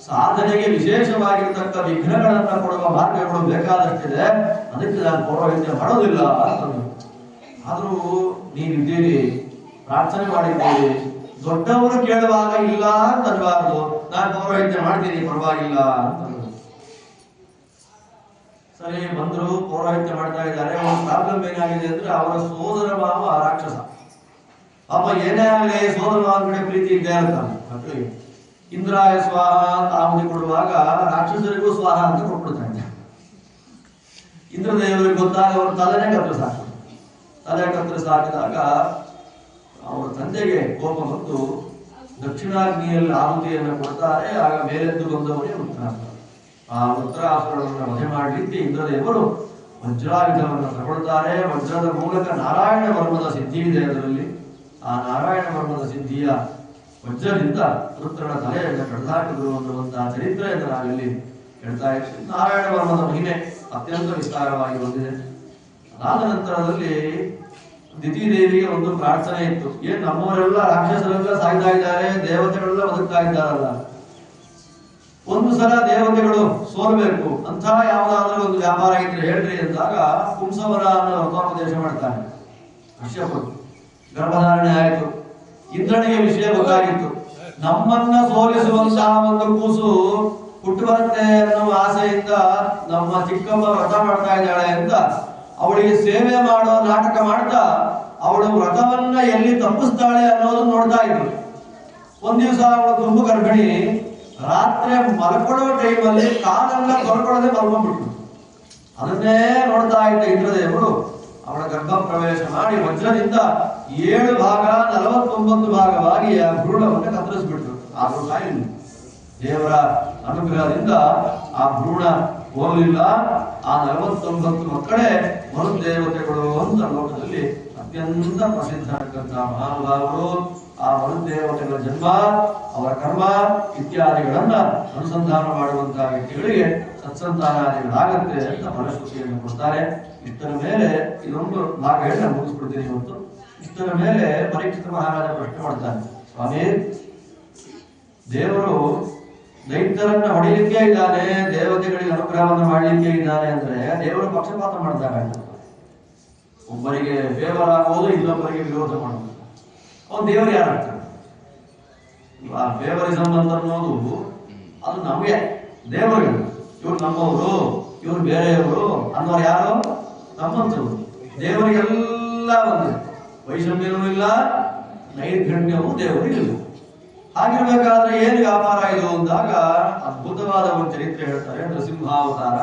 ಸಾಧನೆಗೆ ವಿಶೇಷವಾಗಿರತಕ್ಕ ವಿಘ್ನಗಳನ್ನು ಕೊಡುವ ಮಾರ್ಗಗಳು ಬೇಕಾದಷ್ಟಿದೆ. ಅದಕ್ಕೆ ನಾನು ಪೌರೋಹಿತ್ಯ ಮಾಡೋದಿಲ್ಲ ಅಂತಂದು. ಆದ್ರೂ ನೀವಿದ್ದೀರಿ, ಪ್ರಾರ್ಥನೆ ಮಾಡಿದ್ದೀರಿ, ದೊಡ್ಡವರು ಕೇಳುವಾಗ ಇಲ್ಲ ಅಂತ ಅನ್ಬಾರ್ದು. ನಾನು ಪೌರೋಹಿತ್ಯ ಮಾಡ್ತೀನಿ, ಪರವಾಗಿಲ್ಲ ಅಂತ. ಸರಿ, ಬಂದ್ರು, ಪೌರೋಹಿತ್ಯ ಮಾಡ್ತಾ ಇದ್ದಾರೆ. ಒಂದು ಪ್ರಾಬ್ಲಮ್ ಏನಾಗಿದೆ ಅಂದ್ರೆ, ಅವರ ಸೋದರ ಮಾವ ರಾಕ್ಷಸ. ಪಾಪ ಏನೇ ಆಗಲಿ ಸೋದರ ಮಾವ ಕಡೆ ಪ್ರೀತಿ ಇದ್ದೇ ಇರ್ತಾನೆ ಮಕ್ಕಳಿಗೆ. ಇಂದ್ರಾಯ ಸ್ವಾಹ ಅಂತ ಆಹುತಿ ಕೊಡುವಾಗ ರಾಕ್ಷಸರಿಗೂ ಸ್ವಾಹ ಅಂತ ಕೊಟ್ಬಿಡ್ತಾನೆ. ಇಂದ್ರದೇವರಿಗೆ ಗೊತ್ತಾಗ ಅವರು ತಲೆನೇ ಕತ್ತರಿಸಿ ಹಾಕಿದಾಗ ಅವರ ತಂದೆಗೆ ಕೋಪ ಬಂದು ದಕ್ಷಿಣಾಗ್ನಿಯಲ್ಲಿ ಆಹುತಿಯನ್ನು ಕೊಡ್ತಾರೆ. ಆಗ ಮೇಲೆದ್ದು ಬಂದವರೇ ವೃತ್ರಾಸುರ. ಆ ವೃತ್ರಾಸುರವನ್ನು ವಧೆ ಮಾಡಲಿಕ್ಕೆ ಇಂದ್ರದೇವರು ವಜ್ರಾಯುಧವನ್ನು ತಗೊಳ್ತಾರೆ. ವಜ್ರದ ಮೂಲಕ ನಾರಾಯಣ ವರ್ಮದ ಸಿದ್ಧಿ ಇದೆ ಅದರಲ್ಲಿ. ಆ ನಾರಾಯಣ ವರ್ಮದ ಸಿದ್ಧಿಯ ವಜ್ರದಿಂದ ವೃತ್ರನ ತಲೆಯನ್ನು ಕಡಿದಾಕಿದ್ರು ಅನ್ನುವಂತಹ ಚರಿತ್ರೆಯನ್ನು ನಾವಿಲ್ಲಿ ಹೇಳ್ತಾ ಇದ್ದೀವಿ. ನಾರಾಯಣ ವರ್ಮದ ಮಹಿಮೆ ಅತ್ಯಂತ ವಿಸ್ತಾರವಾಗಿ ಬಂದಿದೆ. ಅದಾದ ನಂತರದಲ್ಲಿ ದಿತಿದೇವಿಗೆ ಒಂದು ಪ್ರಾರ್ಥನೆ ಇತ್ತು. ಏನ್ ನಮ್ಮವರೆಲ್ಲ ರಾಕ್ಷಸರೆಲ್ಲ ಸಾಯ್ತಾ ಇದ್ದಾರೆ, ದೇವತೆಗಳೆಲ್ಲ ಬದುಕ್ತಾ ಇದ್ದಾರಲ್ಲ, ಒಂದು ಸಲ ದೇವತೆಗಳು ಸೋಲ್ಬೇಕು ಅಂತ ಯಾವುದಾದ್ರೂ ಒಂದು ವ್ಯಾಪಾರ ಇದ್ರೆ ಹೇಳ್ರಿ ಅಂದಾಗ ಪುಂಸವರ ಅನ್ನೋ ವ್ರತೋಪದೇಶ ಮಾಡ್ತಾನೆ ಕಶ್ಯಪರು. ಗರ್ಭಧಾರಣೆ ಆಯಿತು. ಇಂದ್ರನಿಗೆ ವಿಷಯ ಗೊತ್ತಾಗಿತ್ತು. ನಮ್ಮನ್ನ ಸೋಲಿಸುವಂತಹ ಒಂದು ಕೂಸು ಹುಟ್ಟು ಬರುತ್ತೆ ಅನ್ನೋ ಆಸೆಯಿಂದ ನಮ್ಮ ಚಿಕ್ಕಮ್ಮ ವ್ರತ ಮಾಡ್ತಾ ಇದ್ದಾಳೆ ಅಂತ ಅವಳಿಗೆ ಸೇವೆ ಮಾಡೋ ನಾಟಕ ಮಾಡ್ತಾ ಅವಳು ವ್ರತವನ್ನ ಎಲ್ಲಿ ತಪ್ಪಿಸ್ತಾಳೆ ಅನ್ನೋದನ್ನ ನೋಡ್ತಾ ಇದ್ರು. ಒಂದ್ ದಿವಸ ಅವಳು ತುಂಬು ಗರ್ಭಿಣಿ, ರಾತ್ರಿ ಮಲ್ಕೊಳ್ಳೋ ಟೈಮಲ್ಲಿ ಕಾಲೆಲ್ಲ ತೊಳ್ಕೊಳ್ಳದೆ ಮಲ್ಕೊಂಡ್ಬಿಟ್ರು. ಅದನ್ನೇ ನೋಡ್ತಾ ಇದ್ದ ಇಂದ್ರದೇವರು ಅವಳ ಗರ್ಭ ಪ್ರವೇಶ ಮಾಡಿ ವಜ್ರದಿಂದ 7 ಭಾಗ 49 ಭಾಗವಾಗಿ ಆ ಭ್ರೂಣವನ್ನು ಕತ್ತರಿಸ್ಬಿಟ್ರು. ಆದ್ರೂ ಸಾಯಿಲ್ಲ. ದೇವರ ಅನುಗ್ರಹದಿಂದ ಆ ಭ್ರೂಣ ಹೋಗಲಿಲ್ಲ. ಆ 49 ಮಕ್ಕಳೇ ಮರುದೇವತೆಗಳು ಅಂತ ಲೋಕದಲ್ಲಿ ಅತ್ಯಂತ ಪ್ರಸಿದ್ಧರಾದಂತಹ ಮಹಾನುಭಾವರು. ಆ ಮರುದೇವತೆಗಳ ಜನ್ಮ, ಅವರ ಕರ್ಮ ಇತ್ಯಾದಿಗಳನ್ನ ಅನುಸಂಧಾನ ಮಾಡುವಂತಹ ವ್ಯಕ್ತಿಗಳಿಗೆ ಸತ್ಸಂತಾನಾದಿಗಳಾಗತ್ತೆ ಅಂತ ಫಲಶ್ರುತಿಯನ್ನು ಕೊಡ್ತಾರೆ. ಇಷ್ಟರ ಮೇಲೆ ಇದೊಂದು ಭಾಗ ಹೇಳಿ ನಾನು ಮುಗಿಸ್ಬಿಡ್ತೀನಿ ಇವತ್ತು. ಇಷ್ಟರ ಮೇಲೆ ಪರೀಕ್ಷಿತ ಮಹಾರಾಜ ಪ್ರಶ್ನೆ ಮಾಡ್ತಾನೆ, ಸ್ವಾಮಿ, ದೇವರು ದೈತ್ಯರನ್ನ ಹೊಡಿಲಿಕ್ಕೆ ಇದ್ದಾನೆ, ದೇವತೆಗಳಿಗೆ ಅನುಗ್ರಹವನ್ನು ಮಾಡಲಿಕ್ಕೆ ಇದ್ದಾನೆ ಅಂದ್ರೆ ದೇವರು ಪಕ್ಷಪಾತ ಮಾಡ್ತಾರೆ. ಒಬ್ಬರಿಗೆ ಫೇವರ್ ಆಗೋದು, ಇನ್ನೊಬ್ಬರಿಗೆ ವಿರೋಧ ಮಾಡೋದು. ಅವನು ದೇವರು ಯಾರಾಗ್ತಾನೆ? ಆ ಫೇವರಿಸಮ್ ಅಂತ ಅನ್ನೋದು ಅದು ನಮಗೆ, ದೇವರಿಗೆ. ಇವ್ರು ನಮ್ಮವರು, ಇವ್ರು ಬೇರೆಯವರು ಅನ್ನೋರು ಯಾರು? ನಮ್ಮಂಥವ್ರು. ದೇವರಿಗೆಲ್ಲ ಒಂದೇ, ವೈಷಮ್ಯವೂ ಇಲ್ಲ, ನೈರ್ಘಣ್ಯವೂ ದೇವರಿಗಿಲ್ಲ. ಹಾಗಿರ್ಬೇಕಾದ್ರೆ ಏನು ವ್ಯಾಪಾರ ಇದು ಅಂದಾಗ ಅದ್ಭುತವಾದ ಒಂದು ಚರಿತ್ರೆ ಹೇಳ್ತಾರೆ. ನರಸಿಂಹಾವತಾರ.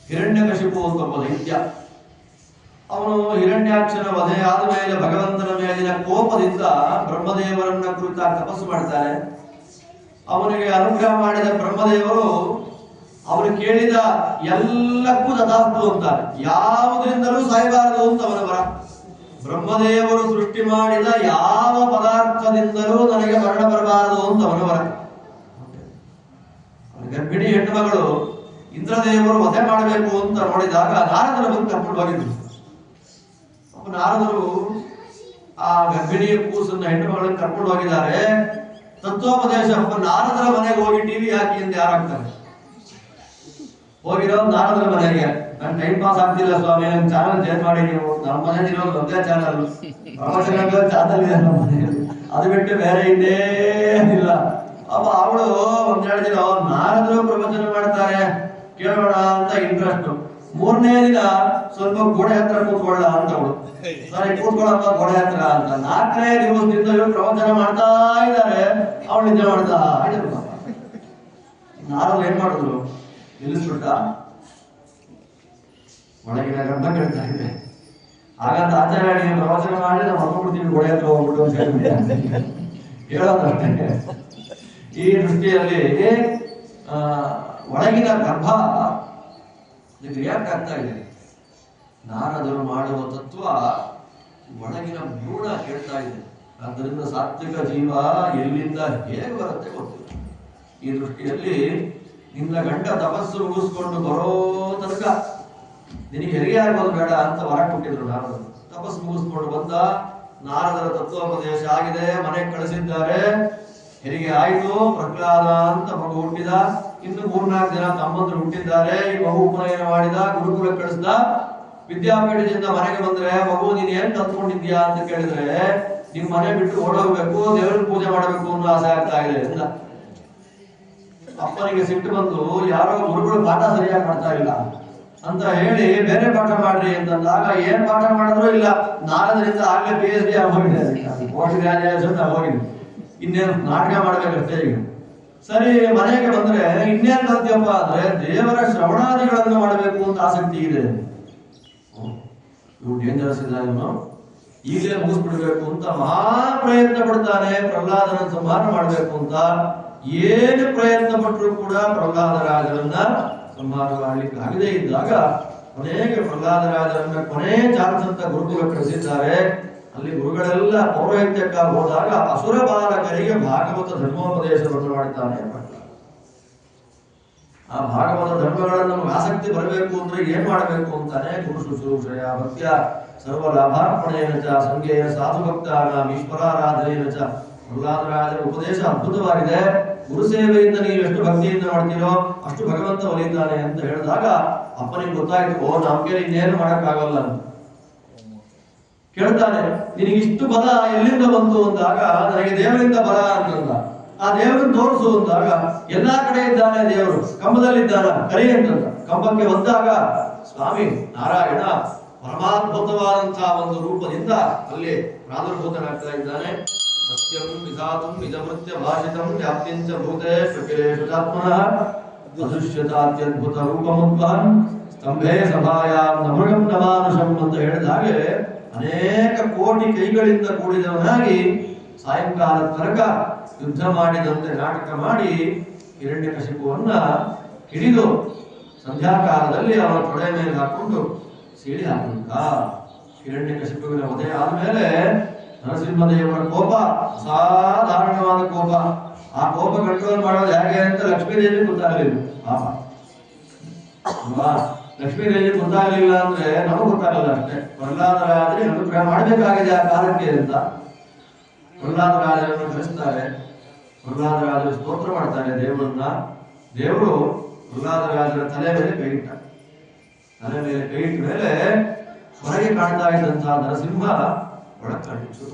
ಹಿರಣ್ಯಕಶಿಪು ಅಂತ ಒಬ್ಬ ದೈತ್ಯ. ಅವನು ಹಿರಣ್ಯಾಕ್ಷನ ವಧೆ ಆದ ಮೇಲೆ ಭಗವಂತನ ಮೇಲಿನ ಕೋಪದಿಂದ ಬ್ರಹ್ಮದೇವರನ್ನ ಕುರಿತಾಗಿ ತಪಸ್ಸು ಮಾಡ್ತಾರೆ. ಅವನಿಗೆ ಅನುಗ್ರಹ ಮಾಡಿದ ಬ್ರಹ್ಮದೇವರು ಅವನು ಕೇಳಿದ ಎಲ್ಲಕ್ಕೂ ತಥಾಸ್ತು ಅಂತಾರೆ. ಯಾವುದರಿಂದಲೂ ಸಾಯಬಾರದು ಅಂತ ಅವನ ವರ. ಬ್ರಹ್ಮದೇವರು ಸೃಷ್ಟಿ ಮಾಡಿದ ಯಾವ ಪದಾರ್ಥದಿಂದಲೂ ನನಗೆ ಮರಣ ಬರಬಾರದು ಅಂತ ಅವನ ವರ. ಗರ್ಭಿಣಿ ಹೆಣ್ಣು ಮಗಳು ಇಂದ್ರದೇವರು ವಧೆ ಮಾಡಬೇಕು ಅಂತ ನೋಡಿದಾಗ ನಾರದರು ಬಂದು ಕರ್ಕೊಂಡು ಹೋಗಿದ್ರು. ನಾರದರು ಆ ಗರ್ಭಿಣಿಯ ಕೂಸನ್ನ ಹೆಣ್ಣು ಮಗಳನ್ನು ಕರ್ಕೊಂಡು ಹೋಗಿದ್ದಾರೆ. ತತ್ವೋಪದೇಶ ನಾರದರ ಮನೆಗೆ ಹೋಗಿ ಟಿವಿ ಹಾಕಿ ಅಂತ ಯಾರಾಗ್ತಾರೆ? ಹೋಗಿರೋ ನಾರದರ ಮನೆಗೆ. ನನ್ ಟೈಮ್ ಪಾಸ್ ಆಗ್ತಿಲ್ಲ ಸ್ವಾಮಿ, ನನ್ ಚಾನಲ್ ಚೇಂಜ್ ಮಾಡಿ ನೀವು. ನಮ್ಮ ಮನೇಲಿ ಇರೋದು ಒಂದೇ ಚಾನಲ್, ಪ್ರವಚನ ಚಾನಲ್ ಇದೆ ನಮ್ಮ ಮನೆಯಲ್ಲಿ, ಅದು ಬಿಟ್ಟು ಬೇರೆ ಇನ್ನೇನಿಲ್ಲ. ಅಪ್ಪ ಅವಳು ಒಂದೆರಡು ದಿನ ನಾರದರು ಪ್ರವಚನ ಮಾಡ್ತಾರೆ ಕೇಳೋಣ ಅಂತ ಇಂಟ್ರೆಸ್ಟ್. ಮೂರನೇ ದಿನ ಸ್ವಲ್ಪ ಗೋಡೆ ಹತ್ರ ಕೂತ್ಕೊಳ್ಳ ಅಂತ ಅವಳು, ಸರಿ ಕೂತ್ಕೊಳ್ಳಪ್ಪ ಗೋಡೆ ಹತ್ರ ಅಂತ. ನಾಲ್ಕನೇ ದಿವಸದಿಂದ ಇವರು ಪ್ರವಚನ ಮಾಡ್ತಾ ಇದ್ದಾರೆ, ಅವಳು ನಿದ್ದೆ ಮಾಡ್ತಾ ಇದ್ರು. ನಾರದ್ರು ಏನ್ ಮಾಡಿದ್ರು? ನಿಲ್ಲಿಸ್ಬಿಟ್ಟ. ಒಳಗಿನ ಗಂಧ ಕೇಳ್ತಾ ಇದೆ. ಹಾಗಂತ ಆಚಾರ್ಯ ನೀವು ಪ್ರವಚನ ಮಾಡಿ ನಾವು ಹೊರಬಿಡ್ತೀವಿ ಗೋಡೆ ಹತ್ರ ಹೋಗ್ಬಿಟ್ಟು ಅಂತ ಹೇಳೋದಷ್ಟೇ. ಈ ದೃಷ್ಟಿಯಲ್ಲಿ ಒಳಗಿನ ಗರ್ಭ ರಿಯಾಕ್ಟ್ ಆಗ್ತಾ ಇದೆ. ನಾರದರು ಮಾಡುವ ತತ್ವ ಒಳಗಿನ ಭ್ರೂಣ ಕೇಳ್ತಾ ಇದೆ. ಆದ್ದರಿಂದ ಸಾತ್ವಿಕ ಜೀವ ಎಲ್ಲಿಂದ ಹೇಗೆ ಬರುತ್ತೆ ಗೊತ್ತಿಲ್ಲ. ಈ ದೃಷ್ಟಿಯಲ್ಲಿ ನಿನ್ನ ಗಂಡ ತಪಸ್ಸು ಮುಗಿಸ್ಕೊಂಡು ಬರೋ ತನಕ ನಿನಗೆ ಹೆರಿಗೆ ಆಗೋದು ಬೇಡ ಅಂತ ಹೊರ ಕೊಟ್ಟಿದ್ರು ನಾರದರು. ತಪಸ್ಸು ಮುಗಿಸ್ಕೊಂಡು ಬಂದ, ನಾರದರ ತತ್ವೋಪದೇಶ ಆಗಿದೆ, ಮನೆಗೆ ಕಳಿಸಿದ್ದಾರೆ, ಹೆರಿಗೆ ಆಯಿತು, ಪ್ರಹ್ಲಾದ ಅಂತ ಮಗು ಹುಟ್ಟಿದ. ಇನ್ನು 3-4 ಜನ ತಮ್ಮಂದ್ರು ಹುಟ್ಟಿದ್ದಾರೆ. ಈ ಮಗು ಉಪನಯನ ಮಾಡಿದ, ಗುರುಕುಲಕ್ಕೆ ಕಳಿಸ್ದ. ವಿದ್ಯಾಪೀಠದಿಂದ ಮನೆಗೆ ಬಂದ್ರೆ ಮಗು ನೀನ್ ಏನ್ ತಂದ್ಕೊಂಡಿದ್ಯಾ ಅಂತ ಕೇಳಿದ್ರೆ ನಿಮ್ ಮನೆ ಬಿಟ್ಟು ಓಡೋಗ್ಬೇಕು, ದೇವರ ಪೂಜೆ ಮಾಡಬೇಕು ಅನ್ನೋ ಆಸೆ ಆಗ್ತಾ ಇದೆ ಅಂತ. ಅಪ್ಪನಿಗೆ ಸಿಟ್ಟು ಬಂದು ಯಾರೋ ಗುರುಗಳು ಪಾಠ ಸರಿಯಾಗಿ ಮಾಡ್ತಾ ಇಲ್ಲ ಅಂತ ಹೇಳಿ ಬೇರೆ ಪಾಠ ಮಾಡ್ರಿ ಅಂತಂದಾಗ ಏನ್ ಪಾಠ ಮಾಡಿದ್ರು ಇಲ್ಲ. ನಾರದರಿಂದ ಆಗ್ಲೇ PhD ಆಗೋಗಿದೆ, ಪೋಸ್ಟ್ ಗ್ರಾಜುಯೇಷನ್ ಆಗೋಗಿದೆ, ಇನ್ನೇನು ನಾಟಕ ಮಾಡ್ಬೇಕಷ್ಟೇ ಈಗ. ಸರಿ ಮನೆಗೆ ಬಂದ್ರೆ ಇನ್ನೇನ್ ಕಲ್ತಿಯಪ್ಪ ಅಂದ್ರೆ ದೇವರ ಶ್ರವಣಾದಿಗಳನ್ನು ಮಾಡಬೇಕು ಅಂತ ಆಸಕ್ತಿ ಇದೆ. ಇವು ಡೇಂಜರಸ್ ಇಲ್ಲ, ಇವನು ಈಗಲೇ ಮುಗಿಸ್ಬಿಡ್ಬೇಕು ಅಂತ ಮಹಾ ಪ್ರಯತ್ನ ಪಡ್ತಾನೆ ಪ್ರಹ್ಲಾದನ ಸಂಹಾರ ಮಾಡ್ಬೇಕು ಅಂತ. ಏನು ಪ್ರಯತ್ನ ಪಟ್ಟರು ಕೂಡ ಪ್ರಹ್ಲಾದರಾಜರನ್ನ ಸಂಹಾರ ಮಾಡ್ಲಿಕ್ಕೆ ಆಗದೇ ಇದ್ದಾಗ ಕೊನೆಗೆ ಪ್ರಹ್ಲಾದರಾಜರನ್ನ ಕೊನೆ ಚಾನ್ಸ್ ಅಂತ ಗುರುಕುಲ ಕಳಿಸಿದ್ದಾರೆ. ಅಲ್ಲಿ ಗುರುಗಳೆಲ್ಲ ಪೌರೋಹಿತ್ಯಕ್ಕಾಗಿ ಹೋದಾಗ ಅಸುರ ಬಾಲಕರಿಗೆ ಭಾಗವತ ಧರ್ಮೋಪದೇಶವನ್ನು ಮಾಡ್ತಾನೆ. ಆ ಭಾಗವತ ಧರ್ಮಗಳನ್ನು ನಮಗೆ ಆಸಕ್ತಿ ಬರಬೇಕು ಅಂದ್ರೆ ಏನ್ ಮಾಡಬೇಕು ಅಂತಾನೆ ಗುರು ಶುಶ್ರೂಷೆಯ ಭಕ್ತ್ಯ ಸರ್ವ ಲಾಭಾರ್ಪಣೆಯ ಚ ಸಂಘೇಯ ಸಾಧು ಭಕ್ತಾನಾಂ ಈಶ್ವರಾರಾಧನೆಯ ಚ. ಪ್ರಹ್ಲಾದರಾಜರ ಉಪದೇಶ ಅದ್ಭುತವಾಗಿದೆ. ಗುರು ಸೇವೆಯಿಂದ ನೀವು ಎಷ್ಟು ಭಕ್ತಿಯಿಂದ ಮಾಡ್ತೀರೋ ಅಷ್ಟು ಭಗವಂತ ಒಲಿತಾನೆ ಅಂತ ಹೇಳಿದಾಗ ಅಪ್ಪನಿಗೆ ಗೊತ್ತಾಯ್ತು, ಓ ನಮ್ಗೆ ಇನ್ನೇನು ಮಾಡಕ್ಕಾಗಲ್ಲ ಅಂತ. ಕೇಳ್ತಾನೆ, ನಿನಗಿಷ್ಟು ಬಲ ಎಲ್ಲಿಂದ ಬಂತು ಅಂದಾಗ ನನಗೆ ದೇವರಿಂದ ಬಲ ಅಂತಂದ. ಆ ದೇವರನ್ನು ತೋರಿಸು ಅಂದಾಗ ಎಲ್ಲಾ ಕಡೆ ಇದ್ದಾನೆ ದೇವರು, ಕಂಬದಲ್ಲಿದ್ದಾನ ಕರಿ ಅಂತಂದ. ಕಂಬಕ್ಕೆ ಬಂದಾಗ ಸ್ವಾಮಿ ನಾರಾಯಣ ಪರಮಾದ್ಭುತವಾದಂತಹ ಒಂದು ರೂಪದಿಂದ ಅಲ್ಲಿ ಪ್ರಾದುರ್ಭೂತನಾಗ್ತಾ ಇದ್ದಾನೆ. ಸತ್ಯಂ ವಿಧಾತಂ ನಿಜಮೃತ್ಯ ಭಾಷಿತಂ ವ್ಯಾಪ್ತಿಂಚ ಭೂತೆ ಶುಚಾತ್ಮನಃ ಅದೃಶ್ಯತಾತ್ಯದ್ಭುತ ರೂಪಮುದ್ವಹನ್ ಸ್ತಂಭೆ ಸಭಾಯಾಂ ನಮೃಗಂ ನಮಾನುಷಂ ಅಂತ ಹೇಳಿದಾಗೆ ಅನೇಕ ಕೋಟಿ ಕೈಗಳಿಂದ ಕೂಡಿದವನಾಗಿ ಸಾಯಂಕಾಲದ ತನಕ ಯುದ್ಧ ಮಾಡಿದಂತೆ ನಾಟಕ ಮಾಡಿ ಹಿರಣ್ಯಕಶಿಪುವನ್ನ ಹಿಡಿದು ಸಂಧ್ಯಾಕಾಲದಲ್ಲಿ ಅವನ ತೊಡೆ ಮೇಲೆ ಹಾಕೊಂಡು ಸೀಳಿ ಹಾಕುತ್ತ. ಹಿರಣ್ಯಕಶಿಪುವಿನ ವಧೆ ಆದ್ಮೇಲೆ ನರಸಿಂಹದೇವರ ಕೋಪ ಅಸಾಧಾರಣವಾದ ಕೋಪ. ಆ ಕೋಪ ಕಂಟ್ರೋಲ್ ಮಾಡೋದು ಹೇಗೆ ಅಂತ ಲಕ್ಷ್ಮೀದೇವಿ ಗೊತ್ತಾಗಲಿಲ್ಲ. ಲಕ್ಷ್ಮೀದೇವಿ ಗೊತ್ತಾಗಲಿಲ್ಲ ಅಂದ್ರೆ ನಮಗೂ ಗೊತ್ತಾಗಲ್ಲ ಅಷ್ಟೇ. ಪ್ರಹ್ಲಾದರಾಜರೇ ಅನುಗ್ರಹ ಮಾಡಬೇಕಾಗಿದೆ ಆ ಕಾಲಕ್ಕೆ ಅಂತ ಪ್ರಹ್ಲಾದರಾಜರನ್ನು ಕಳಿಸ್ತಾರೆ. ಪ್ರಹ್ಲಾದರಾಜರು ಸ್ತೋತ್ರ ಮಾಡ್ತಾರೆ ದೇವರನ್ನ. ದೇವರು ಪ್ರಹ್ಲಾದರಾಜರ ತಲೆ ಮೇಲೆ ಕೈ ಇಟ್ಟ. ತಲೆ ಮೇಲೆ ಕೈ ಇಟ್ಟ ಮೇಲೆ ಹೊರಗೆ ಕಾಣ್ತಾ ಇದ್ದಂತಹ ನರಸಿಂಹ ಒಳಗೆ ಕಾಣಿತು.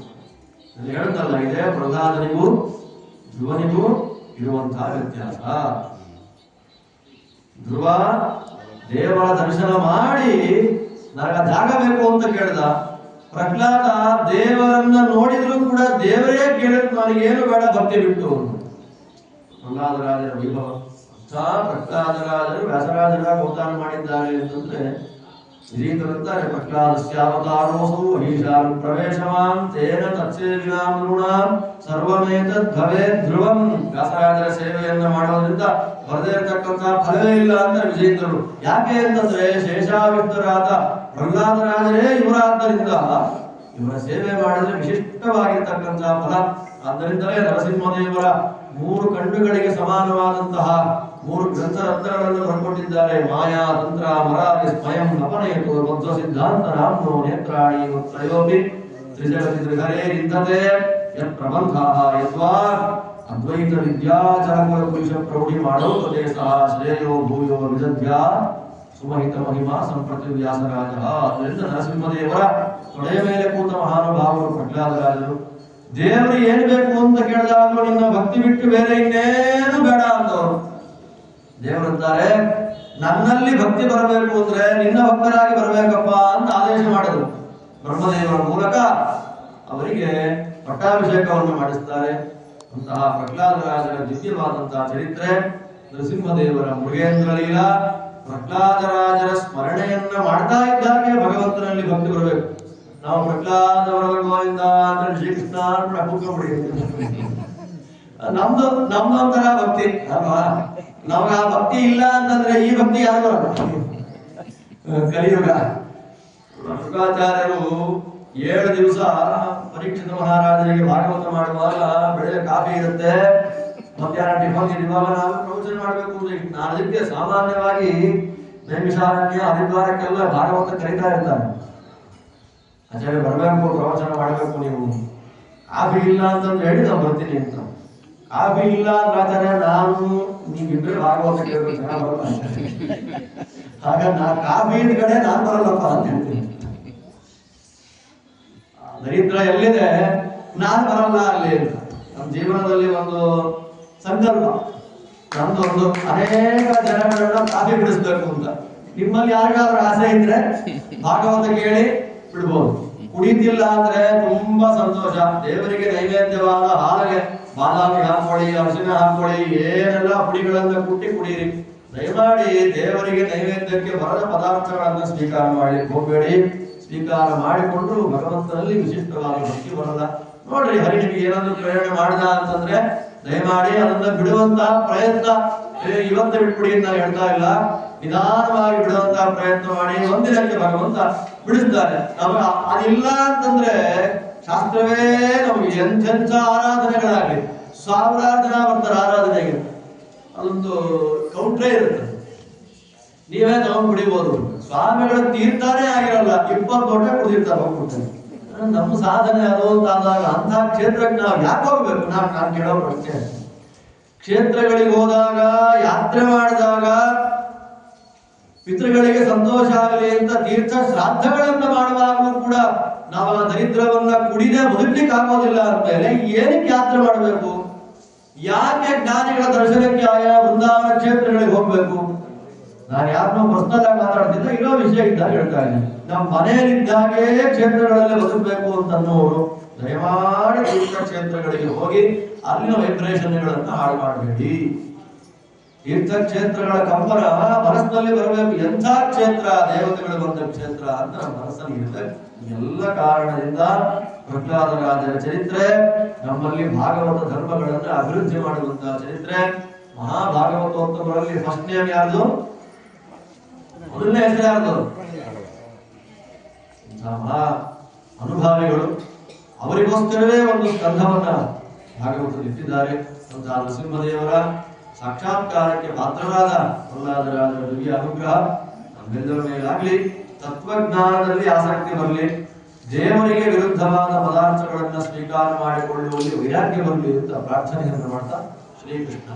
ಹೇಳ್ತಲ್ಲ, ಇದೆ ಪ್ರಹ್ಲಾದನಿಗೂ ಧ್ರುವನಿಗೂ ಇರುವಂತಹ ವ್ಯತ್ಯಾಸ. ಧ್ರುವ ದೇವರ ದರ್ಶನ ಮಾಡಿ ನನಗೆ ಜಾಗ ಬೇಕು ಅಂತ ಕೇಳ್ದ. ಪ್ರಹ್ಲಾದ ದೇವರನ್ನ ನೋಡಿದ್ರು ಕೂಡ ದೇವರೇ ಕೇಳಿದ್ರು ನನಗೇನು ಬೇಡ ಭಕ್ತಿ ಬಿಟ್ಟು. ಪ್ರಹ್ಲಾದರಾಜರ ವೈಭವ ಪ್ರಹ್ಲಾದರಾಜರು ವ್ಯಾಸರಾಜರಾಗಿ ಅವತಾರ ಮಾಡಿದ್ದಾರೆ ಅಂತಂದ್ರೆ ವಿಜೀತರಂತಾರೆ. ಪ್ರಹ್ಲಾದಸ್ಯಾವತಾರೋಸೌ ಅಹೀಶಾನ್ ಪ್ರವೇಶವಾನ್ ತೇನ ತತ್ಸೇವಿನಾಂ ನೃಣಾಂ ಸರ್ವಮೇತದ್ ಭವೇತ್ ಧ್ರುವಂ. ವ್ಯಾಸರಾಜರ ಸೇವೆಯನ್ನ ಮಾಡೋದ್ರಿಂದ ಬರದೇ ಇರತಕ್ಕಂತಹ ಫಲವೇ ಇಲ್ಲ ಅಂತ ವಿಜೇಂದ್ರರು. ಯಾಕೆ ಅಂತಂದ್ರೆ ಶೇಷಾವಿಷ್ಟರಾದ ಪ್ರಹ್ಲಾದರಾಜರೇ ಇವರಾದ್ದರಿಂದ ಇವರ ಸೇವೆ ಮಾಡಿದ್ರೆ ವಿಶಿಷ್ಟವಾಗಿರ್ತಕ್ಕಂತಹ ಫಲ. ಆದ್ದರಿಂದಲೇ ನರಸಿಂಹದೇವರ 3 ಕಣ್ಣುಗಳಿಗೆ ಸಮಾನವಾದಂತಹ 3 ಗ್ರಂಥರತ್ನಗಳನ್ನು ಬರ್ಕೊಂಡಿದ್ದಾರೆ. ಮಾಯಾ ತಂತ್ರ ಮರಾರಿ ಸ್ವಯಂ ಅಪನಯತು ಮಧ್ವ ಸಿದ್ಧಾಂತ ರಾಮ್ನೋ ನೇತ್ರಾಣಿ ತ್ರಯೋಪಿ ತ್ರಿಜಗತಿ ತ್ರಿಹರೇರಿಂದತೆ ಯತ್ ಪ್ರಬಂಧಾಃ ಯದ್ವಾ ಅದ್ವೈತ ವಿದ್ಯಾಚರಕುಲ ಪುರುಷ ಪ್ರೌಢಿ ಮಾಡೋಪದೇ ಸಹ ಶ್ರೇಯೋ ಭೂಯೋ ವಿದಧ್ಯ ಸುಮಹಿತ ಮಹಿಮಾ ಸಂಪ್ರತಿ ವ್ಯಾಸರಾಜ. ಅದರಿಂದ ನರಸಿಂಹದೇವರ ತೊಡೆಯ ಮೇಲೆ ಕೂತ ಮಹಾನುಭಾವರು ಪ್ರಹ್ಲಾದರಾಜರು. ದೇವರು ಏನ್ ಬೇಕು ಅಂತ ಕೇಳಿದಾಗಲೂ ನಿನ್ನ ಭಕ್ತಿ ಬಿಟ್ಟು ಬೇರೆ ಇನ್ನೇನು ಬೇಡ ಅಂತವರು. ದೇವರಂತಾರೆ ನನ್ನಲ್ಲಿ ಭಕ್ತಿ ಬರಬೇಕು ಅಂದ್ರೆ ನಿನ್ನ ಭಕ್ತರಾಗಿ ಬರಬೇಕಪ್ಪ ಅಂತ ಆದೇಶ ಮಾಡಿದರು. ಬ್ರಹ್ಮದೇವರ ಮೂಲಕ ಅವರಿಗೆ ಪಟ್ಟಾಭಿಷೇಕವನ್ನು ಮಾಡಿಸ್ತಾರೆ. ಅಂತಹ ಪ್ರಹ್ಲಾದರಾಜರ ದಿವ್ಯವಾದಂತಹ ಚರಿತ್ರೆ, ನರಸಿಂಹದೇವರ ಮೃಗೇಂದ್ರ ಲೀಲಾ. ಪ್ರಹ್ಲಾದರಾಜರ ಸ್ಮರಣೆಯನ್ನ ಮಾಡ್ತಾ ಇದ್ದಾಗೆ ಭಗವಂತನಲ್ಲಿ ಭಕ್ತಿ ಬರಬೇಕು. ನಾವು ಪ್ರಹ್ಲಾದವರ ಗೋವಿಂದ ಅಂದ್ರೆ ಶ್ರೀಕೃಷ್ಣ ನಮ್ದೊಂಥರ ಭಕ್ತಿ ಅಲ್ವಾ. ನಮ್ಗೆ ಆ ಭಕ್ತಿ ಇಲ್ಲ ಅಂತಂದ್ರೆ ಈ ಭಕ್ತಿ ಯಾರು ಕಲಿಯುಗ. ಶುಕಾಚಾರ್ಯರು 7 ದಿವಸ ಪರೀಕ್ಷಿತ ಮಹಾರಾಜರಿಗೆ ಭಾಗವತ ಮಾಡುವಾಗ ಬೆಳಗ್ಗೆ ಕಾಫಿ ಇರುತ್ತೆ, ಮಧ್ಯಾಹ್ನ ಟಿಫನ್ ಇರುವಾಗ ನಾವು ಪ್ರವಚನ ಮಾಡಬೇಕು ಅಂದ್ರೆ ನಾನು ಅದಕ್ಕೆ ಸಾಮಾನ್ಯವಾಗಿ ನೈಮಿಷಾರಣ್ಯ ಹರಿದ್ವಾರಕ್ಕೆಲ್ಲ ಭಾಗವತ ಕರೀತಾ ಇರ್ತಾರೆ. ಆಚಾರ್ಯ ಬರಬೇಕು, ಪ್ರವಚನ ಮಾಡಬೇಕು, ನೀವು ಕಾಫಿ ಇಲ್ಲ ಅಂತಂದ್ರೆ ಹೇಳಿ ನಾವು ಬರ್ತೀನಿ ಅಂತ. ಕಾಫಿ ಇಲ್ಲ ಅಂದ್ರೆ ಆಚಾರ್ಯ ನಾನು ನೀವಿದ್ರೆ ಭಾಗವತ ಕೇಳಬೇಕು, ಜನ ಬರಲ್ಲ. ಆಗ ನಾ ಕಾಫಿ ಕಡೆ ನಾನು ಬರಲ್ಲಪ್ಪ ಅಂತ ಹೇಳ್ತೀನಿ. ದರಿದ್ರ ಎಲ್ಲಿದೆ ನಾನು ಬರಲ್ಲ ಅಲ್ಲಿ ಅಂತ. ನಮ್ಮ ಜೀವನದಲ್ಲಿ ಒಂದು ಸಂಕಲ್ಪ, ನಮ್ದೊಂದು ಅನೇಕ ಜನಗಳನ್ನ ಕಾಫಿ ಬಿಡಿಸ್ಬೇಕು ಅಂತ. ನಿಮ್ಮಲ್ಲಿ ಯಾರಿಗಾದ್ರೂ ಆಸೆ ಇದ್ರೆ ಭಾಗವತ ಕೇಳಿ ಬಿಡ್ಬೋದು. ಕುಡಿತಿಲ್ಲ ಅಂದ್ರೆ ತುಂಬಾ ಸಂತೋಷ. ದೇವರಿಗೆ ನೈವೇದ್ಯವಾದ ಹಾಲಿಗೆ ಬಾದಾಮಿ ಹಾಕೊಳ್ಳಿ, ಅರಿಶಿನ ಹಾಕೊಳ್ಳಿ, ಏನೆಲ್ಲ ಪುಡಿಗಳನ್ನ ಕುಟ್ಟಿ ಕುಡೀರಿ. ದಯಮಾಡಿ ದೇವರಿಗೆ ನೈವೇದ್ಯಕ್ಕೆ ಬರದ ಪದಾರ್ಥಗಳನ್ನ ಸ್ವೀಕಾರ ಮಾಡಿ ಹೋಗಬೇಡಿ. ಸ್ವೀಕಾರ ಮಾಡಿಕೊಂಡು ಭಗವಂತನಲ್ಲಿ ವಿಶಿಷ್ಟವಾದ ಭಕ್ತಿ ಬರಲ್ಲ. ನೋಡ್ರಿ, ಹರಿ ನಿಮಗೆ ಏನಾದ್ರು ಪ್ರೇರಣೆ ಮಾಡಿದ ಅಂತಂದ್ರೆ ದಯಮಾಡಿ ಅದನ್ನ ಬಿಡುವಂತಹ ಪ್ರಯತ್ನ. ಇವತ್ತೇ ಬಿಟ್ಬಿಡಿ ಅಂತ ನಾನು ಹೇಳ್ತಾ ಇಲ್ಲ, ನಿಧಾನವಾಗಿ ಬಿಡುವಂತಹ ಪ್ರಯತ್ನ ಮಾಡಿ. ಒಂದಿನಕ್ಕೆ ಭಗವಂತ ಬಿಡಿಸ್ತಾರೆ. ನಮಗೆ ಅದಿಲ್ಲ ಅಂತಂದ್ರೆ ಶಾಸ್ತ್ರವೇ ನಮಗೆ ಎಂತೆಂಥ ಆರಾಧನೆಗಳಾಗಲಿ, 1000 ಜನ ಬರ್ತಾರೆ ಆರಾಧನೆಗೆ, ಅದೊಂದು ಕೌಂಟ್ರೇ ಇರುತ್ತೆ, ನೀವೇ ತಗೊಂಡು ಕುಡಿಬಹುದು. ಸ್ವಾಮಿಗಳ ತೀರ್ಥಾನೇ ಆಗಿರಲ್ಲ, 20 ದೊಡ್ಡ ಕುಡಿದಿರ್ತಾರೆ ಹೋಗ್ಬಿಡ್ತಾರೆ. ನಮ್ಮ ಸಾಧನೆ ಅದು ಅಂತ ಆದಾಗ ಅಂತಹ ಕ್ಷೇತ್ರಕ್ಕೆ ನಾವು ಯಾಕೆ ಹೋಗ್ಬೇಕು? ನಾನು ಕೇಳೋ ಪ್ರಶ್ನೆ. ಕ್ಷೇತ್ರಗಳಿಗೆ ಹೋದಾಗ, ಯಾತ್ರೆ ಮಾಡಿದಾಗ ಪಿತೃಗಳಿಗೆ ಸಂತೋಷ ಆಗಲಿ ಅಂತ ತೀರ್ಥ ಶ್ರಾದ್ದಗಳನ್ನ ಮಾಡುವಾಗಲೂ ಕೂಡ ನಾವು ಆ ದರಿದ್ರವನ್ನ ಕುಡಿದೇ ಬದುಕಲಿಕ್ಕೆ ಆಗೋದಿಲ್ಲ ಅಂದ್ಮೇಲೆ ಏನಕ್ಕೆ ಯಾತ್ರೆ ಮಾಡಬೇಕು? ಯಾಕೆ ಜ್ಞಾನಿಗಳ ದರ್ಶನಕ್ಕೆ ಆಯಾ ವೃಂದಾವನ ಕ್ಷೇತ್ರಗಳಿಗೆ ಹೋಗ್ಬೇಕು? ನಾನು ಯಾರನ್ನೋ ಪರ್ಸನಲ್ ಆಗಿ ಮಾತಾಡ್ತಿದ್ದ, ಇರೋ ವಿಷಯ ಇದ್ದಾಗ ಹೇಳ್ತಾ ಇದ್ದೀನಿ. ನಮ್ಮ ಮನೆಯಲ್ಲಿದ್ದಾಗೆ ಕ್ಷೇತ್ರಗಳಲ್ಲಿ ಬದುಕಬೇಕು ಅಂತ ಅನ್ನೋರು ದಯಮಾಡಿ ತೀರ್ಥ ಕ್ಷೇತ್ರಗಳಿಗೆ ಹೋಗಿ ಅಲ್ಲಿನ ವೈಬ್ರೇಷನ್ಗಳನ್ನ ಹಾಳು ಮಾಡಬೇಡಿ. ತೀರ್ಥಕ್ಷೇತ್ರಗಳ ಕಂಪನ ಮನಸ್ಸಿನಲ್ಲಿ ಬರಬೇಕು. ಎಂಥ ಕ್ಷೇತ್ರ, ದೇವತೆಗಳು ಬಂದ ಕ್ಷೇತ್ರ ಅಂತ ನಮ್ಮ ಮನಸ್ಸಲ್ಲಿ ಇರುತ್ತೆ. ಎಲ್ಲ ಕಾರಣದಿಂದ ಪ್ರಹ್ಲಾದರಾಜರ ಚರಿತ್ರೆ ನಮ್ಮಲ್ಲಿ ಭಾಗವತ ಧರ್ಮಗಳನ್ನು ಅಭಿವೃದ್ಧಿ ಮಾಡುವಂತಹ ಚರಿತ್ರೆ. ಮಹಾಭಾಗವತೋತ್ತಮರಲ್ಲಿ ಫಸ್ಟ್ ನೇಮ್ ಯಾರ್ದು? ಮೊದಲನೇ ಹೆಸರು ಯಾರ್ದು? ಅನುಭಾವಿಗಳು. ಅವರಿಗೋಸ್ಕರವೇ ಒಂದು ಸ್ಕಂಧವನ್ನ ಭಾಗವತದಲ್ಲಿ ಇಟ್ಟಿದ್ದಾರೆ. ನರಸಿಂಹದೇವರ ಸಾಕ್ಷಾತ್ಕಾರಕ್ಕೆ ಪಾತ್ರರಾದ ಪ್ರಹ್ಲಾದರಾಜರ ದಿವ್ಯ ಅನುಗ್ರಹ ನಮ್ಮೆಲ್ಲರ ಮೇಲಾಗ್ಲಿ. ತತ್ವಜ್ಞಾನದಲ್ಲಿ ಆಸಕ್ತಿ ಬರಲಿ, ದೇವರಿಗೆ ವಿರುದ್ಧವಾದ ಪದಾರ್ಥಗಳನ್ನ ಸ್ವೀಕಾರ ಮಾಡಿಕೊಳ್ಳುವಲ್ಲಿ ವೈರಾಗ್ಯ ಬರಲಿ ಅಂತ ಪ್ರಾರ್ಥನೆಯನ್ನು ಮಾಡ್ತಾ ಶ್ರೀಕೃಷ್ಣ.